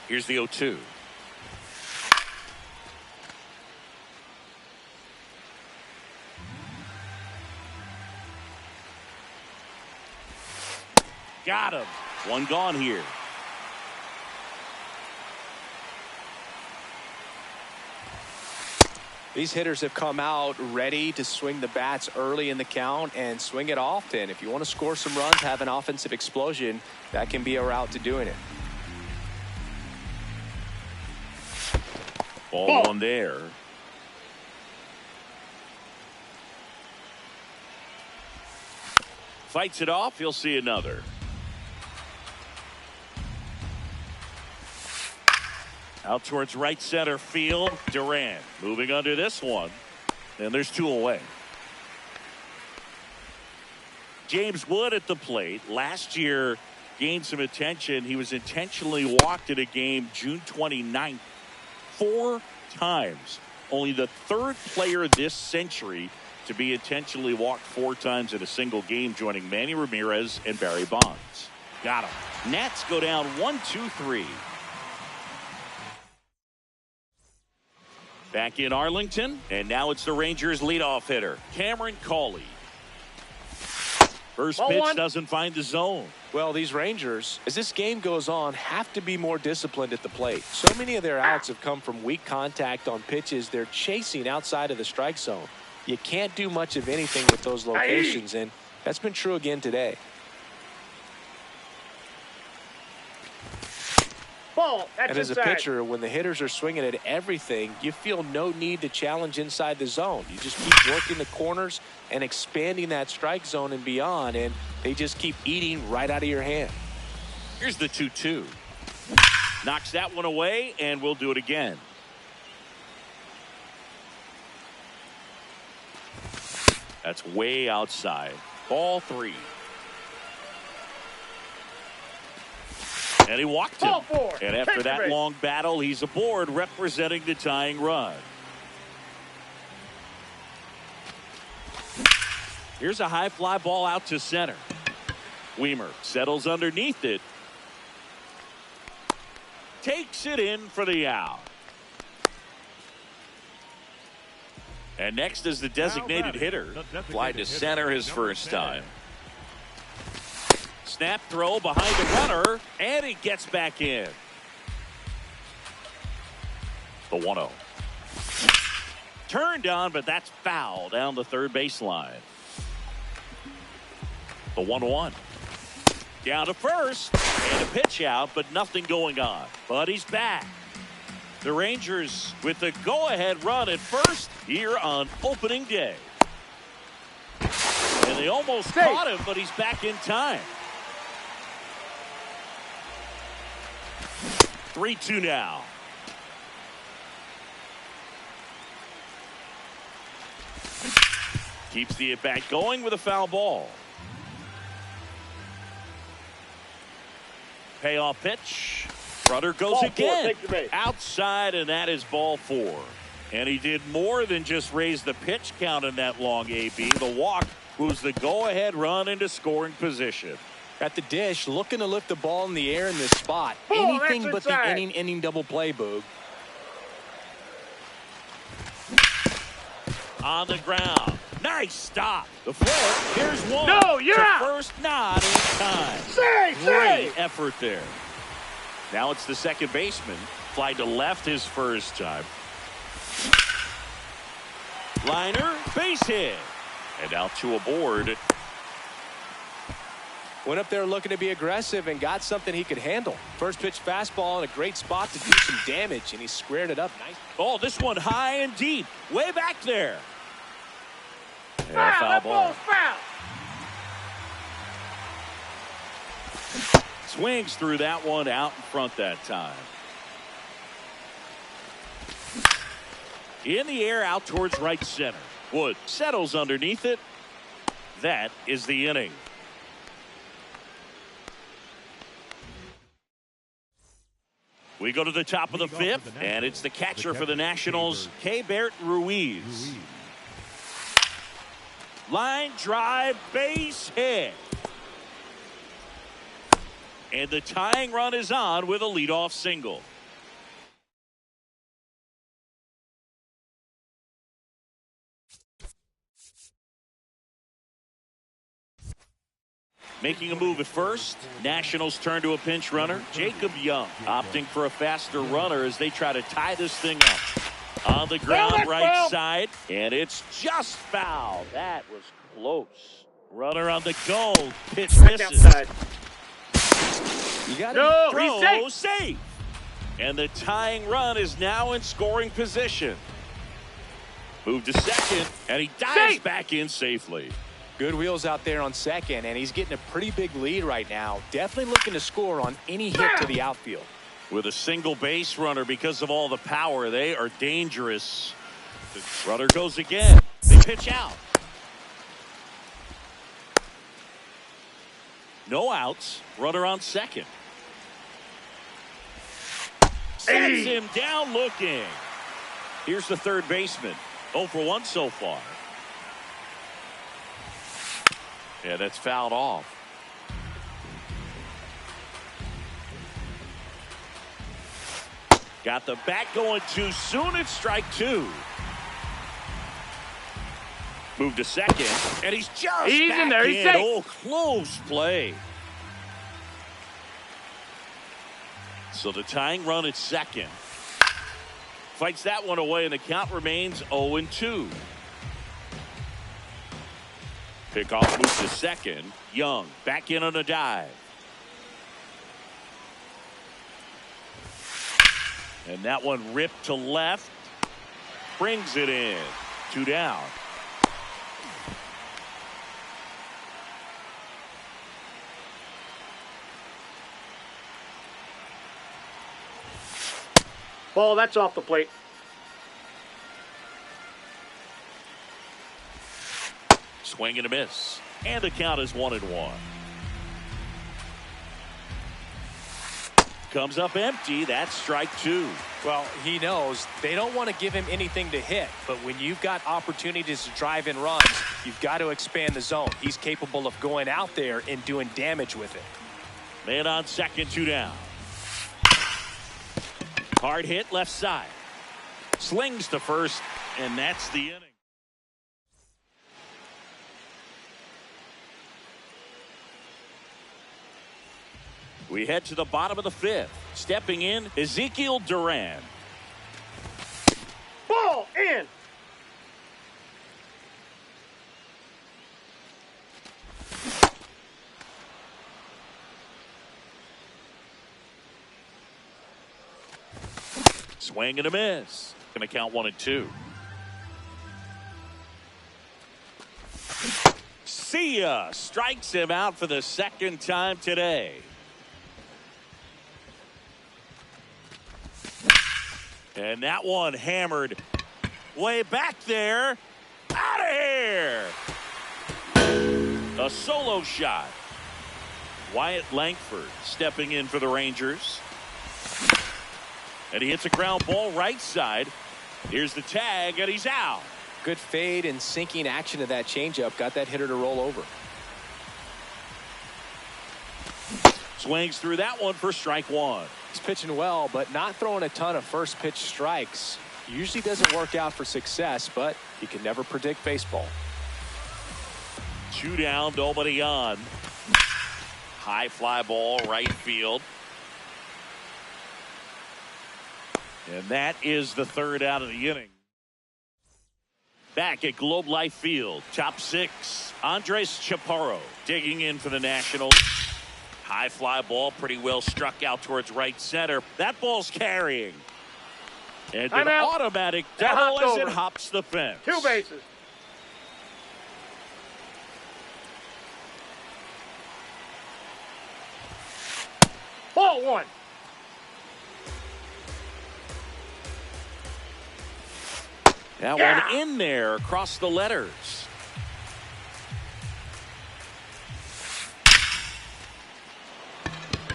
Here's the 0-2. Got him. One gone here. These hitters have come out ready to swing the bats early in the count and swing it often. If you want to score some runs, have an offensive explosion, that can be a route to doing it. Ball one there. Fights it off. He'll see another. Out towards right center field. Durant moving under this one. And there's two away. James Wood at the plate. Last year gained some attention. He was intentionally walked in a game June 29th. 4 times. Only the 3rd player this century to be intentionally walked 4 times in a single game, joining Manny Ramirez and Barry Bonds. Got him. Nats go down 1-2-3. Back in Arlington, and now it's the Rangers leadoff hitter, Cameron Cawley. First pitch doesn't find the zone. Well, these Rangers, as this game goes on, have to be more disciplined at the plate. So many of their outs have come from weak contact on pitches they're chasing outside of the strike zone. You can't do much of anything with those locations, and that's been true again today. Ball. That's and as inside. a pitcher, when the hitters are swinging at everything, you feel no need to challenge inside the zone. You just keep working the corners and expanding that strike zone and beyond, and they just keep eating right out of your hand. Here's the 2-2. Knocks that one away, and we'll do it again. That's way outside. Ball 3. And he walked him. Ball 4. And after Take that it. long battle, he's aboard representing the tying run. Here's a high fly ball out to center. Weimer settles underneath it. Takes it in for the out. And next is the designated hitter. Fly to center his first time. Snap throw behind the runner, and he gets back in. The 1-0. Turned on, but that's foul down the third baseline. The 1-1. Down to first, and a pitch out, but nothing going on. But he's back. The Rangers with the go-ahead run at first here on opening day. And they almost caught him, but he's back in time. 3-2 now. Keeps the at-bat going with a foul ball. Payoff pitch. Runner goes Ball again. 4, take the Outside, and that is ball 4. And he did more than just raise the pitch count in that long AB. The walk moves the go-ahead run into scoring position. At the dish, looking to lift the ball in the air in this spot. Anything but the inning double play, Boog. On the ground. Nice stop. The flip. Here's one. No, you're to out. First nod in time. Save, Great save. effort there. Now it's the second baseman. Fly to left his first time. Liner, base hit. And out to aboard. Went up there looking to be aggressive and got something he could handle. First pitch fastball in a great spot to do some damage, and he squared it up nice. Oh, this one high and deep. Way back there. And a Foul, foul that ball. ball's foul. Swings through that one out in front that time. In the air out towards right center. Wood settles underneath it. That is the inning. We go to the top of the fifth, and it's the catcher for the Nationals, Keibert Ruiz. Line drive, base hit. And the tying run is on with a leadoff single. Making a move at first. Nationals turn to a pinch runner. Jacob Young opting for a faster runner as they try to tie this thing up. On the ground, right side. And it's just foul. That was close. Runner on the goal. Pitch misses. You got to throw safe. And the tying run is now in scoring position. Move to second, and he dives back in safely. Good wheels out there on second, and he's getting a pretty big lead right now. Definitely looking to score on any hit to the outfield. With a single base runner because of all the power, they are dangerous. The runner goes again. They pitch out. No outs. Runner on second. Sets him down looking. Here's the third baseman. 0 for 1 so far. Yeah, that's fouled off. Got the bat going too soon. It's strike 2. Move to second, and he's just in there. He's safe. Oh, close play. So the tying run at second. Fights that one away, and the count remains 0-2. Pickoff moves to second. Young back in on a dive. And that one ripped to left. Brings it in. 2 down. Ball, that's off the plate. Swing and a miss. And the count is 1-1. Comes up empty. That's strike 2. Well, he knows they don't want to give him anything to hit, but when you've got opportunities to drive in runs, you've got to expand the zone. He's capable of going out there and doing damage with it. Man on second, 2 down. Hard hit left side. Slings to first, and that's the inning. We head to the bottom of the fifth. Stepping in, Ezekiel Duran. Ball in. Swing and a miss. Going to count 1-2. See ya. Strikes him out for the second time today. And that one hammered way back there. Out of here. A solo shot. Wyatt Langford stepping in for the Rangers. And he hits a ground ball right side. Here's the tag, and he's out. Good fade and sinking action to that changeup. Got that hitter to roll over. Swings through that one for strike 1. He's pitching well, but not throwing a ton of first pitch strikes. Usually doesn't work out for success, but you can never predict baseball. 2 down, nobody on. High fly ball, right field. And that is the third out of the inning. Back at Globe Life Field, top 6. Andres Chaparro digging in for the Nationals. High fly ball, pretty well struck out towards right center. That ball's carrying. And an automatic double as it hops the fence. 2 bases. Ball 1. That one in there across the letters.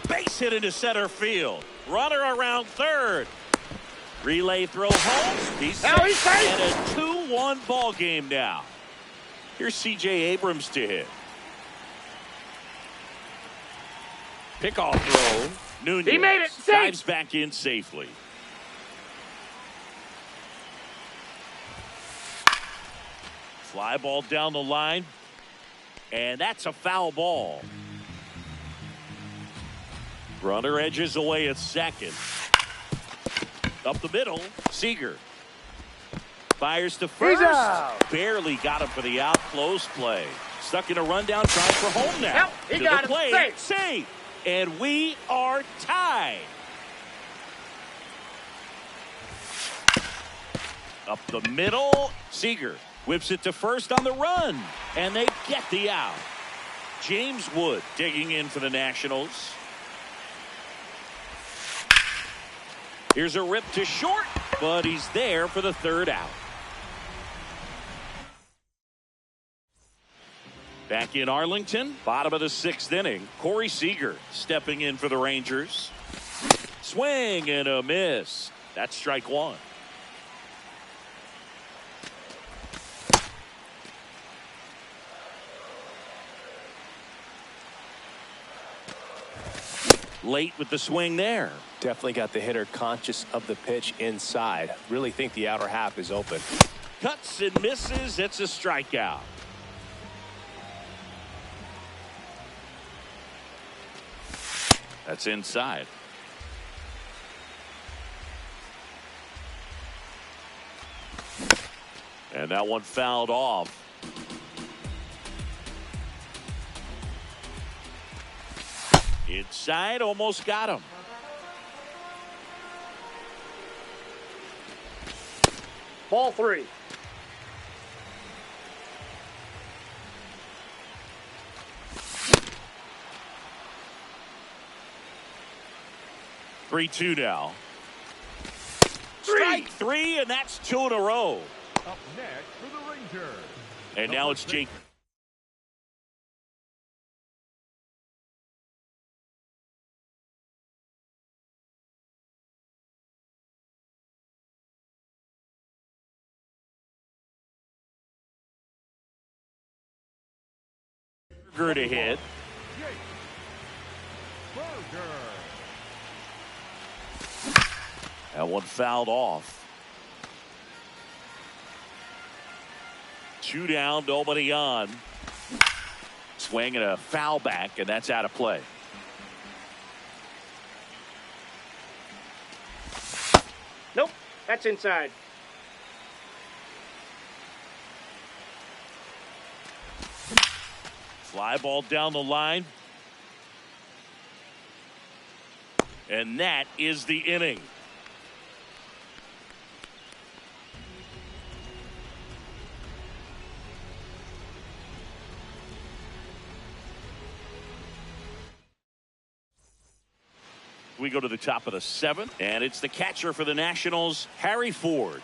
Base hit into center field. Runner around third. Relay throw home. He's Now he's safe. and a 2-1 ball game now. Here's C.J. Abrams to hit. Pickoff throw. Nunez He made it. Safe. dives back in safely. Fly ball down the line. And that's a foul ball. Runner edges away at second. Up the middle, Seager. Fires to first. He's out. Barely got him for the out. Close play. Stuck in a rundown, trying for home now. Yep, he to got the him. plate. Safe. Safe. And we are tied. Up the middle, Seager whips it to first on the run. And they get the out. James Wood digging in for the Nationals. Here's a rip to short, but he's there for the third out. Back in Arlington, bottom of the sixth inning, Corey Seager stepping in for the Rangers. Swing and a miss. That's strike one. Late with the swing there. Definitely got the hitter conscious of the pitch inside. Really think the outer half is open. Cuts and misses. It's a strikeout. That's inside. And that one fouled off. Inside, almost got him. Ball 3. Three-two now. Strike three, and that's 2 in a row. Up next for the Rangers. And now it's Jake. To hit. That one fouled off. 2 down, nobody on. Swing and a foul back, and that's out of play. Nope, that's inside. Fly ball down the line. And that is the inning. We go to the top of the 7th, and it's the catcher for the Nationals, Harry Ford.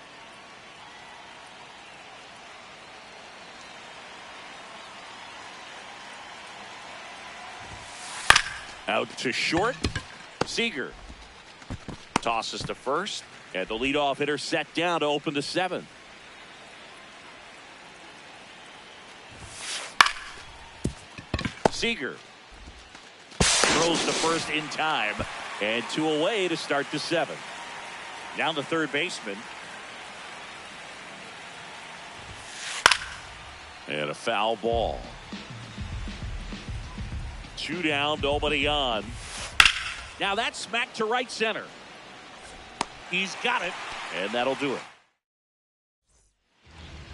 Out to short. Seager tosses to first, and the leadoff hitter set down to open the 7th. Seager throws to first in time, and 2 away to start the 7th. Down the third baseman. And a foul ball. 2 down, nobody on. Now that's smacked to right center. He's got it, and that'll do it.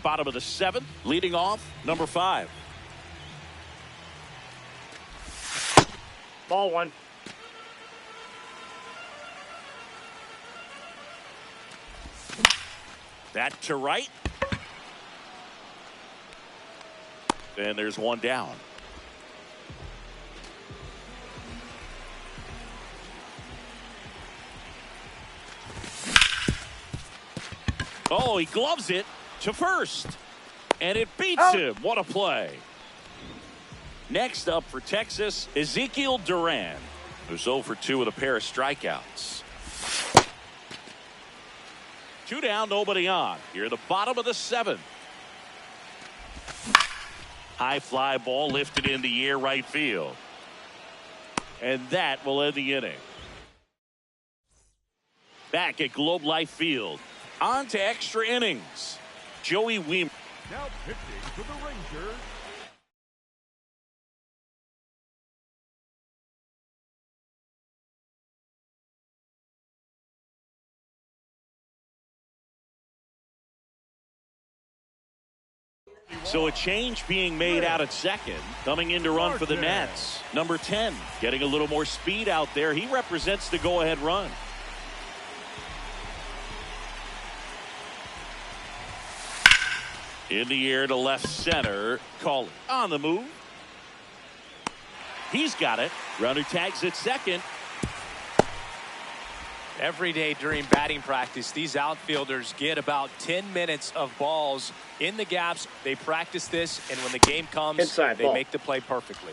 Bottom of the 7th, leading off, number 5. Ball 1. That to right. And there's 1 down. Oh, he gloves it to first. And it beats him. What a play. Next up for Texas, Ezekiel Duran. Who's 0 for 2 with a pair of strikeouts. 2 down, nobody on. Here at the bottom of the 7th. High fly ball lifted in the air right field. And that will end the inning. Back at Globe Life Field. On to extra innings. Joey Wiemer. Now pitching for the Rangers, So a change being made out at second. Coming in to run for the Nats. Number 10. Getting a little more speed out there. He represents the go-ahead run. In the air to left center. Calling on the move. He's got it. Runner tags at second. Every day during batting practice, these outfielders get about 10 minutes of balls in the gaps. They practice this, and when the game comes, Inside they ball. make the play perfectly.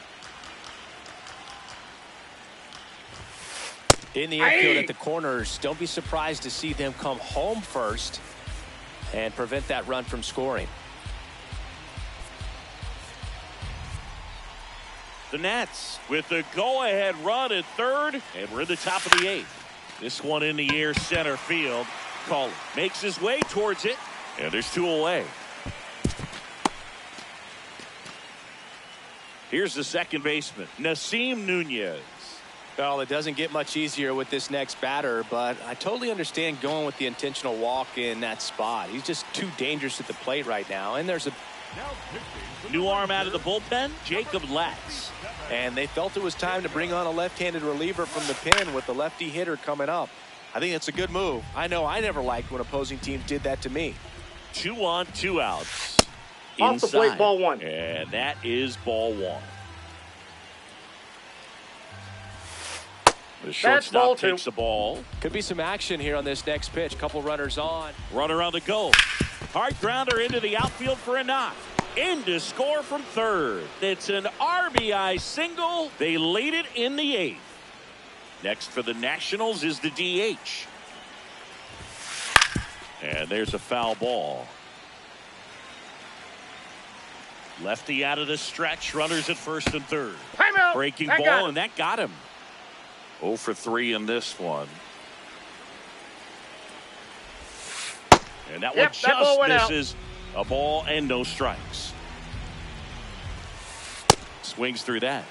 In the infield at the corners, don't be surprised to see them come home first and prevent that run from scoring. The Nats with the go-ahead run at third, and we're in the top of the 8th. This one in the air center field. Calling makes his way towards it, and there's 2 away. Here's the second baseman, Nasim Nunez. Well, it doesn't get much easier with this next batter, but I totally understand going with the intentional walk in that spot. He's just too dangerous at the plate right now, and there's a now pitching for the New arm out of the Rangers, bullpen, Jacob Latz. and they felt it was time to bring on a left-handed reliever from the pen with the lefty hitter coming up. I think that's a good move. I know I never liked when opposing teams did that to me. 2 on, 2 outs. Off the plate, Inside. ball 1. And that is ball 1. The ball shortstop 2. takes the ball. Could be some action here on this next pitch. Couple runners on. Runner on the go. Hard grounder into the outfield for a knock. In to score from third. It's an RBI single. They lead it in the 8th. Next for the Nationals is the DH. And there's a foul ball. Lefty out of the stretch. Runners at first and third. Timeout. Breaking That got ball, him. and that got him. 0 for 3 in this one. And that one Yep, that ball just went out. misses. A ball and no strikes. Swings through that.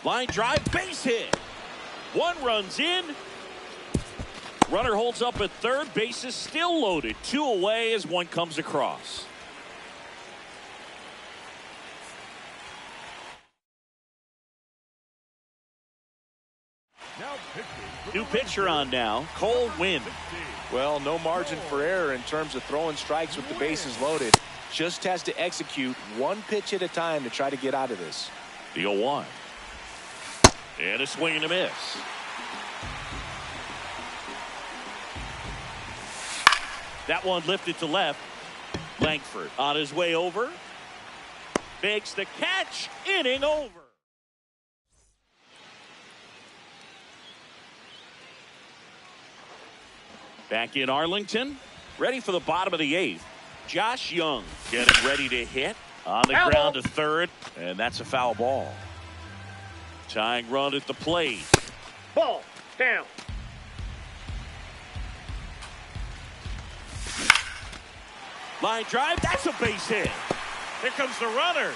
Line drive, base hit. 1 runs in. Runner holds up at third. Base is still loaded. 2 away as 1 comes across. now pitching for New the pitcher Rangers, on now. Cole Winn. 16. Well, no margin for error in terms of throwing strikes with the bases loaded. Just has to execute 1 pitch at a time to try to get out of this. The 0-1. And a swing and a miss. That one lifted to left. Langford on his way over. Makes the catch. Inning over. Back in Arlington. Ready for the bottom of the 8th. Josh Young getting ready to hit. On the Foul ground ball. to third. And that's a foul ball. Tying run at the plate. Ball. Down. Line drive. That's a base hit. Here comes the runner.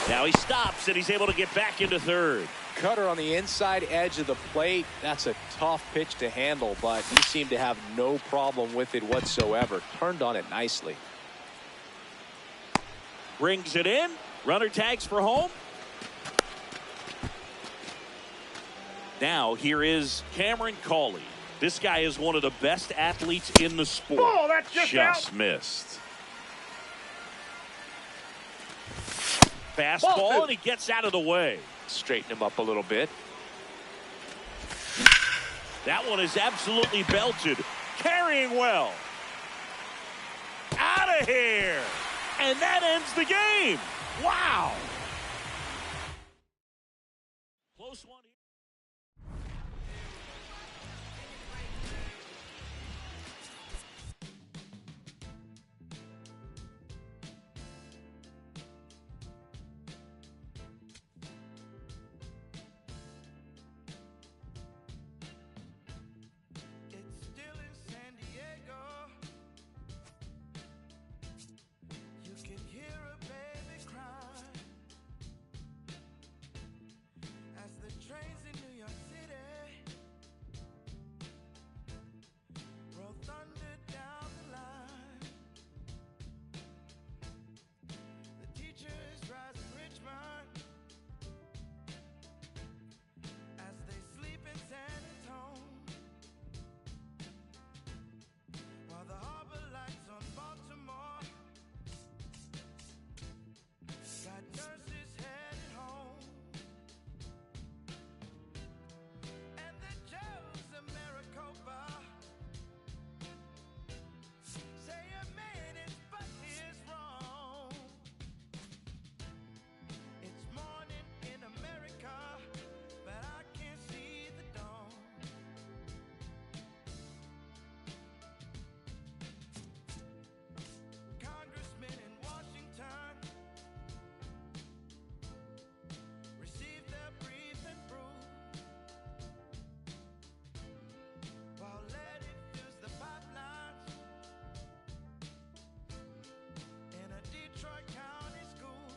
Now he stops and he's able to get back into third. Cutter on the inside edge of the plate. That's a tough pitch to handle, but he seemed to have no problem with it whatsoever. Turned on it nicely. Brings it in. Runner tags for home. Now here is Cameron Cawley. This guy is one of the best athletes in the sport. Oh, that's just out. Missed. Ball Fastball, 2. and he gets out of the way. Straighten him up a little bit. That one is absolutely belted. Carrying well. Out of here. And that ends the game. Wow. Close one. It's still in San Diego. You can hear a baby cry as the trains in New York City roll thunder down the line. The teachers rise in Richmond as they sleep in San Antonio. While the harbor lights on Baltimore got nurses headed home, and the Joes of Maricopa say a man is but is wrong. It's morning in America, but I can't see the dawn. Congressmen in Washington receive their brief and brew, while lead fills the pipelines in a Detroit County school.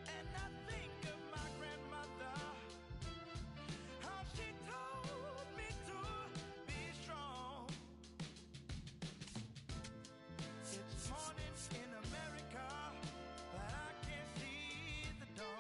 And I think of my grandmother, how she told me to be strong. It's morning in America, but I can't see the dawn.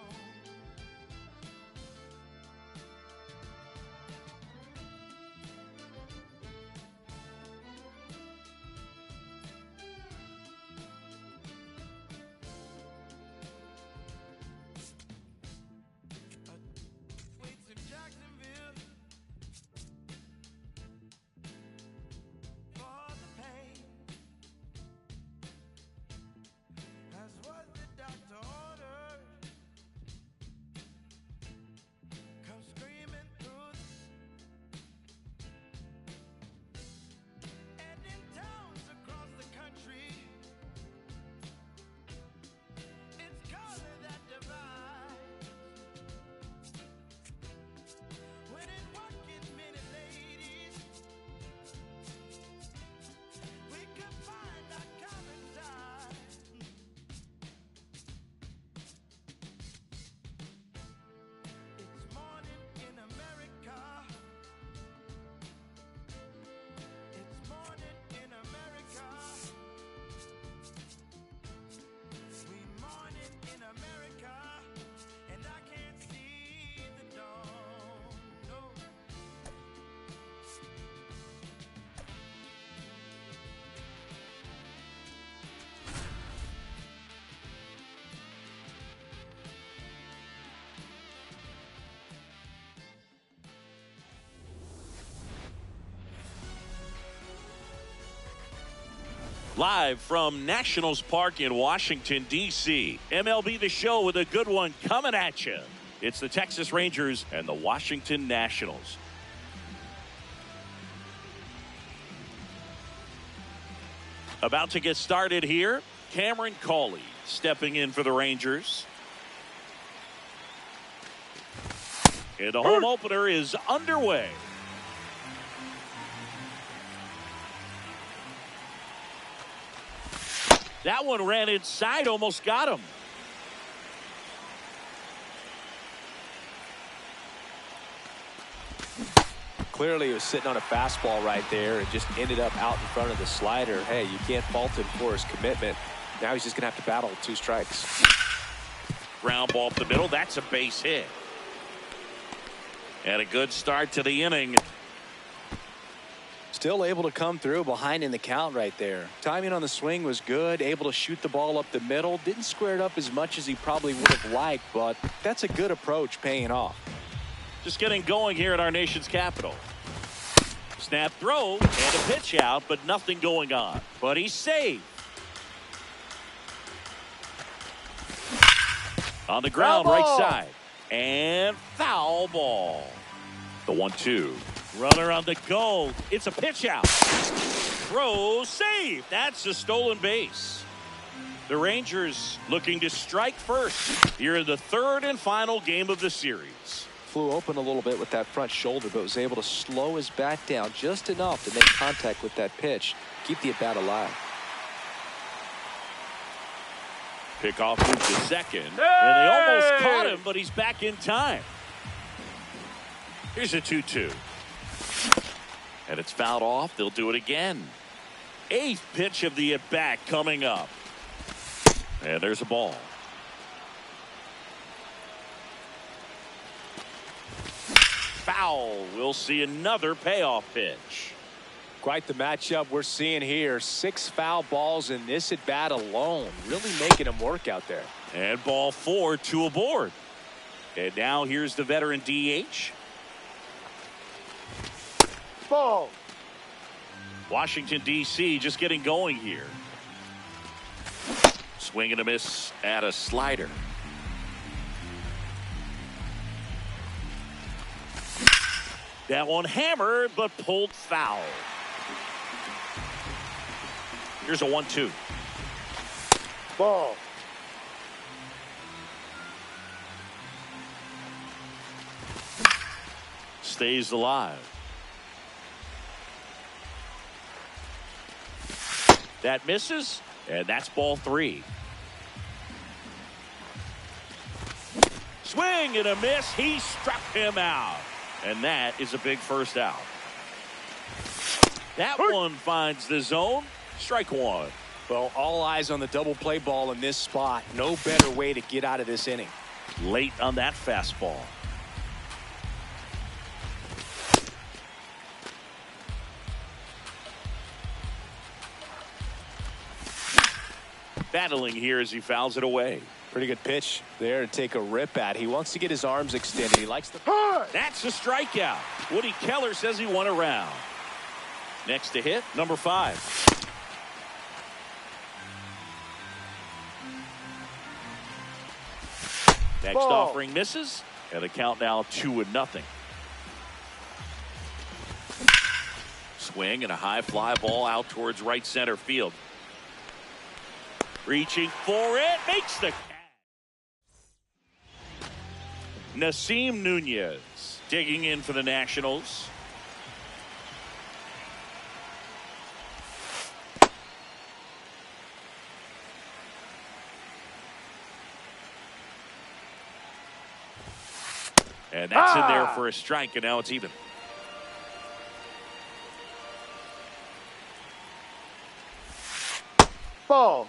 Waits in Jacksonville for the pain. That's what the doctor ordered. Come screaming through and in towns across the country, it's color that divides. When in working men and ladies, we could find our common side. It's morning in America. It's morning in America. We morning in America, and I can't see the dawn. No. Live from Nationals Park in Washington, D.C. MLB The Show with a good one coming at you. It's the Texas Rangers and the Washington Nationals. About to get started here. Cameron Cawley stepping in for the Rangers. And the home opener is underway. That one ran inside, almost got him. Clearly, he was sitting on a fastball right there and just ended up out in front of the slider. Hey, you can't fault him for his commitment. Now he's just going to have to battle with 2 strikes. Ground ball up the middle. That's a base hit. And a good start to the inning. Still able to come through behind in the count right there. Timing on the swing was good. Able to shoot the ball up the middle. Didn't square it up as much as he probably would have liked, but that's a good approach paying off. Just getting going here in our nation's capital. Snap throw and a pitch out, but nothing going on. but he's safe. On the ground, right side. And foul ball. The 1-2. Runner on the go. It's a pitch out. Throw, save. That's a stolen base. The Rangers looking to strike first here in the third and final game of the series. Flew open a little bit with that front shoulder, but was able to slow his bat down just enough to make contact with that pitch. Keep the at-bat alive. Pickoff moves to second, and they almost caught him, but he's back in time. Here's a 2-2. And it's fouled off. They'll do it again. Eighth pitch of the at-bat coming up. And there's a ball. Foul. We'll see another payoff pitch. Quite the matchup we're seeing here. 6 foul balls in this at bat alone. Really making him work out there. And ball 4, 2 aboard. And now here's the veteran DH. Ball. Washington, D.C. just getting going here. Swing and a miss at a slider. That one hammered, but pulled foul. Here's a 1-2. Ball. Stays alive. That misses, and that's ball 3. Swing and a miss. He struck him out. And that is a big first out. That one finds the zone. Strike 1. Well, all eyes on the double play ball in this spot. No better way to get out of this inning. Late on that fastball. Battling here as he fouls it away. Pretty good pitch there to take a rip at. He wants to get his arms extended. He likes the. That's a strikeout. Woody Keller says he won a round. Next to hit, number 5. Next offering misses, and the count now 2-0. Swing and a high fly ball out towards right center field. Reaching for it, makes the catch. Nasim Nunez digging in for the Nationals. And that's in there for a strike, and now it's even. Ball.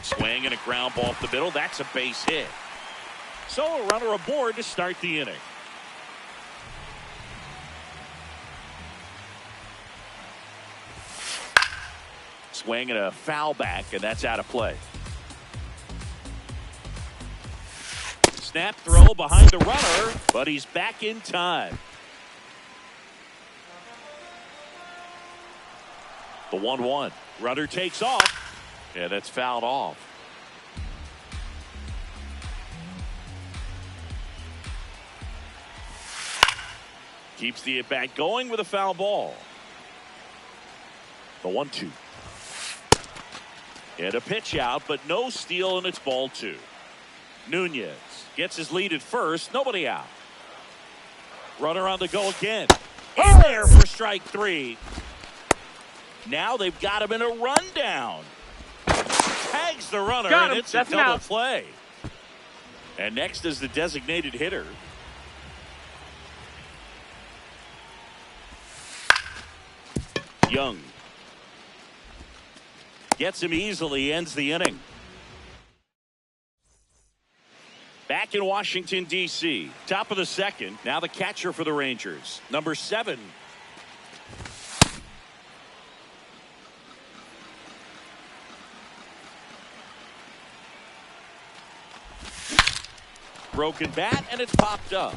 Swing and a ground ball up the middle. That's a base hit. So a runner aboard to start the inning. Swing and a foul back, and that's out of play. Snap throw behind the runner, but he's back in time. The 1-1. Runner takes off. Yeah, that's fouled off. Keeps the at-bat going with a foul ball. The 1-2. And a pitch out, but no steal, and it's ball 2. Nunez gets his lead at first. Nobody out. Runner on the go again. In there for strike 3. Now they've got him in a rundown. Tags the runner, and it's a double play. And next is the designated hitter. Young. Gets him easily, ends the inning. Back in Washington, D.C. Top of the second. Now the catcher for the Rangers. Number 7. Broken bat, and it's popped up.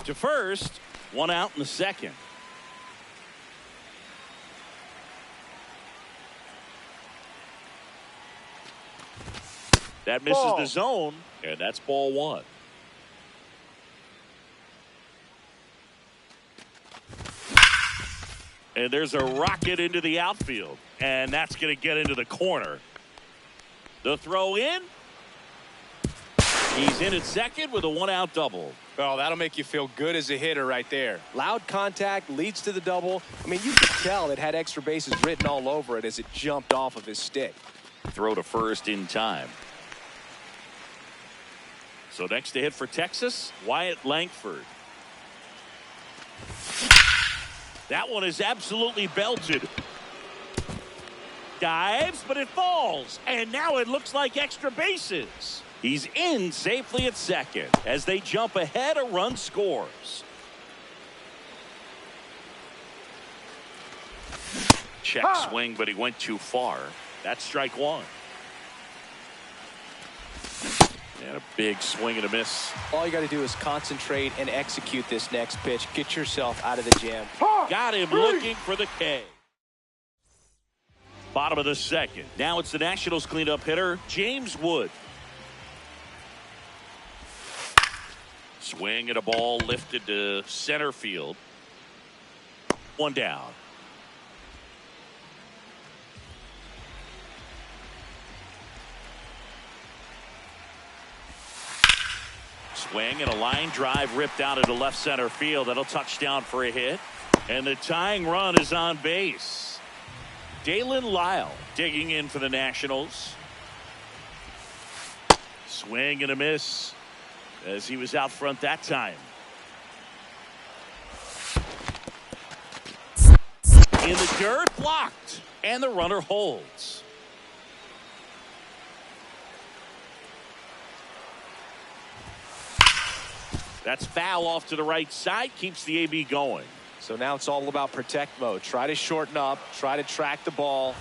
To first, one out in the second. That misses the zone, and that's ball one. And there's a rocket into the outfield, and that's going to get into the corner. The throw in. He's in at second with a one-out double. Well, that'll make you feel good as a hitter right there. Loud contact leads to the double. I mean, you could tell it had extra bases written all over it as it jumped off of his stick. Throw to first in time. So next to hit for Texas, Wyatt Langford. That one is absolutely belted. Dives, but it falls. And now it looks like extra bases. He's in safely at second. As they jump ahead, a run scores. Check swing, but he went too far. That's strike one. And a big swing and a miss. All you got to do is concentrate and execute this next pitch. Get yourself out of the jam. Got him looking for the K. Bottom of the second. Now it's the Nationals cleanup hitter, James Wood. Swing at a ball lifted to center field. One down. Swing and a line drive ripped out into left center field. That'll touch down for a hit. And the tying run is on base. Dalen Lyle digging in for the Nationals. Swing and a miss as he was out front that time. In the dirt, blocked, and the runner holds. That's foul off to the right side, keeps the AB going. So now it's all about protect mode. Try to shorten up, try to track the ball,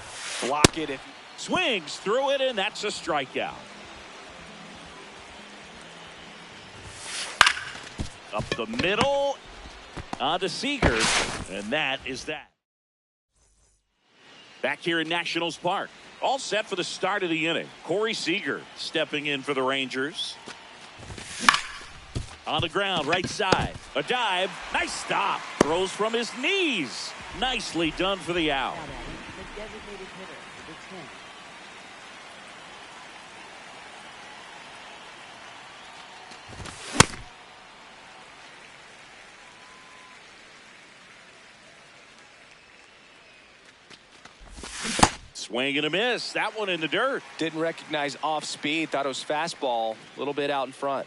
block it. Swings through it, and that's a strikeout. Up the middle, on to Seager, and that is that. Back here in Nationals Park, all set for the start of the inning. Corey Seager stepping in for the Rangers. On the ground, right side. A dive. Nice stop. Throws from his knees. Nicely done for the out. The designated hitter, the 10. Swing and a miss. That one in the dirt. Didn't recognize off speed. Thought it was fastball. A little bit out in front.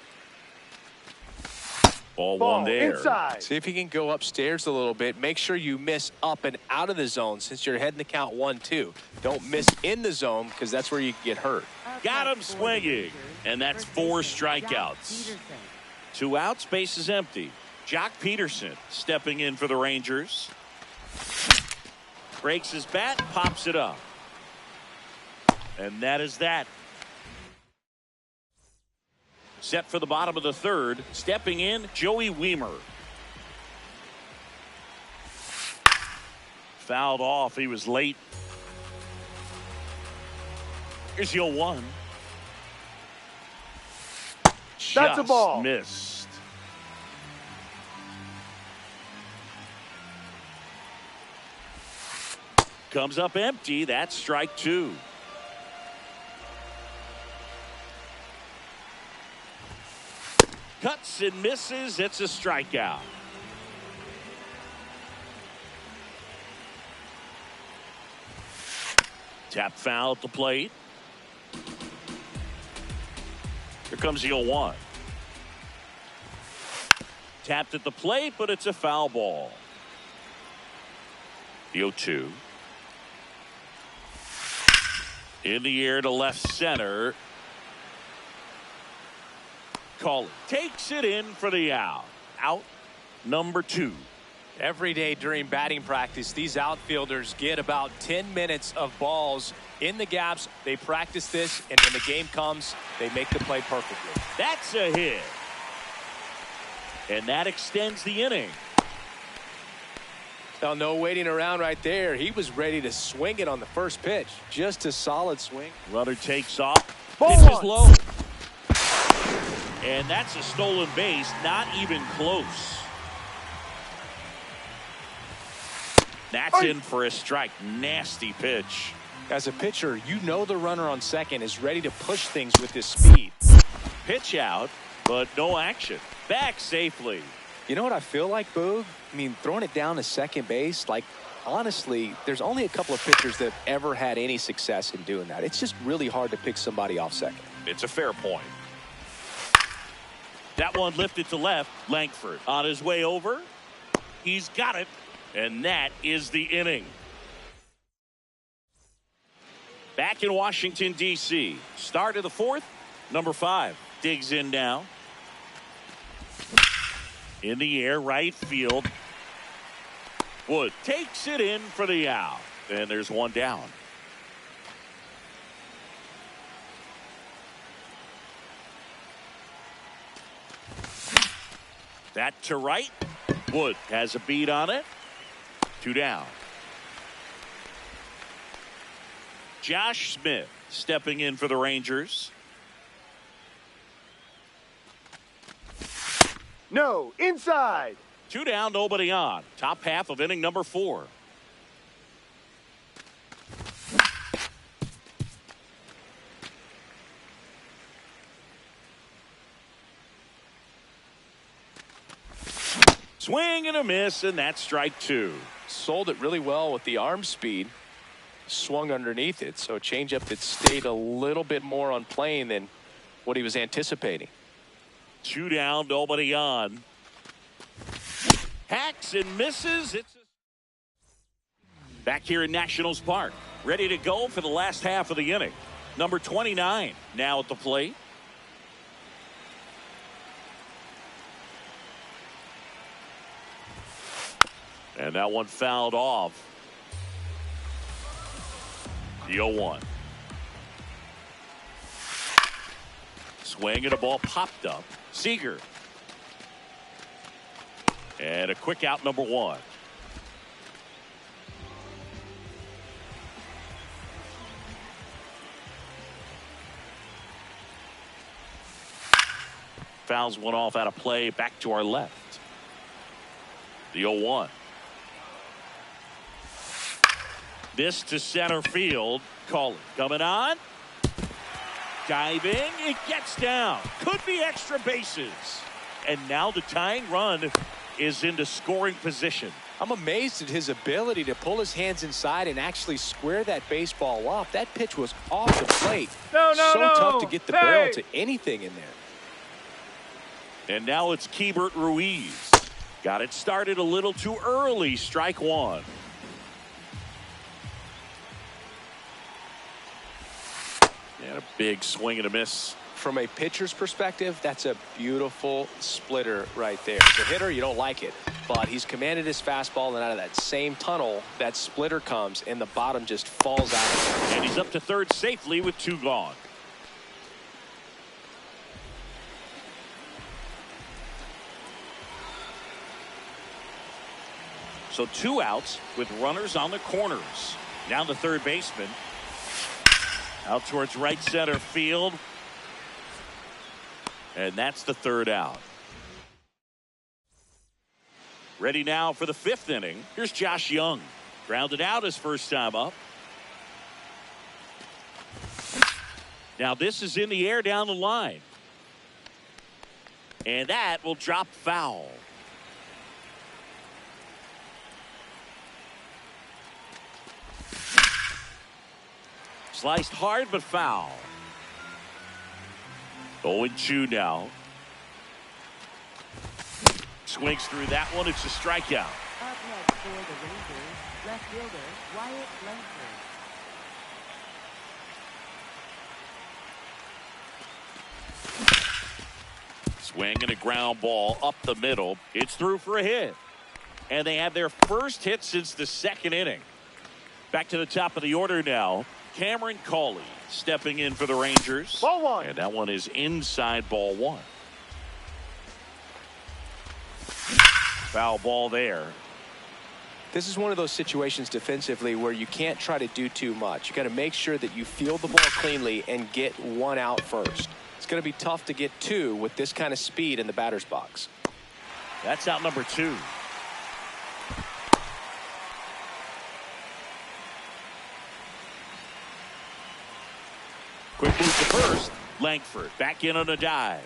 Ball one there. Inside. See if he can go upstairs a little bit. Make sure you miss up and out of the zone since you're heading the count 1-2. Don't miss in the zone because that's where you can get hurt. Got him swinging. And that's 4 strikeouts. 2 outs, base is empty. Jock Peterson stepping in for the Rangers. Breaks his bat, pops it up. And that is that. Set for the bottom of the third. Stepping in, Joey Wiemer. Fouled off. He was late. Here's your 1. That's a ball. Missed. Comes up empty. That's strike 2. Cuts and misses. It's a strikeout. Tap foul at the plate. Here comes the 0-1. Tapped at the plate, but it's a foul ball. The 0-2. In the air to left center. Call it. Takes it in for the out. Out number 2. Every day during batting practice, these outfielders get about 10 minutes of balls in the gaps. They practice this, and when the game comes, they make the play perfectly. That's a hit. And that extends the inning. Now, no waiting around right there. He was ready to swing it on the first pitch. Just a solid swing. Runner takes off. Ball Pitch is one. low. And that's a stolen base. Not even close. That's in for a strike. Nasty pitch. As a pitcher, you know the runner on second is ready to push things with his speed. Pitch out, but no action. Back safely. You know what I feel like, Boog? I mean, throwing it down to second base, like, honestly, there's only a couple of pitchers that have ever had any success in doing that. It's just really hard to pick somebody off second. It's a fair point. That one lifted to left. Langford on his way over. He's got it. And that is the inning. Back in Washington, D.C. Start of the fourth. Number 5 digs in now. In the air, right field. Wood takes it in for the out. And there's one down. That to right. Wood has a beat on it. 2 down. Josh Smith stepping in for the Rangers. No, inside. 2 down, nobody on. Top half of inning number 4. Swing and a miss, and that's strike 2. Sold it really well with the arm speed. Swung underneath it, so a changeup that stayed a little bit more on plane than what he was anticipating. 2 down, nobody on. Hacks and misses. Back here in Nationals Park, ready to go for the last half of the inning. Number 29 now at the plate. And that one fouled off. The 0-1. Swing and a ball popped up. Seager. And a quick out, number 1. Fouls one off out of play. Back to our left. The 0-1. This to center field. Call it. Coming on. Diving. It gets down. Could be extra bases. And now the tying run is into scoring position. I'm amazed at his ability to pull his hands inside and actually square that baseball up. That pitch was off the plate. No. Tough to get the barrel to anything in there. And now it's Keibert Ruiz. Got it started a little too early. Strike 1. And a big swing and a miss. From a pitcher's perspective, that's a beautiful splitter right there. As a hitter, you don't like it, but he's commanded his fastball, and out of that same tunnel, that splitter comes, and the bottom just falls out. And he's up to third safely with 2 gone. So 2 outs with runners on the corners. Now the third baseman. Out towards right center field. And that's the 3rd out. Ready now for the 5th inning. Here's Josh Young. Grounded out his first time up. Now this is in the air down the line. And that will drop foul. Sliced hard but foul. 0-2 now. Swings through that one. It's a strikeout. Up next for the Rangers, left fielder Wyatt Langford. Swing and a ground ball up the middle. It's through for a hit. And they have their first hit since the second inning. Back to the top of the order now. Cameron Cawley stepping in for the Rangers. Ball one. And that one is inside ball one. Foul ball there. This is one of those situations defensively where you can't try to do too much. You got to make sure that you field the ball cleanly and get one out first. It's going to be tough to get two with this kind of speed in the batter's box. That's out number two. Quick move to first. Langford back in on a dive.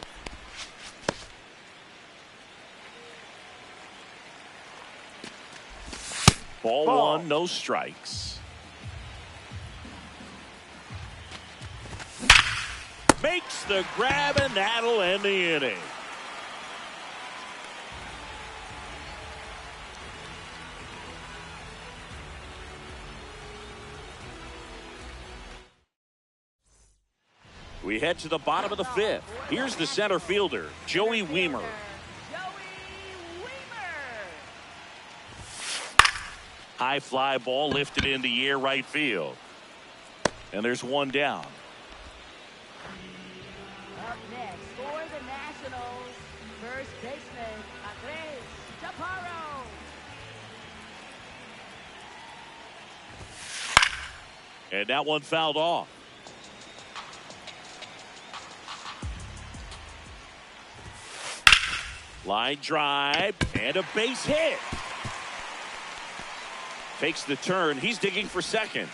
Ball one, no strikes. Makes the grab, and that'll end the inning. We head to the bottom of the fifth. Here's the center fielder, Joey Wiemer. High fly ball lifted in the air right field. And there's one down. Up next for the Nationals, first baseman, Andres Chaparro. And that one fouled off. Line drive and a base hit. Takes the turn. He's digging for second.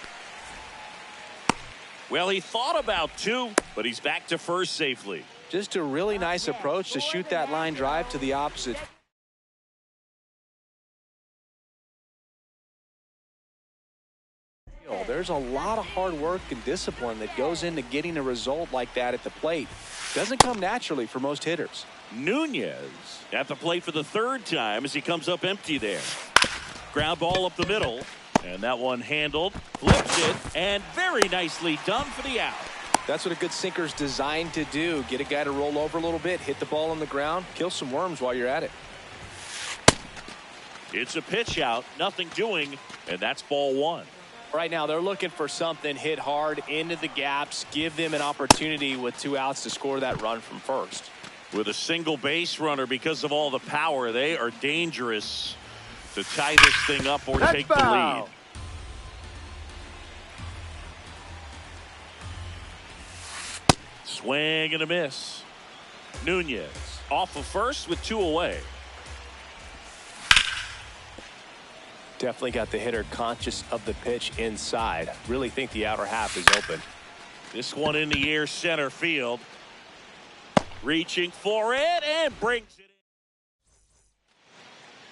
Well, he thought about two, but he's back to first safely. Just a really nice approach to shoot that line drive to the opposite. There's a lot of hard work and discipline that goes into getting a result like that at the plate. Doesn't come naturally for most hitters. Nunez at the plate for the third time as he comes up empty there. Ground ball up the middle, and that one handled, flips it, and very nicely done for the out. That's what a good sinker's designed to do. Get a guy to roll over a little bit, hit the ball on the ground, kill some worms while you're at it. It's a pitch out, nothing doing, and that's ball one. Right now, they're looking for something hit hard into the gaps, give them an opportunity with two outs to score that run from first. With a single base runner, because of all the power, they are dangerous to tie this thing up or take the lead. Swing and a miss. Nunez off of first with two away. Definitely got the hitter conscious of the pitch inside. Really think the outer half is open. This one in the air center field. Reaching for it and brings it in.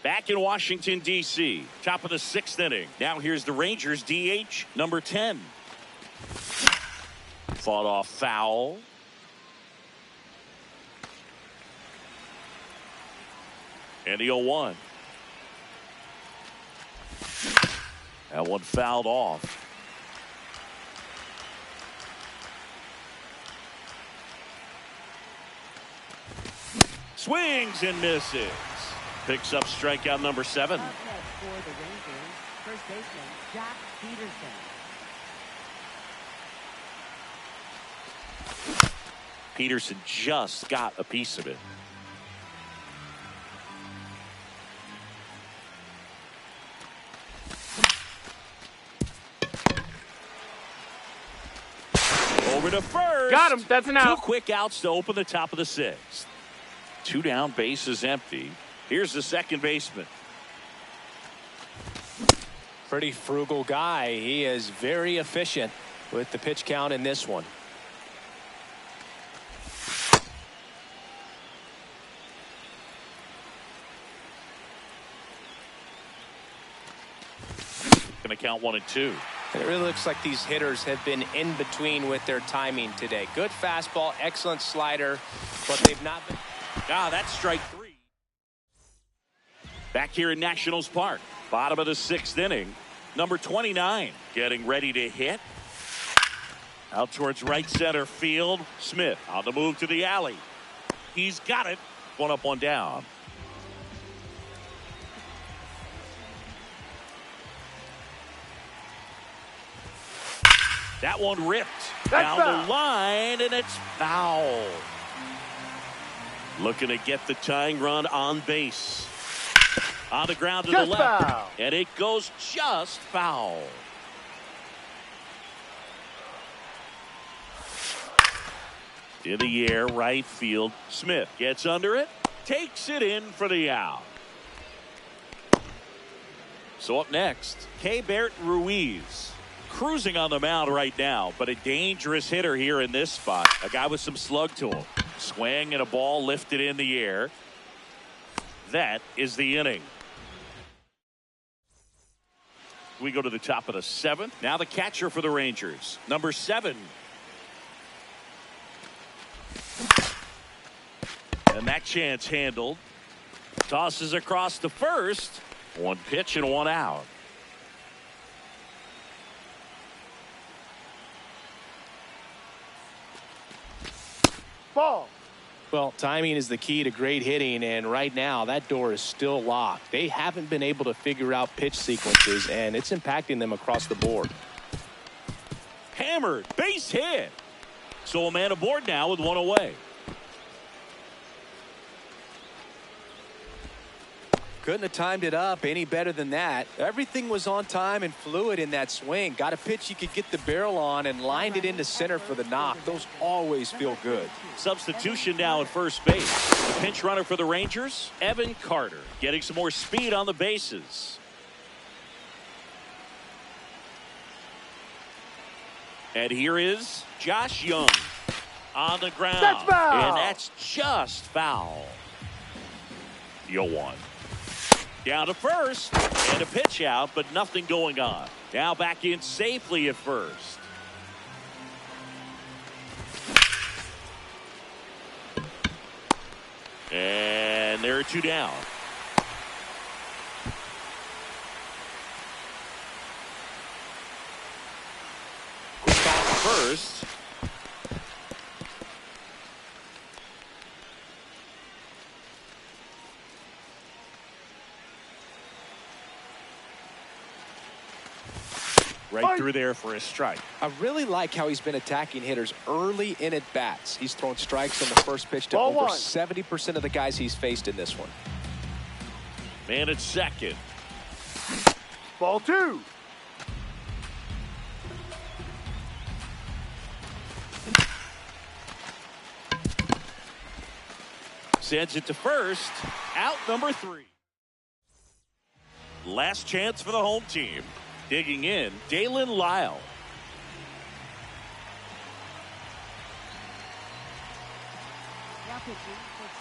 Back in Washington, D.C. Top of the sixth inning. Now here's the Rangers DH, number 10. Fought off foul. And the 0-1. That one fouled off. Swings and misses. Picks up strikeout number 7. Up next for the Rangers, first baseman, Jack Peterson. Peterson just got a piece of it. Over to first. Got him. That's an out. 2 quick outs to open the top of the sixth. 2 down, base is empty. Here's the second baseman. Pretty frugal guy. He is very efficient with the pitch count in this one. Going to count 1 and 2. It really looks like these hitters have been in between with their timing today. Good fastball, excellent slider, but they've not been. That's strike 3. Back here in Nationals Park, bottom of the sixth inning. Number 29 getting ready to hit. Out towards right center field. Smith on the move to the alley. He's got it. 1 up, 1 down. That one ripped That's down foul. the line, and it's foul. Looking to get the tying run on base. On the ground to Just the left. foul. And it goes just foul. In the air, right field. Smith gets under it. Takes it in for the out. So up next, Keibert Ruiz. Cruising on the mound right now, but a dangerous hitter here in this spot. A guy with some slug to him. Swing and a ball lifted in the air. That is the inning. We go to the top of the 7th. Now the catcher for the Rangers, number 7. And that chance handled. Tosses across to first. One pitch and one out. Ball. Well, timing is the key to great hitting, and right now that door is still locked. They haven't been able to figure out pitch sequences, and it's impacting them across the board. Hammered, base hit. So a man aboard now with one away. Couldn't have timed it up any better than that. Everything was on time and fluid in that swing. Got a pitch you could get the barrel on and lined it into center for the knock. Those always feel good. Substitution now at first base. The pinch runner for the Rangers, Evan Carter, getting some more speed on the bases. And here is Josh Young on the ground. That's foul. And that's just foul. Yohan down to first, and a pitch out, but nothing going on. Now back in safely at first. And there are 2 down. Quick off first. Right through there for a strike. I really like how he's been attacking hitters early in at bats. He's thrown strikes on the first pitch to Ball over one. 70% of the guys he's faced in this one. Man at second. Ball 2. Sends it to first. Out number 3. Last chance for the home team. Digging in, Dalen Lyle.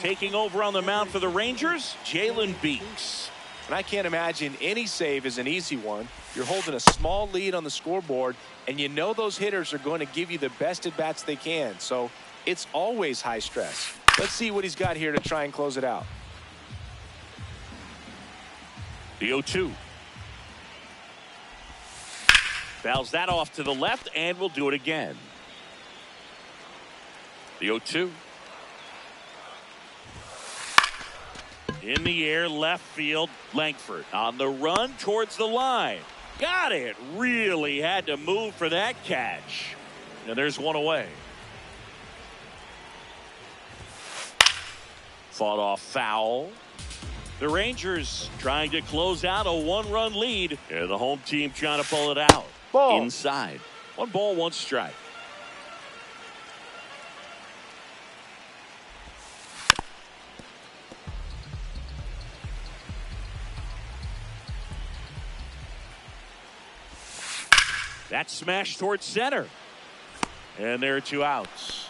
Taking over on the mound for the Rangers, Jalen Beeks. And I can't imagine any save is an easy one. You're holding a small lead on the scoreboard, and you know those hitters are going to give you the best at-bats they can. So it's always high stress. Let's see what he's got here to try and close it out. The 0-2. Fouls that off to the left, and we'll do it again. The 0-2. In the air, left field, Langford on the run towards the line. Got it. Really had to move for that catch. And there's one away. Fought off foul. The Rangers trying to close out a 1-run lead. And the home team trying to pull it out. Ball. Inside. 1 ball, 1 strike. That smash towards center. And there are 2 outs.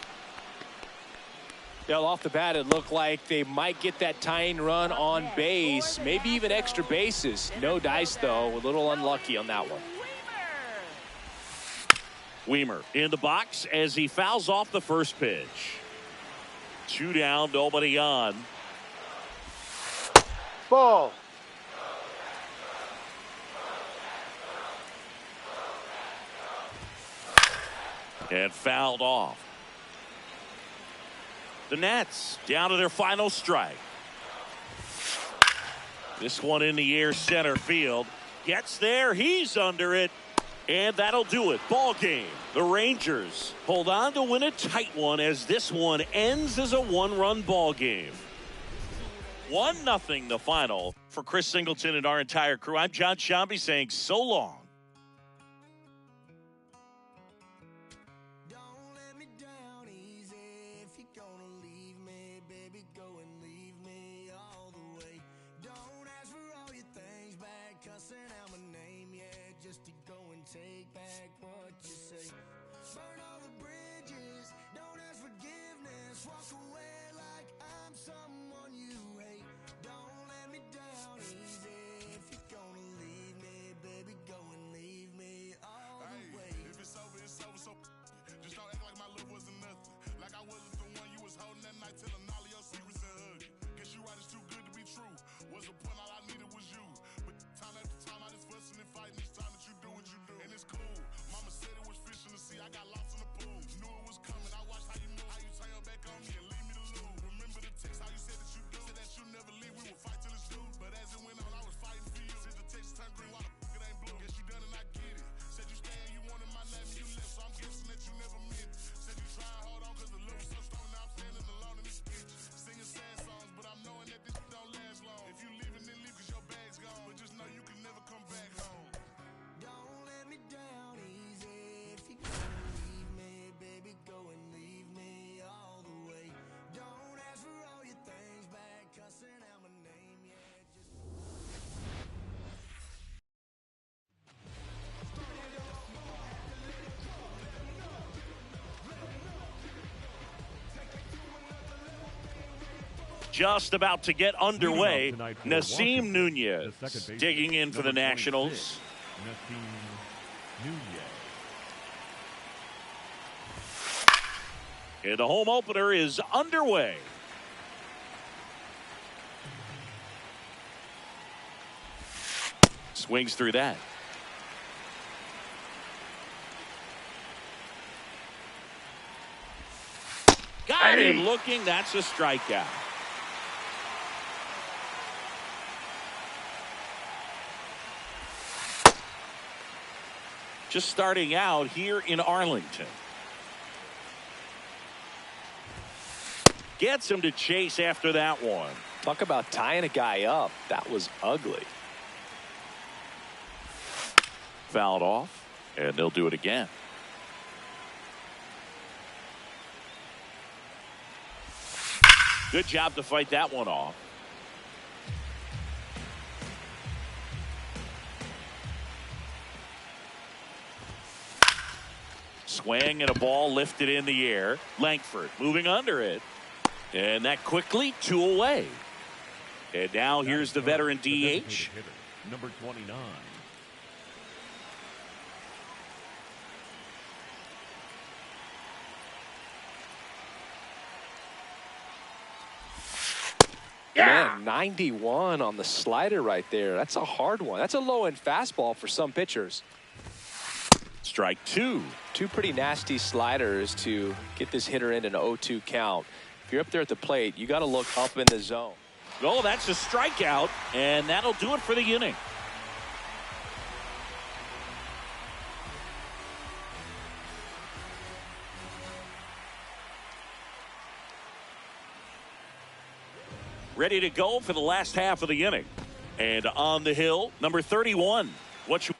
Well, off the bat, it looked like they might get that tying run on base, maybe even extra bases. No dice, though. A little unlucky on that one. Weimer in the box as he fouls off the first pitch. 2 down, nobody on. Ball. And fouled off. The Nats down to their final strike. This one in the air, center field. Gets there. He's under it. And that'll do it. Ball game. The Rangers hold on to win a tight one as this one ends as a one-run ball game. 1-0 the final. For Chris Singleton and our entire crew, I'm John Shambi saying so long. Take back what you say. Burn all the bridges. Don't ask forgiveness. Walk away like I'm someone you hate. Don't let me down easy. If you're gonna leave me, baby, go and leave me all the way. If it's over, it's over. So just don't act like my love wasn't nothing. Like I wasn't the one you was holding that night, telling all of your secrets and hugging. Guess you right, it's too good to be true. What's the point? All I needed was you. But time after time, I just fussing and fighting. Each time that you do what you do, and it's cool. Mama said it was fish in the sea. I got lost in the pool. Knew it was coming. I watched how you move, how you turn your back on me and leave me to lose. Remember the text, how you said that you do. Said that you never leave. We would fight till it's through. But as it went on, I was fighting for you. Since the text turned green, why the fuck it ain't blue? Guess you done and I get it. Said you stay and you wanted my name and you left, so I'm guessing that you never meant it. Said you try and hold on cause the love was so strong. Now I'm standing alone in this bitch. Singing sad songs, but I'm knowing that this don't last long. If you leaving, then leave cause your bag's gone. But just know you can never come back home. Don't let me down easy. If you're gonna leave me, baby, go and leave me all the way. Don't ask for all your things back, cussing out my name, yeah, just... Just about to get underway. Tonight for Nasim Washington, Nunez the second baseman, digging in for the number 26, Nationals. Nasim Nunez. And the home opener is underway. Swings through that. Got him looking. That's a strikeout. Just starting out here in Arlington. Gets him to chase after that one. Talk about tying a guy up. That was ugly. Fouled off, and they'll do it again. Good job to fight that one off. Swing and a ball lifted in the air. Langford moving under it. And that quickly 2 away. And now here's the veteran DH. Number 29. Man, 91 on the slider right there. That's a hard one. That's a low-end fastball for some pitchers. Strike 2. Two pretty nasty sliders to get this hitter in an 0-2 count. If you're up there at the plate, you got to look up in the zone. Oh, that's a strikeout, and that'll do it for the inning. Ready to go for the last half of the inning. And on the hill, number 31. What you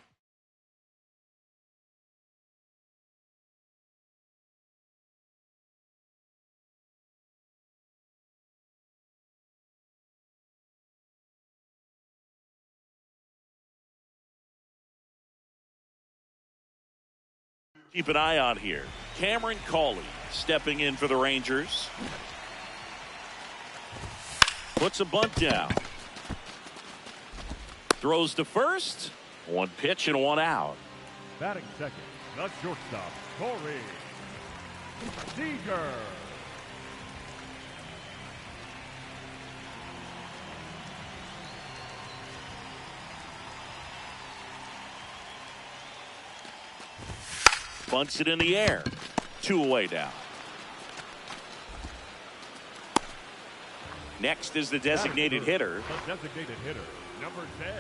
keep an eye on here. Cameron Cawley stepping in for the Rangers. Puts a bunt down. Throws to first. One pitch and one out. Batting second, the shortstop, Corey Seager. Bunts it in the air. 2 away down. Next is the designated hitter. The designated hitter, number 10.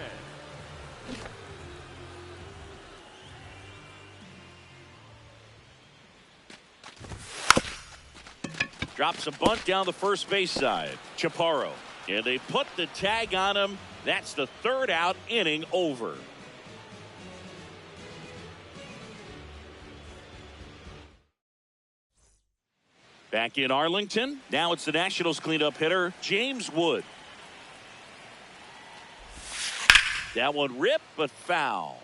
Drops a bunt down the first base side. Chaparro. And they put the tag on him. That's the third out, inning over. Back in Arlington. Now it's the Nationals cleanup hitter, James Wood. That one ripped, but foul.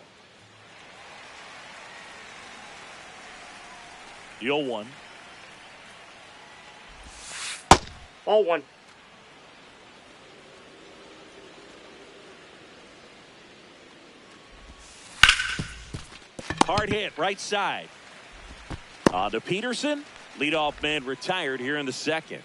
0-1. Ball one. Hard hit, right side. On to Peterson. Leadoff man retired here in the second.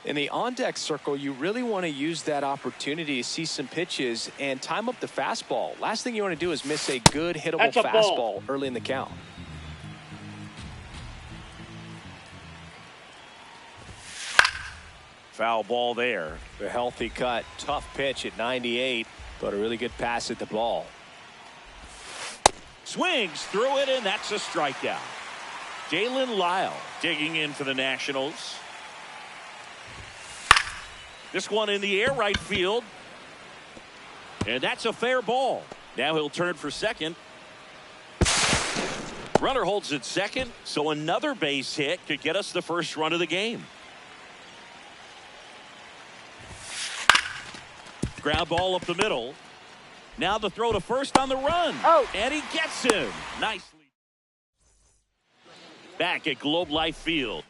In the on-deck circle, you really want to use that opportunity to see some pitches and time up the fastball. Last thing you want to do is miss a good hittable fastball early in the count. Foul ball there. A healthy cut. Tough pitch at 98, but a really good pass at the ball. Swings through it, and that's a strikeout. Dalen Lyle digging in for the Nationals. This one in the air, right field. And that's a fair ball. Now he'll turn for second. Runner holds at second, so another base hit could get us the first run of the game. Ground ball up the middle. Now the throw to first on the run. Oh. And he gets him. Nicely. Back at Globe Life Field.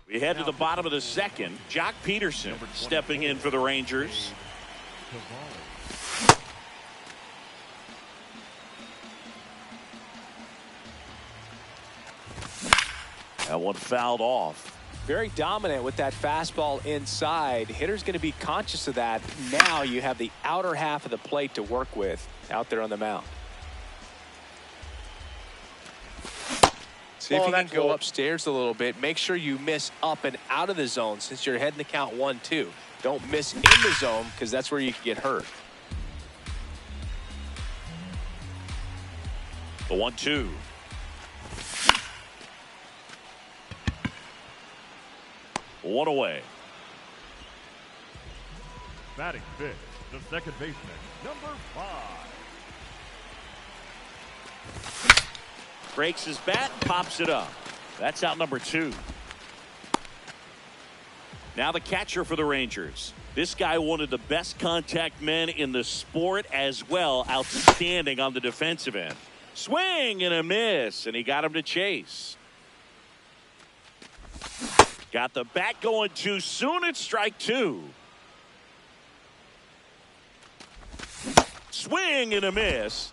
We head to the bottom of the second. Jock Peterson stepping in for the Rangers. That one fouled off. Very dominant with that fastball inside. Hitter's going to be conscious of that. Now you have the outer half of the plate to work with out there on the mound. See if you can go upstairs a little bit. Make sure you miss up and out of the zone since you're heading the count 1-2. Don't miss in the zone because that's where you can get hurt. The 1-2. One away. Batting fifth, the second baseman, number 5. Breaks his bat, pops it up. That's out number 2. Now the catcher for the Rangers. This guy, one of the best contact men in the sport as well. Outstanding on the defensive end. Swing and a miss, and he got him to chase. Got the bat going too soon. It's strike 2. Swing and a miss.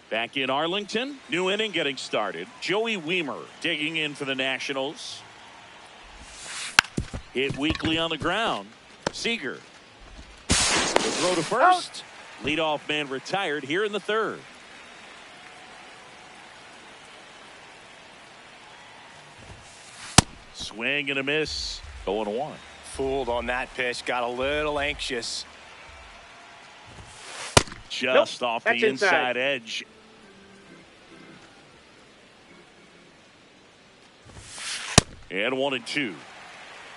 Back in Arlington. New inning getting started. Joey Wiemer digging in for the Nationals. Hit weakly on the ground. Seager. The throw to first. Leadoff man retired here in the third. Swing and a miss. 0-1. Fooled on that pitch. Got a little anxious. Just off the inside edge. And 1-2.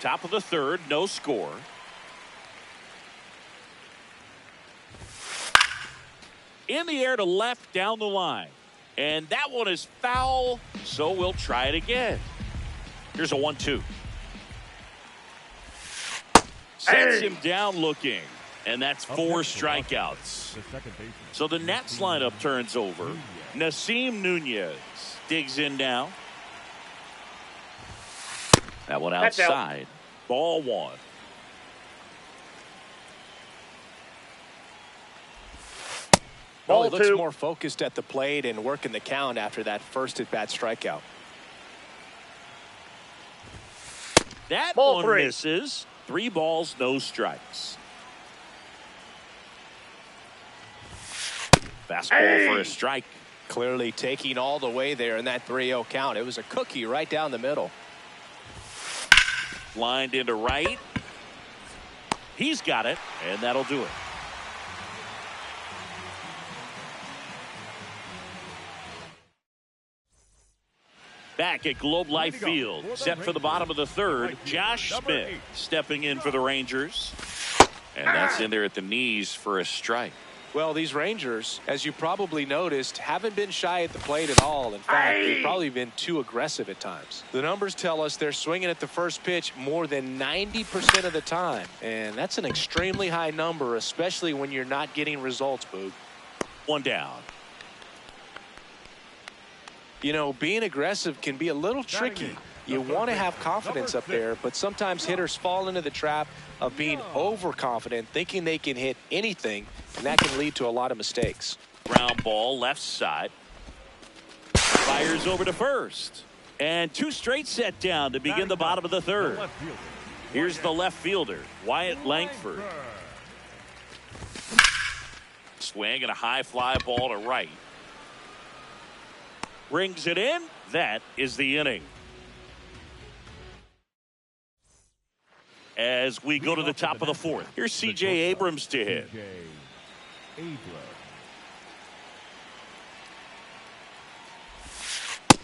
Top of the third. No score. In the air to left down the line. And that one is foul. So we'll try it again. Here's a 1-2. Sets him down looking. And that's 4 strikeouts. So the Nats lineup turns over. Nasim Nunez digs in now. That one outside. Ball 1. Well, he looks more focused at the plate and working the count after that first at-bat strikeout. That one misses. 3 balls, no strikes. Fastball for a strike. Clearly taking all the way there in that 3-0 count. It was a cookie right down the middle. Lined into right. He's got it, and that'll do it. Back at Globe Life Field, set for the bottom of the third, Josh Smith stepping in for the Rangers. And that's in there at the knees for a strike. Well, these Rangers, as you probably noticed, haven't been shy at the plate at all. In fact, they've probably been too aggressive at times. The numbers tell us they're swinging at the first pitch more than 90% of the time. And that's an extremely high number, especially when you're not getting results, Boog. One down. You know, being aggressive can be a little tricky. You want to have confidence up there, but sometimes hitters fall into the trap of being overconfident, thinking they can hit anything, and that can lead to a lot of mistakes. Ground ball, left side. Fires over to first. And two straight set down to begin the bottom of the third. Here's the left fielder, Wyatt Langford. Swing and a high fly ball to right. Rings it in. That is the inning. As we go to the top of the fourth, here's C.J. Abrams to hit.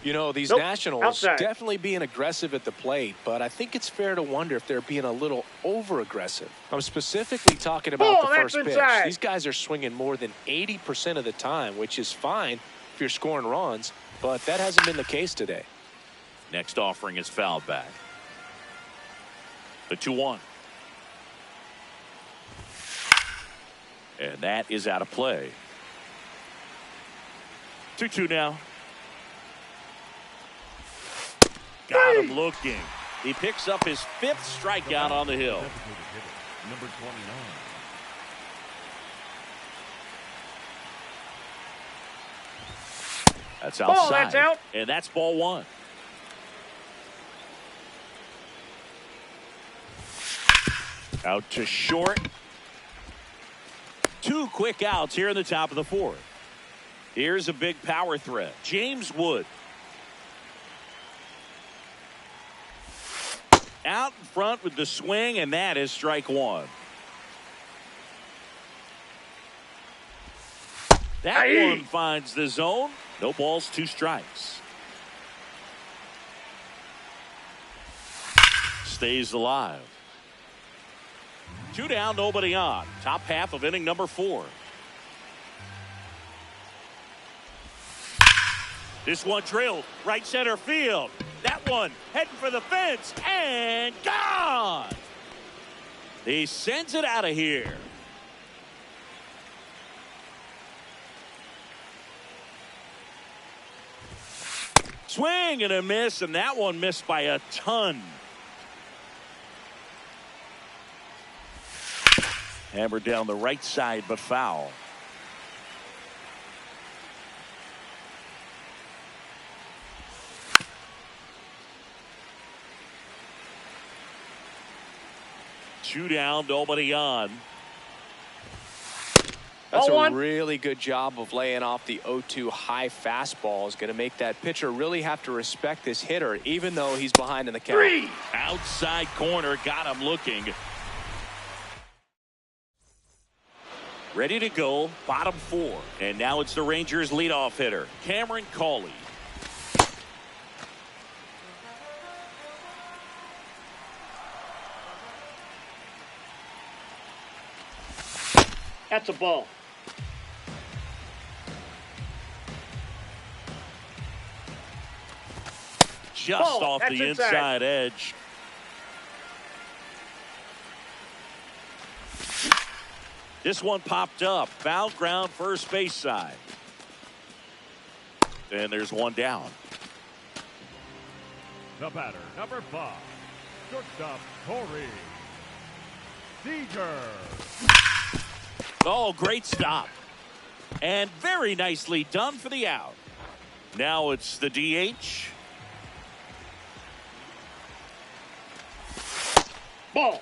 You know, these Nationals definitely being aggressive at the plate, but I think it's fair to wonder if they're being a little over-aggressive. I'm specifically talking about the first pitch. These guys are swinging more than 80% of the time, which is fine if you're scoring runs, but that hasn't been the case today. Next offering is fouled back. The 2-1. And that is out of play. 2-2 now. Got him looking. He picks up his 5th strikeout on the hill. Number 29. That's outside. That's out. And that's ball 1. Out to short. 2 quick outs here in the top of the fourth. Here's a big power threat. James Wood. Out in front with the swing, and that is strike 1. That one finds the zone. No balls, 2 strikes. Stays alive. 2 down, nobody on. Top half of inning number 4. This one drilled right center field. That one heading for the fence and gone. He sends it out of here. Swing and a miss, and that one missed by a ton. Hammered down the right side, but foul. Two down, nobody on. That's a really good job of laying off the 0-2 high fastball. Is going to make that pitcher really have to respect this hitter, even though he's behind in the count. 3. Outside corner, got him looking. Ready to go, bottom 4. And now it's the Rangers' leadoff hitter, Cameron Cawley. That's a ball. Just off the inside edge. This one popped up. Foul ground, first base side. And there's one down. The batter, number 5. Shortstop, Corey Seager. Oh, great stop. And very nicely done for the out. Now it's the DH. Ball.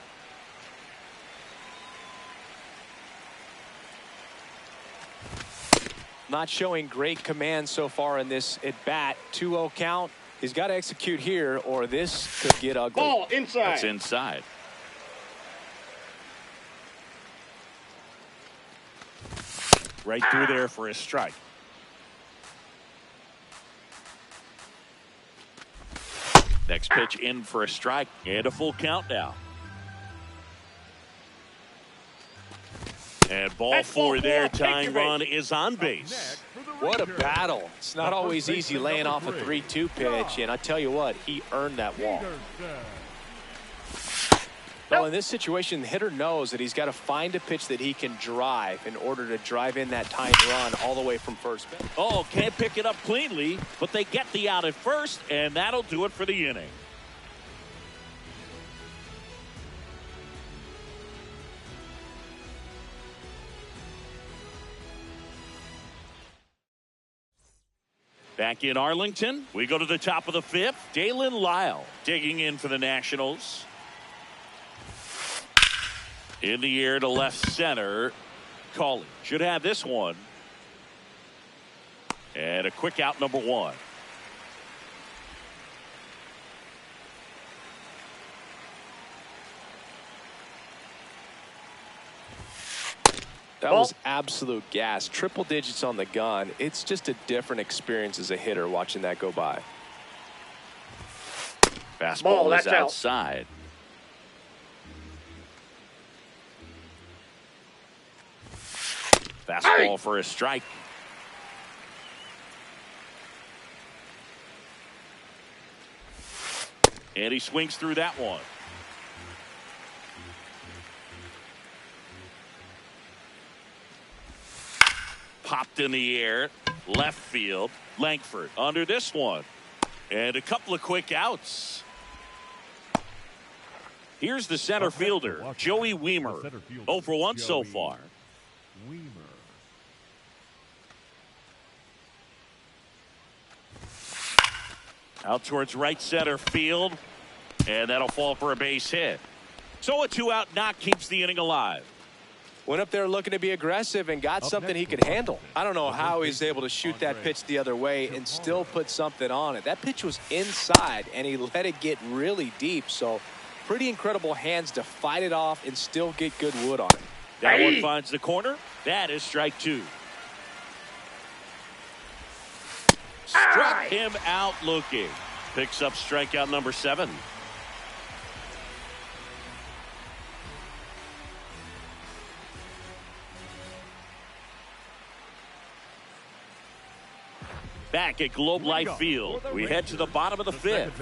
Not showing great command so far in this at bat. 2-0 count. He's got to execute here or this could get ugly. Ball inside. That's inside. Right through there for a strike. Next pitch in for a strike and a full count now. And ball four there. Tying run is on base. What a battle. It's not always easy laying off a 3-2 pitch, and I tell you what, he earned that walk. Well, in this situation, the hitter knows that he's got to find a pitch that he can drive in order to drive in that tying run all the way from first base. Oh, can't pick it up cleanly, but they get the out at first, and that'll do it for the inning. Back in Arlington, we go to the top of the fifth. Dalen Lyle digging in for the Nationals. In the air to left center. Cawley should have this one. And a quick out, number one. That was absolute gas. Triple digits on the gun. It's just a different experience as a hitter watching that go by. Fastball is outside. Fastball for a strike. And he swings through that one. Popped in the air, left field. Langford under this one. And a couple of quick outs. Here's the center fielder, Joey Weimer. 0 for 1 so far. Out towards right center field. And that'll fall for a base hit. So a 2-out knock keeps the inning alive. Went up there looking to be aggressive and got something he could handle. I don't know how he's able to shoot that pitch the other way and still put something on it. That pitch was inside, and he let it get really deep. So pretty incredible hands to fight it off and still get good wood on it. That one finds the corner. That is strike two. Struck him out looking. Picks up strikeout number 7. Back at Globe Life Field, we head to the bottom of the fifth.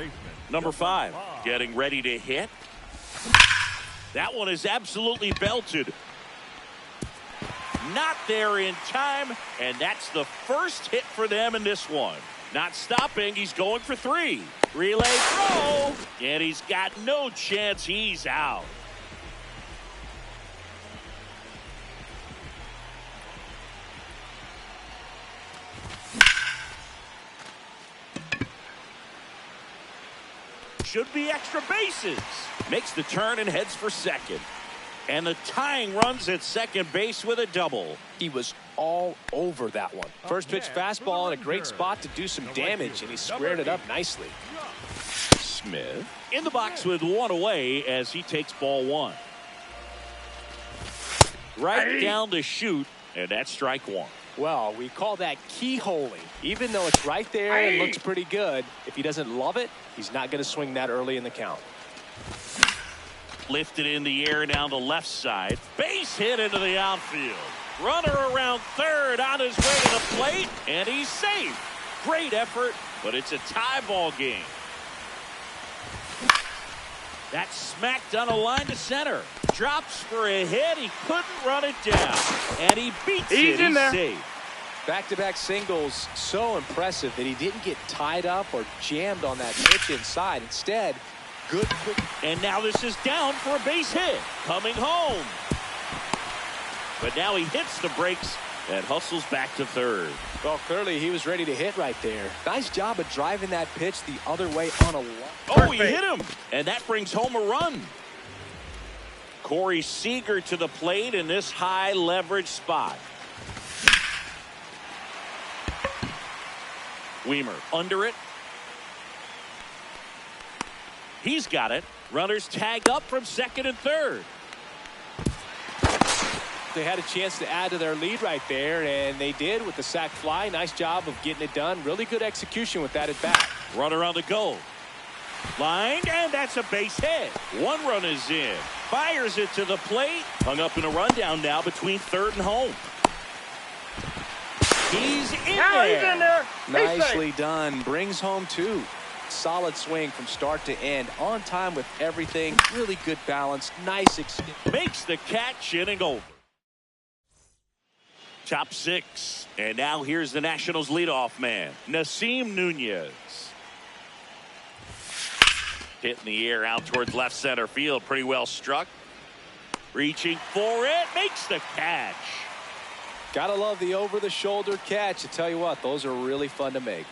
Number 5 getting ready to hit. That one is absolutely belted. Not there in time, and that's the first hit for them in this one. Not stopping, he's going for 3. Relay throw, and he's got no chance. He's out. Should be extra bases. Makes the turn and heads for second. And the tying runs at second base with a double. He was all over that one. First pitch fastball in a great spot to do some damage, and he squared it up nicely. Smith in the box with one away as he takes ball 1. Right down the chute, and that's strike 1. Well, we call that keyholing. Even though it's right there and looks pretty good, if he doesn't love it, he's not going to swing that early in the count. Lifted in the air down the left side. Base hit into the outfield. Runner around third on his way to the plate, and he's safe. Great effort, but it's a tie ball game. That's smacked on a line to center. Drops for a hit. He couldn't run it down. And he beats it. He's safe. Back-to-back singles, so impressive that he didn't get tied up or jammed on that pitch inside. Instead, good quick. And now this is down for a base hit. Coming home. But now he hits the brakes and hustles back to third. Well, clearly he was ready to hit right there. Nice job of driving that pitch the other way on a walk. Oh, he hit him. And that brings home a run. Corey Seager to the plate in this high leverage spot. Weimer under it. He's got it. Runners tag up from second and third. they had a chance to add to their lead right there, and they did with the sac fly. Nice job of getting it done. Really good execution with that at bat. Runner on the go. Lined, and that's a base hit. One run is in. Fires it to the plate. Hung up in a rundown now between third and home. He's in Now there. he's in there. He's Nicely safe. done. Brings home 2. Solid swing from start to end. On time with everything. Really good balance. Nice. Makes the catch, inning over. Top 6. And now here's the Nationals leadoff man, Nasim Nunez. Hit in the air out towards left center field. Pretty well struck. Reaching for it. Makes the catch. Gotta love the over-the-shoulder catch. I tell you what, those are really fun to make.